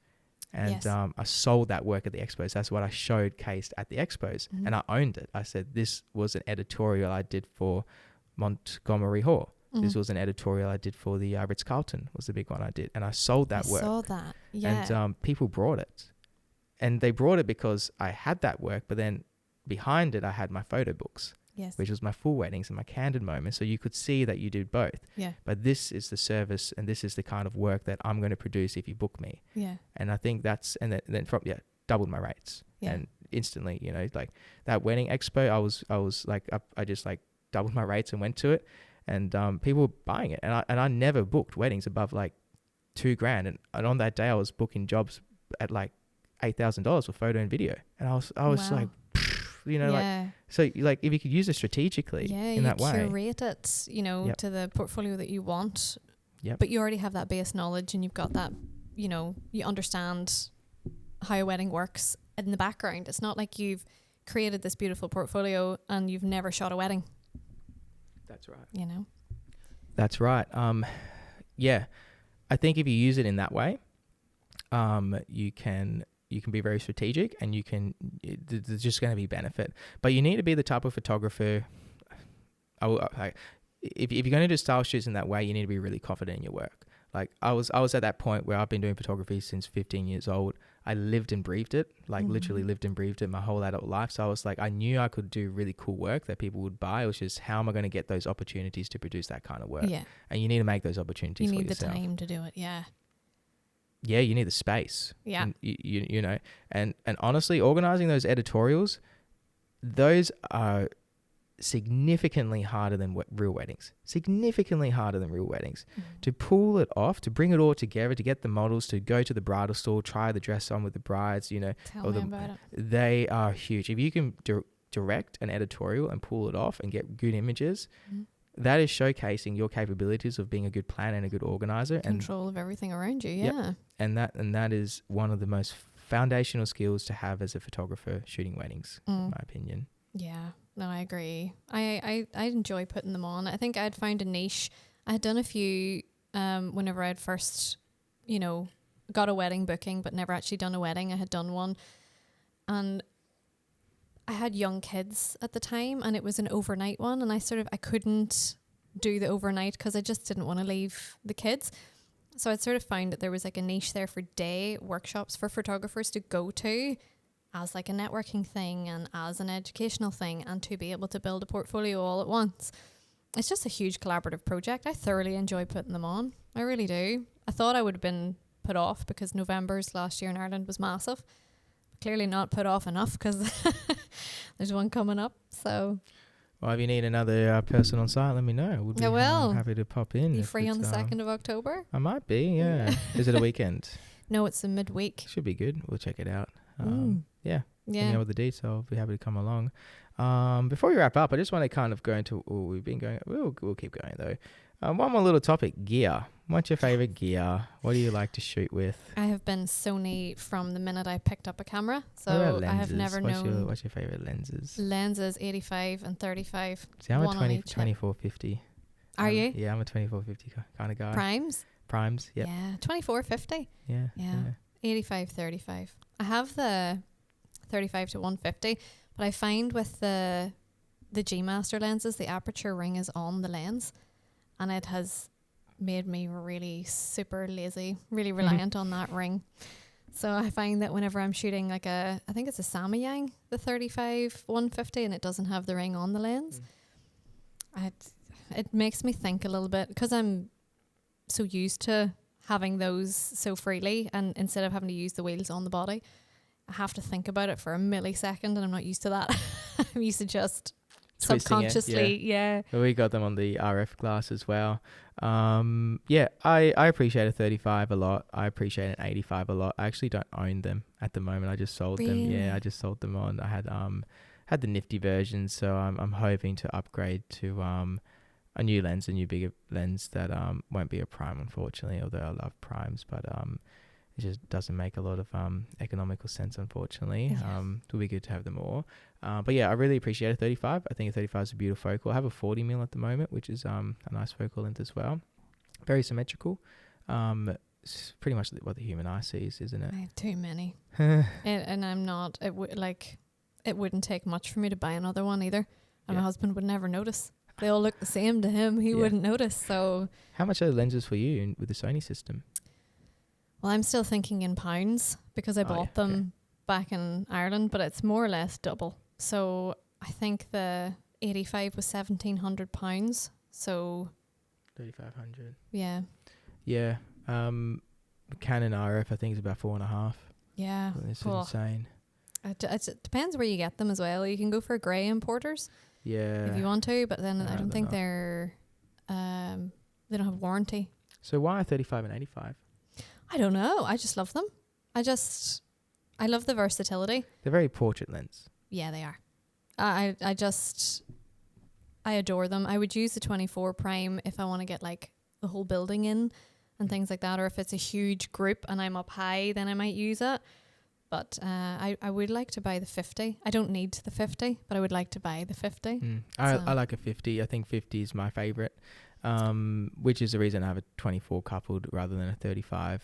S1: and I sold that work at the expos. That's what I showcased at the expos, and I owned it. I said, this was an editorial I did for Montgomery Hall. This was an editorial I did for the Ritz-Carlton, was the big one I did. And I sold that work. I saw that, And people brought it. And they brought it because I had that work, but then behind it, I had my photo books, which was my full weddings and my candid moments. So you could see that you did both. But this is the service, and this is the kind of work that I'm going to produce if you book me. And I think then doubled my rates. And instantly, like that wedding expo, I was like, I just like doubled my rates and went to it. And people were buying it, and I never booked weddings above like $2,000, and on that day I was booking jobs at like $8,000 for photo and video, and I was like, you know, like,
S2: Yeah.
S1: so like if you could use it strategically
S2: Yeah,
S1: in that
S2: you
S1: way.
S2: curate it, you know,
S1: Yep.
S2: to the portfolio that you want.
S1: Yep.
S2: But you already have that base knowledge and you've got that, you know, you understand how a wedding works in the background. It's not like you've created this beautiful portfolio and you've never shot a wedding,
S1: That's right.
S2: you know?
S1: That's right. Yeah, I think if you use it in that way, you can be very strategic, and there's just going to be benefit. But you need to be the type of photographer. If you're going to do style shoots in that way, you need to be really confident in your work. Like I was at that point where I've been doing photography since 15 years old. I lived and breathed it, like literally lived and breathed it my whole adult life. So I was like, I knew I could do really cool work that people would buy. It was just, how am I going to get those opportunities to produce that kind of work?
S2: Yeah.
S1: And you need to make those opportunities
S2: You
S1: for
S2: need the
S1: yourself.
S2: time to do it. Yeah.
S1: Yeah, you need the space.
S2: Yeah.
S1: And you know, and honestly, organizing those editorials, those are significantly harder than real weddings. Significantly harder than real weddings. To pull it off, to bring it all together, to get the models to go to the bridal store, try the dress on with the brides, you know,
S2: Tell me about it.
S1: they are huge. If you can direct an editorial and pull it off and get good images, that is showcasing your capabilities of being a good planner and a good organizer.
S2: Control of everything around you.
S1: Yep.
S2: Yeah.
S1: And that is one of the most foundational skills to have as a photographer shooting weddings, in my opinion.
S2: Yeah, no, I agree. I enjoy putting them on. I think I'd found a niche. I had done a few whenever I'd first, you know, got a wedding booking, but never actually done a wedding. I had done one. And I had young kids at the time, and it was an overnight one. And I couldn't do the overnight because I just didn't want to leave the kids. So I'd sort of found that there was like a niche there for day workshops for photographers to go to, as like a networking thing and as an educational thing, and to be able to build a portfolio all at once. It's just a huge collaborative project. I thoroughly enjoy putting them on. I really do. I thought I would have been put off because November's last year in Ireland was massive. Clearly not put off enough because there's one coming up. So,
S1: well, if you need another person on site, let me know.
S2: I will.
S1: I'm happy to pop in.
S2: You free on the 2nd of October?
S1: I might be, yeah. Is it a weekend?
S2: No, it's a midweek.
S1: Should be good. We'll check it out. Yeah. Let me
S2: Yeah.
S1: know with the details. I'll be happy to come along. Before we wrap up, I just want to kind of go into. We've been going. We'll keep going though. One more little topic: gear. What's your favorite gear? What do you like to shoot with?
S2: I have been Sony from the minute I picked up a camera,
S1: What about
S2: so I have
S1: lenses?
S2: never
S1: What's
S2: known.
S1: What's your favorite lenses?
S2: Lenses 85 and 35.
S1: See, I'm a
S2: one on each hip.
S1: 24-50.
S2: Are you?
S1: Yeah, I'm a 24-50 kind of guy.
S2: Primes?
S1: Primes. Yep.
S2: Yeah, 24-50.
S1: Yeah.
S2: Yeah. 85-35. I have the 35 to 150, but I find with the G Master lenses, the aperture ring is on the lens, and it has made me really super lazy, really reliant on that ring. So I find that whenever I'm shooting like I think it's a Samyang, the 35-150, and it doesn't have the ring on the lens, it makes me think a little bit, because I'm so used to having those so freely, and instead of having to use the wheels on the body, I have to think about it for a millisecond, and I'm not used to that. I'm used to just
S1: Twisting it,
S2: subconsciously, yeah.
S1: We got them on the RF glass as well. Yeah, I appreciate a 35 a lot. I appreciate an 85 a lot. I actually don't own them at the moment. I just sold them.
S2: Really?
S1: Yeah, I just sold them on. I had the nifty version, so I'm hoping to upgrade to a new lens, a new bigger lens that won't be a prime, unfortunately. Although I love primes, but it just doesn't make a lot of economical sense, unfortunately.
S2: Yeah.
S1: It would be good to have them all. But yeah, I really appreciate a 35. I think a 35 is a beautiful focal. I have a 40mm at the moment, which is a nice focal length as well. Very symmetrical. It's pretty much what the human eye sees, isn't it?
S2: I have too many. And I'm not, it wouldn't take much for me to buy another one either. And my husband would never notice. They all look the same to him. He wouldn't notice. So,
S1: how much are the lenses for you with the Sony system?
S2: well, I'm still thinking in pounds because I bought them back in Ireland, but it's more or less double. So I think the 85 was £1,700. So
S1: 3,500.
S2: yeah.
S1: Yeah. Canon RF, I think, is about 4.5.
S2: Yeah.
S1: It's
S2: Oh.
S1: insane.
S2: It depends where you get them as well. You can go for grey importers
S1: Yeah.
S2: if you want to, but then I don't
S1: they're
S2: think
S1: not.
S2: they're they don't have warranty.
S1: So why 35 and 85?
S2: I don't know. I just love them. I love the versatility.
S1: They're very portrait lens.
S2: Yeah, they are. I just I adore them. I would use the 24 prime if I want to get like the whole building in and things like that, or if it's a huge group and I'm up high, then I might use it. But I would like to buy the 50. I don't need the 50, but I would like to buy the 50.
S1: I like a 50. I think 50 is my favorite, which is the reason I have a 24 coupled rather than a 35,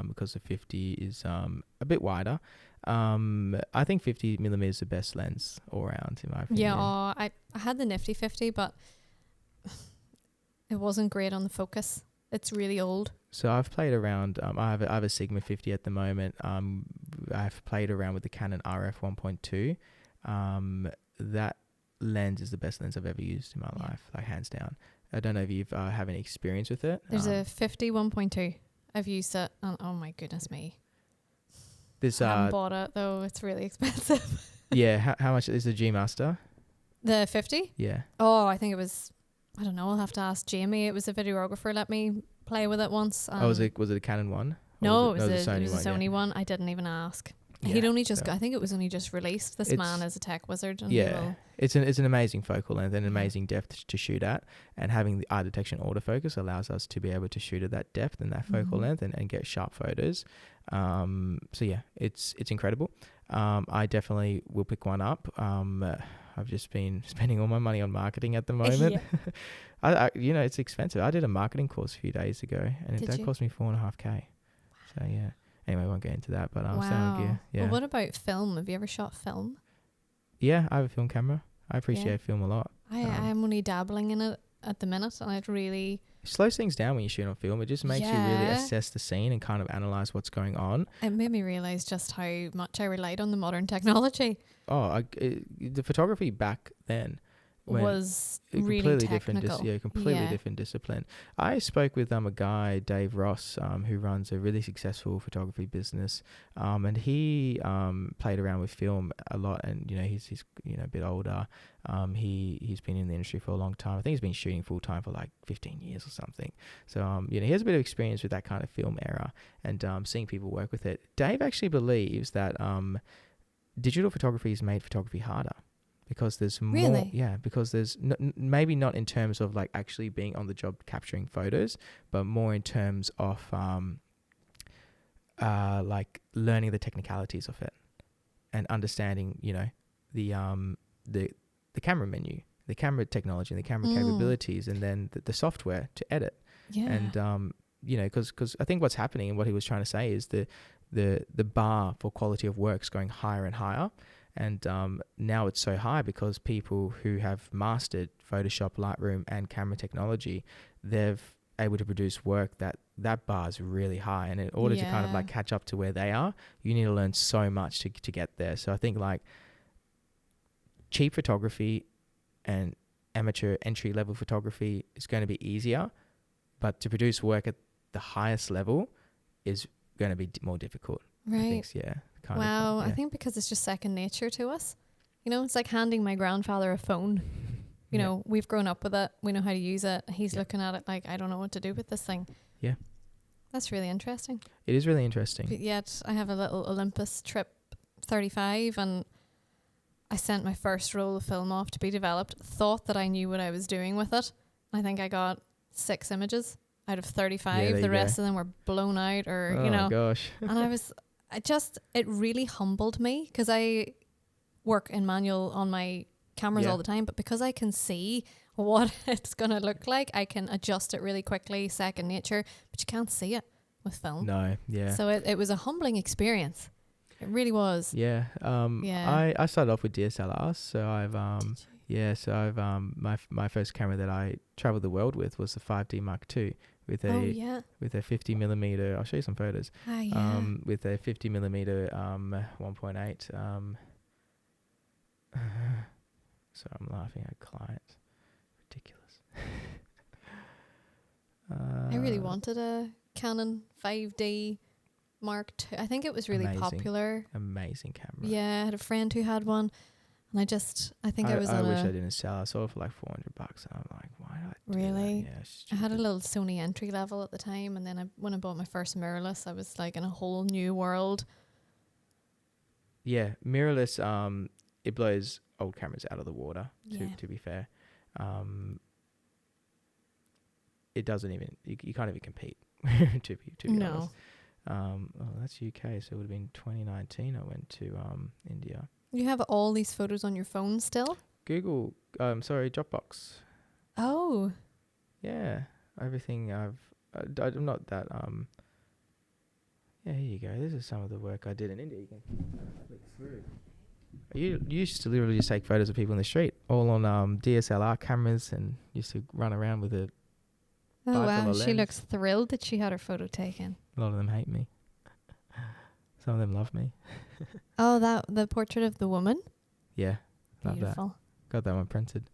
S1: because the 50 is a bit wider. I think 50 millimeters is the best lens all around, in my opinion.
S2: Yeah, I had the nifty 50, but it wasn't great on the focus. It's really old.
S1: So I've played around. I have a Sigma 50 at the moment. I've played around with the Canon RF 1.2. That lens is the best lens I've ever used in my life, like hands down. I don't know if you've have any experience with it.
S2: There's a 50 1.2. I've used it, and oh my goodness me.
S1: This
S2: I haven't bought it though. It's really expensive.
S1: Yeah, how much is the G Master?
S2: The 50?
S1: Yeah.
S2: Oh, I think it was. I don't know. I'll have to ask Jamie. It was a videographer let me play with it once.
S1: Was it a Canon one?
S2: No, it was a Sony one. I didn't even ask.
S1: Yeah,
S2: He'd only just. I think it was only just released. This man is a tech wizard. And
S1: it's an amazing focal length and an amazing depth to shoot at, and having the eye detection autofocus allows us to be able to shoot at that depth and that focal length and get sharp photos. So yeah, it's incredible. I definitely will pick one up. I've just been spending all my money on marketing at the moment. I it's expensive. I did a marketing course a few days ago, and that cost me $4,500. So yeah. Anyway, I won't get into that, but I'm selling gear. Yeah.
S2: Well, what about film? Have you ever shot film?
S1: Yeah, I have a film camera. I appreciate film a lot.
S2: I'm only dabbling in it at the minute, and it
S1: slows things down when you shoot on film. It just makes you really assess the scene and kind of analyze what's going on.
S2: It made me realize just how much I relied on the modern technology.
S1: The photography back then
S2: was really technical.
S1: Completely different discipline. I spoke with a guy, Dave Ross, who runs a really successful photography business, and he played around with film a lot. And he's a bit older. He's been in the industry for a long time. I think he's been shooting full time for like 15 years or something. So he has a bit of experience with that kind of film era and seeing people work with it. Dave actually believes that digital photography has made photography harder. Because there's more, because there's maybe not in terms of like actually being on the job capturing photos, but more in terms of like learning the technicalities of it and understanding, the camera menu, the camera technology, and the camera capabilities, and then the software to edit. Yeah. And because I think what's happening and what he was trying to say is the bar for quality of work is going higher and higher. And now it's so high because people who have mastered Photoshop, Lightroom, and camera technology, they've able to produce work that bar is really high. And in order to kind of like catch up to where they are, you need to learn so much to get there. So I think like cheap photography and amateur entry level photography is going to be easier, but to produce work at the highest level is going to be more difficult.
S2: Right.
S1: I think, yeah.
S2: I think because it's just second nature to us. It's like handing my grandfather a phone. We've grown up with it. We know how to use it. He's looking at it like, I don't know what to do with this thing. Yeah. That's really interesting.
S1: It is really interesting.
S2: But yet I have a little Olympus Trip 35 and I sent my first roll of film off to be developed, thought that I knew what I was doing with it. I think I got 6 images out of 35. The rest of them were blown out
S1: Oh gosh.
S2: And it really humbled me because I work in manual on my cameras all the time, but because I can see what it's going to look like, I can adjust it really quickly, second nature, but you can't see it with film.
S1: No, yeah.
S2: So it was a humbling experience. It really was.
S1: Yeah. I started off with DSLRs, so I've my first camera that I traveled the world with was the 5D Mark II. With a 50 millimeter, I'll show you some photos. With a 50 millimeter 1.8. So I'm laughing at clients. Ridiculous.
S2: I really wanted a Canon 5D Mark II. I think it was really popular.
S1: Amazing camera.
S2: Yeah, I had a friend who had one. And I wish
S1: I didn't sell. I sold it for like $400, and I'm like, why did I do
S2: really?
S1: That?
S2: I
S1: Yeah,
S2: had a little Sony entry level at the time, and then when I bought my first mirrorless, I was like in a whole new world.
S1: Yeah, mirrorless. it blows old cameras out of the water.
S2: Yeah.
S1: To be fair, it doesn't even you can't even compete. to be
S2: No.
S1: honest. That's UK, so it would have been 2019. I went to India.
S2: You have all these photos on your phone still?
S1: Google, Dropbox.
S2: Oh.
S1: Yeah, everything I'm not that Yeah, here you go. This is some of the work I did in India. You can click through. You used to literally just take photos of people in the street, all on DSLR cameras, and used to run around with a.
S2: Oh, wow.
S1: bipolar
S2: She
S1: lens.
S2: looks thrilled that she had her photo taken.
S1: A lot of them hate me. Some of them love me.
S2: Oh, the portrait of the woman?
S1: Yeah, love that.
S2: Beautiful.
S1: Got that one printed.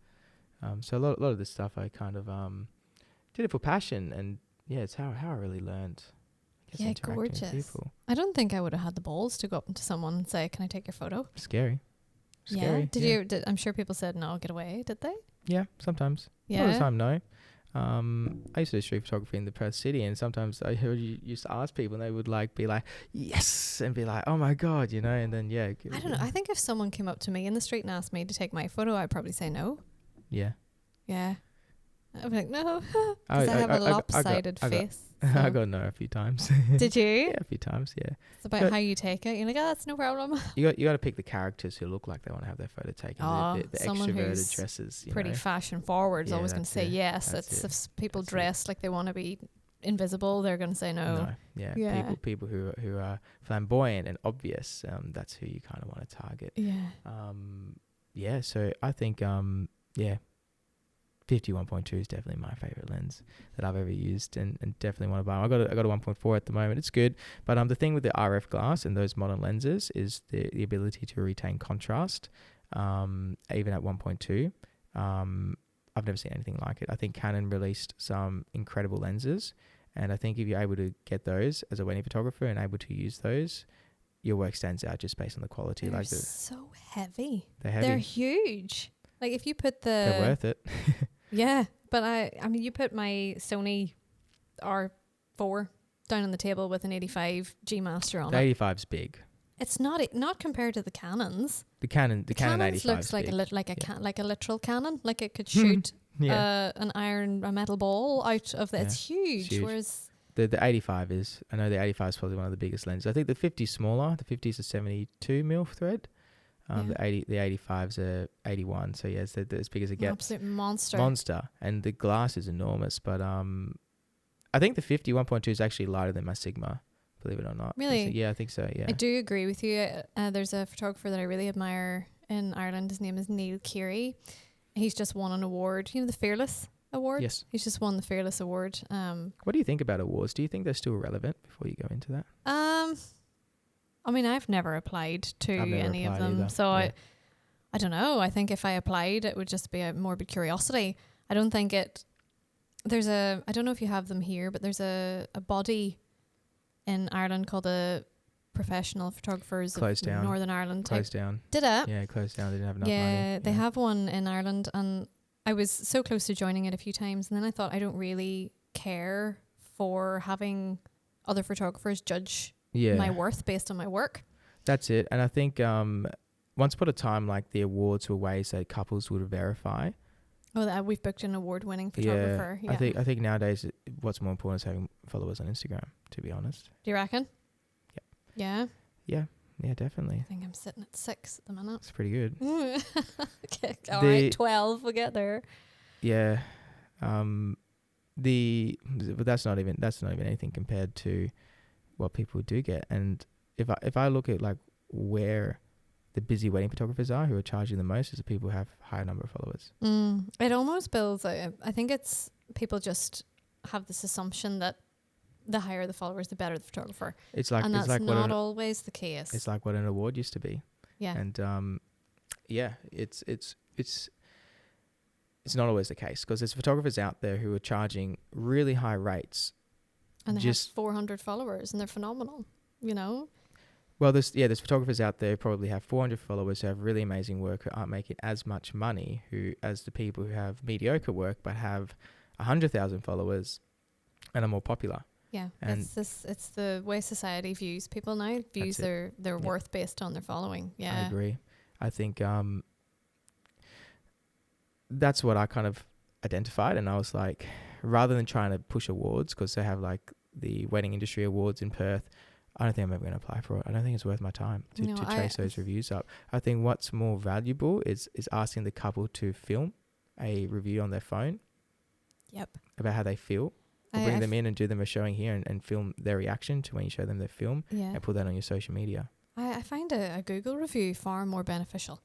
S1: So a lot of this stuff I kind of did it for passion, and yeah, it's how I really learned. I guess
S2: Yeah,
S1: interacting with
S2: gorgeous.
S1: people.
S2: I don't think I would have had the balls to go up to someone and say, "Can I take your photo?"
S1: Scary.
S2: Yeah. Did
S1: yeah.
S2: you? I'm sure people said no, get away. Did they?
S1: Yeah, sometimes. A lot of the time, no. I used to do street photography in the Perth city, and sometimes I heard you used to ask people, and they would be like, yes, and be like, oh my God, and then, yeah.
S2: I don't know. I think if someone came up to me in the street and asked me to take my photo, I'd probably say no.
S1: Yeah.
S2: Yeah. I'd be like, no, because I have a lopsided face.
S1: I got no a few times.
S2: Did you?
S1: Yeah, a few times, yeah.
S2: It's about how you take it. You're like, oh, that's no problem.
S1: You got to pick the characters who look like they want to have their photo taken. The
S2: someone
S1: extroverted
S2: who's
S1: dresses.
S2: Pretty fashion forward is
S1: Yeah,
S2: always going to
S1: that's
S2: say
S1: it.
S2: yes.
S1: That's
S2: It's
S1: it.
S2: if people
S1: That's it.
S2: dress like they want to be invisible, they're going to say no.
S1: Yeah.
S2: Yeah.
S1: People who are flamboyant and obvious. That's who you kind of want to target.
S2: Yeah.
S1: Yeah. So I think 51.2 is definitely my favorite lens that I've ever used, and definitely want to buy. I got a 1.4 at the moment. It's good, but the thing with the RF glass and those modern lenses is the ability to retain contrast, even at 1.2. I've never seen anything like it. I think Canon released some incredible lenses, and I think if you're able to get those as a wedding photographer and able to use those, your work stands out just based on the quality.
S2: They're so heavy.
S1: They're heavy.
S2: They're huge. Like if you put
S1: They're worth it.
S2: Yeah, but I mean, you put my Sony R4 down on the table with an 85 G Master on
S1: The
S2: it.
S1: 85's big.
S2: It's not compared to the Canons.
S1: The Canon
S2: Canons
S1: 85
S2: looks like like a literal cannon, like it could shoot a metal ball out of the.
S1: Yeah,
S2: It's huge.
S1: huge.
S2: Whereas
S1: The 85 is, I know the 85 is probably one of the biggest lenses. I think the 50 is smaller. The 50 is a 72 mil thread. The 85's a 81. So yeah, it's as big as it
S2: an
S1: gets.
S2: absolute monster.
S1: Monster, and the glass is enormous. But I think the 50 1.2 is actually lighter than my Sigma. Believe it or not.
S2: Really?
S1: Yeah, I think so. Yeah.
S2: I do agree with you. There's a photographer that I really admire in Ireland. His name is Neil Keary. He's just won an award. You know, the Fearless Award?
S1: Yes.
S2: He's just won the Fearless Award.
S1: What do you think about awards? Do you think they're still relevant before you go into that?
S2: I mean, I've never applied to
S1: I've never
S2: any of
S1: applied
S2: them.
S1: either.
S2: So
S1: Yeah.
S2: I don't know. I think if I applied, it would just be a morbid curiosity. I don't think I don't know if you have them here, but there's a body in Ireland called the Professional Photographers
S1: Closed
S2: of
S1: down.
S2: Northern Ireland.
S1: Closed down.
S2: Did it?
S1: Yeah, closed down. They didn't have enough
S2: Yeah,
S1: money.
S2: they have one in Ireland, and I was so close to joining it a few times, and then I thought I don't really care for having other photographers judge my worth based on my work.
S1: That's it. And I think once upon a time, like the awards were ways that couples would verify.
S2: Oh, we've booked an award-winning photographer. Yeah.
S1: I think nowadays what's more important is having followers on Instagram, to be honest.
S2: Do you reckon?
S1: Yeah.
S2: Yeah.
S1: Yeah, definitely.
S2: I think I'm sitting at 6 at the minute.
S1: It's pretty good.
S2: Okay, all right, 12. We'll get there.
S1: Yeah. But that's not even anything compared to what people do get. And if I look at like where the busy wedding photographers are who are charging the most is the people who have higher number of followers.
S2: It almost builds. I think it's people just have this assumption that the higher the followers, the better the photographer.
S1: It's like
S2: and that's
S1: like
S2: not always the case.
S1: It's like what an award used to be.
S2: Yeah.
S1: And it's not always the case because there's photographers out there who are charging really high rates.
S2: And they have 400 followers and they're phenomenal, you know?
S1: Well, there's photographers out there who probably have 400 followers who have really amazing work who aren't making as much money as the people who have mediocre work but have 100,000 followers and are more popular.
S2: Yeah,
S1: and
S2: it's the way society views people now. Views their worth based on their following. Yeah,
S1: I agree. I think that's what I kind of identified, and I was like, rather than trying to push awards, because they have like the wedding industry awards in Perth, I don't think I'm ever going to apply for it. I don't think it's worth my time to chase those reviews up. I think what's more valuable is asking the couple to film a review on their phone.
S2: Yep.
S1: About how they feel. Or bring them in and do them a showing here and film their reaction to when you show them their film and put that on your social media.
S2: I find a Google review far more beneficial.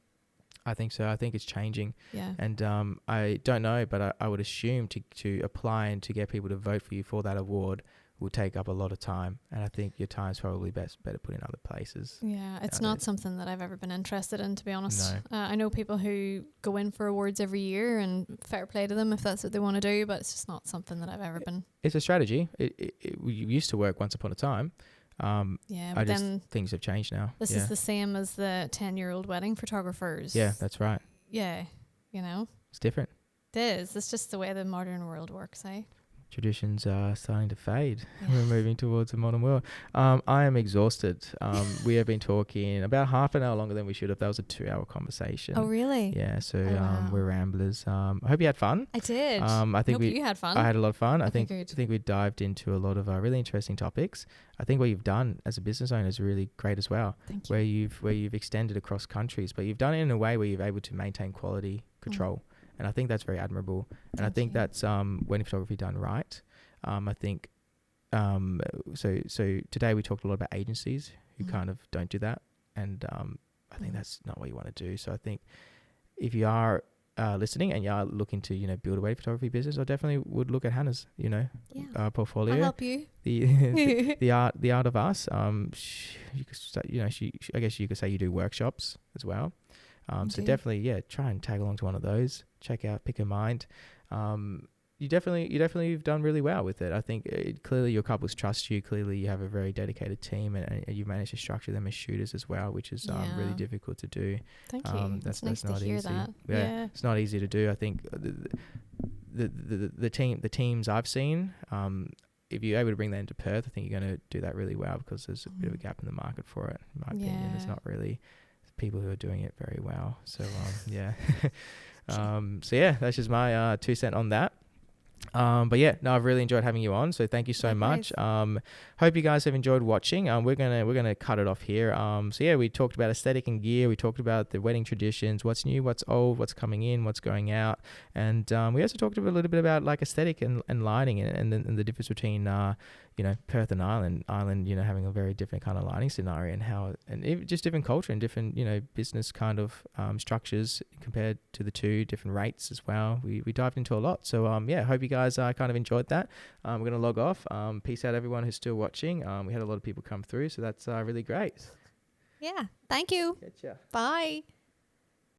S1: I think so. I think it's changing.
S2: Yeah.
S1: And I don't know, but I would assume to apply and to get people to vote for you for that award will take up a lot of time. And I think your time's probably better put in other places.
S2: Yeah, it's not something that I've ever been interested in, to be honest.
S1: No.
S2: I know people who go in for awards every year, and fair play to them if that's what they want to do, but it's just not something that I've ever been.
S1: It's a strategy. It used to work once upon a time.
S2: But then
S1: things have changed now.
S2: This is the same as the 10-year-old wedding photographers.
S1: Yeah, that's right.
S2: Yeah, you know.
S1: It's different.
S2: It is. It's just the way the modern world works, eh?
S1: Traditions are starting to fade. Yeah. We're moving towards a modern world. I am exhausted. We have been talking about half an hour longer than we should have. That was a 2-hour conversation.
S2: Oh, really?
S1: Yeah, so we're ramblers. I hope you had fun.
S2: I did.
S1: I think
S2: you had fun.
S1: I had a lot of fun. I think
S2: good.
S1: we dived into a lot of really interesting topics. I think what you've done as a business owner is really great as well.
S2: Thank you.
S1: Where you've extended across countries, but you've done it in a way where you're able to maintain quality control. And I think that's very admirable. And I think that's wedding photography done right. I think so today we talked a lot about agencies who kind of don't do that, and I think that's not what you want to do. So I think if you are listening and you are looking to build a wedding photography business, I definitely would look at Hannah's portfolio.
S2: I'll help you.
S1: The art of us. You could I guess you could say you do workshops as well. So definitely try and tag along to one of those. Check out Pick a Mind. You definitely have done really well with it. I think clearly your couples trust you. Clearly you have a very dedicated team, and you managed to structure them as shooters as well, which is really difficult to do.
S2: Thank you.
S1: That's
S2: nice
S1: not
S2: to hear
S1: easy.
S2: that.
S1: Yeah, it's not easy to do. I think the teams I've seen, if you're able to bring that into Perth, I think you're going to do that really well, because there's a bit of a gap in the market for it. In my opinion, there's not really people who are doing it very well. So that's just my 2 cents on that. I've really enjoyed having you on, so thank you so much. Hope you guys have enjoyed watching. We're gonna cut it off here. We talked about aesthetic and gear. We talked about the wedding traditions, what's new, what's old, what's coming in, what's going out, and we also talked a little bit about like aesthetic and lighting and the difference between Perth and Ireland, having a very different kind of lighting scenario, and how, and just different culture and different, business kind of structures compared to the two, different rates as well. We dived into a lot. So, hope you guys kind of enjoyed that. We're going to log off. Peace out, everyone who's still watching. We had a lot of people come through, so that's really great.
S2: Yeah. Thank you.
S1: Getcha.
S2: Bye.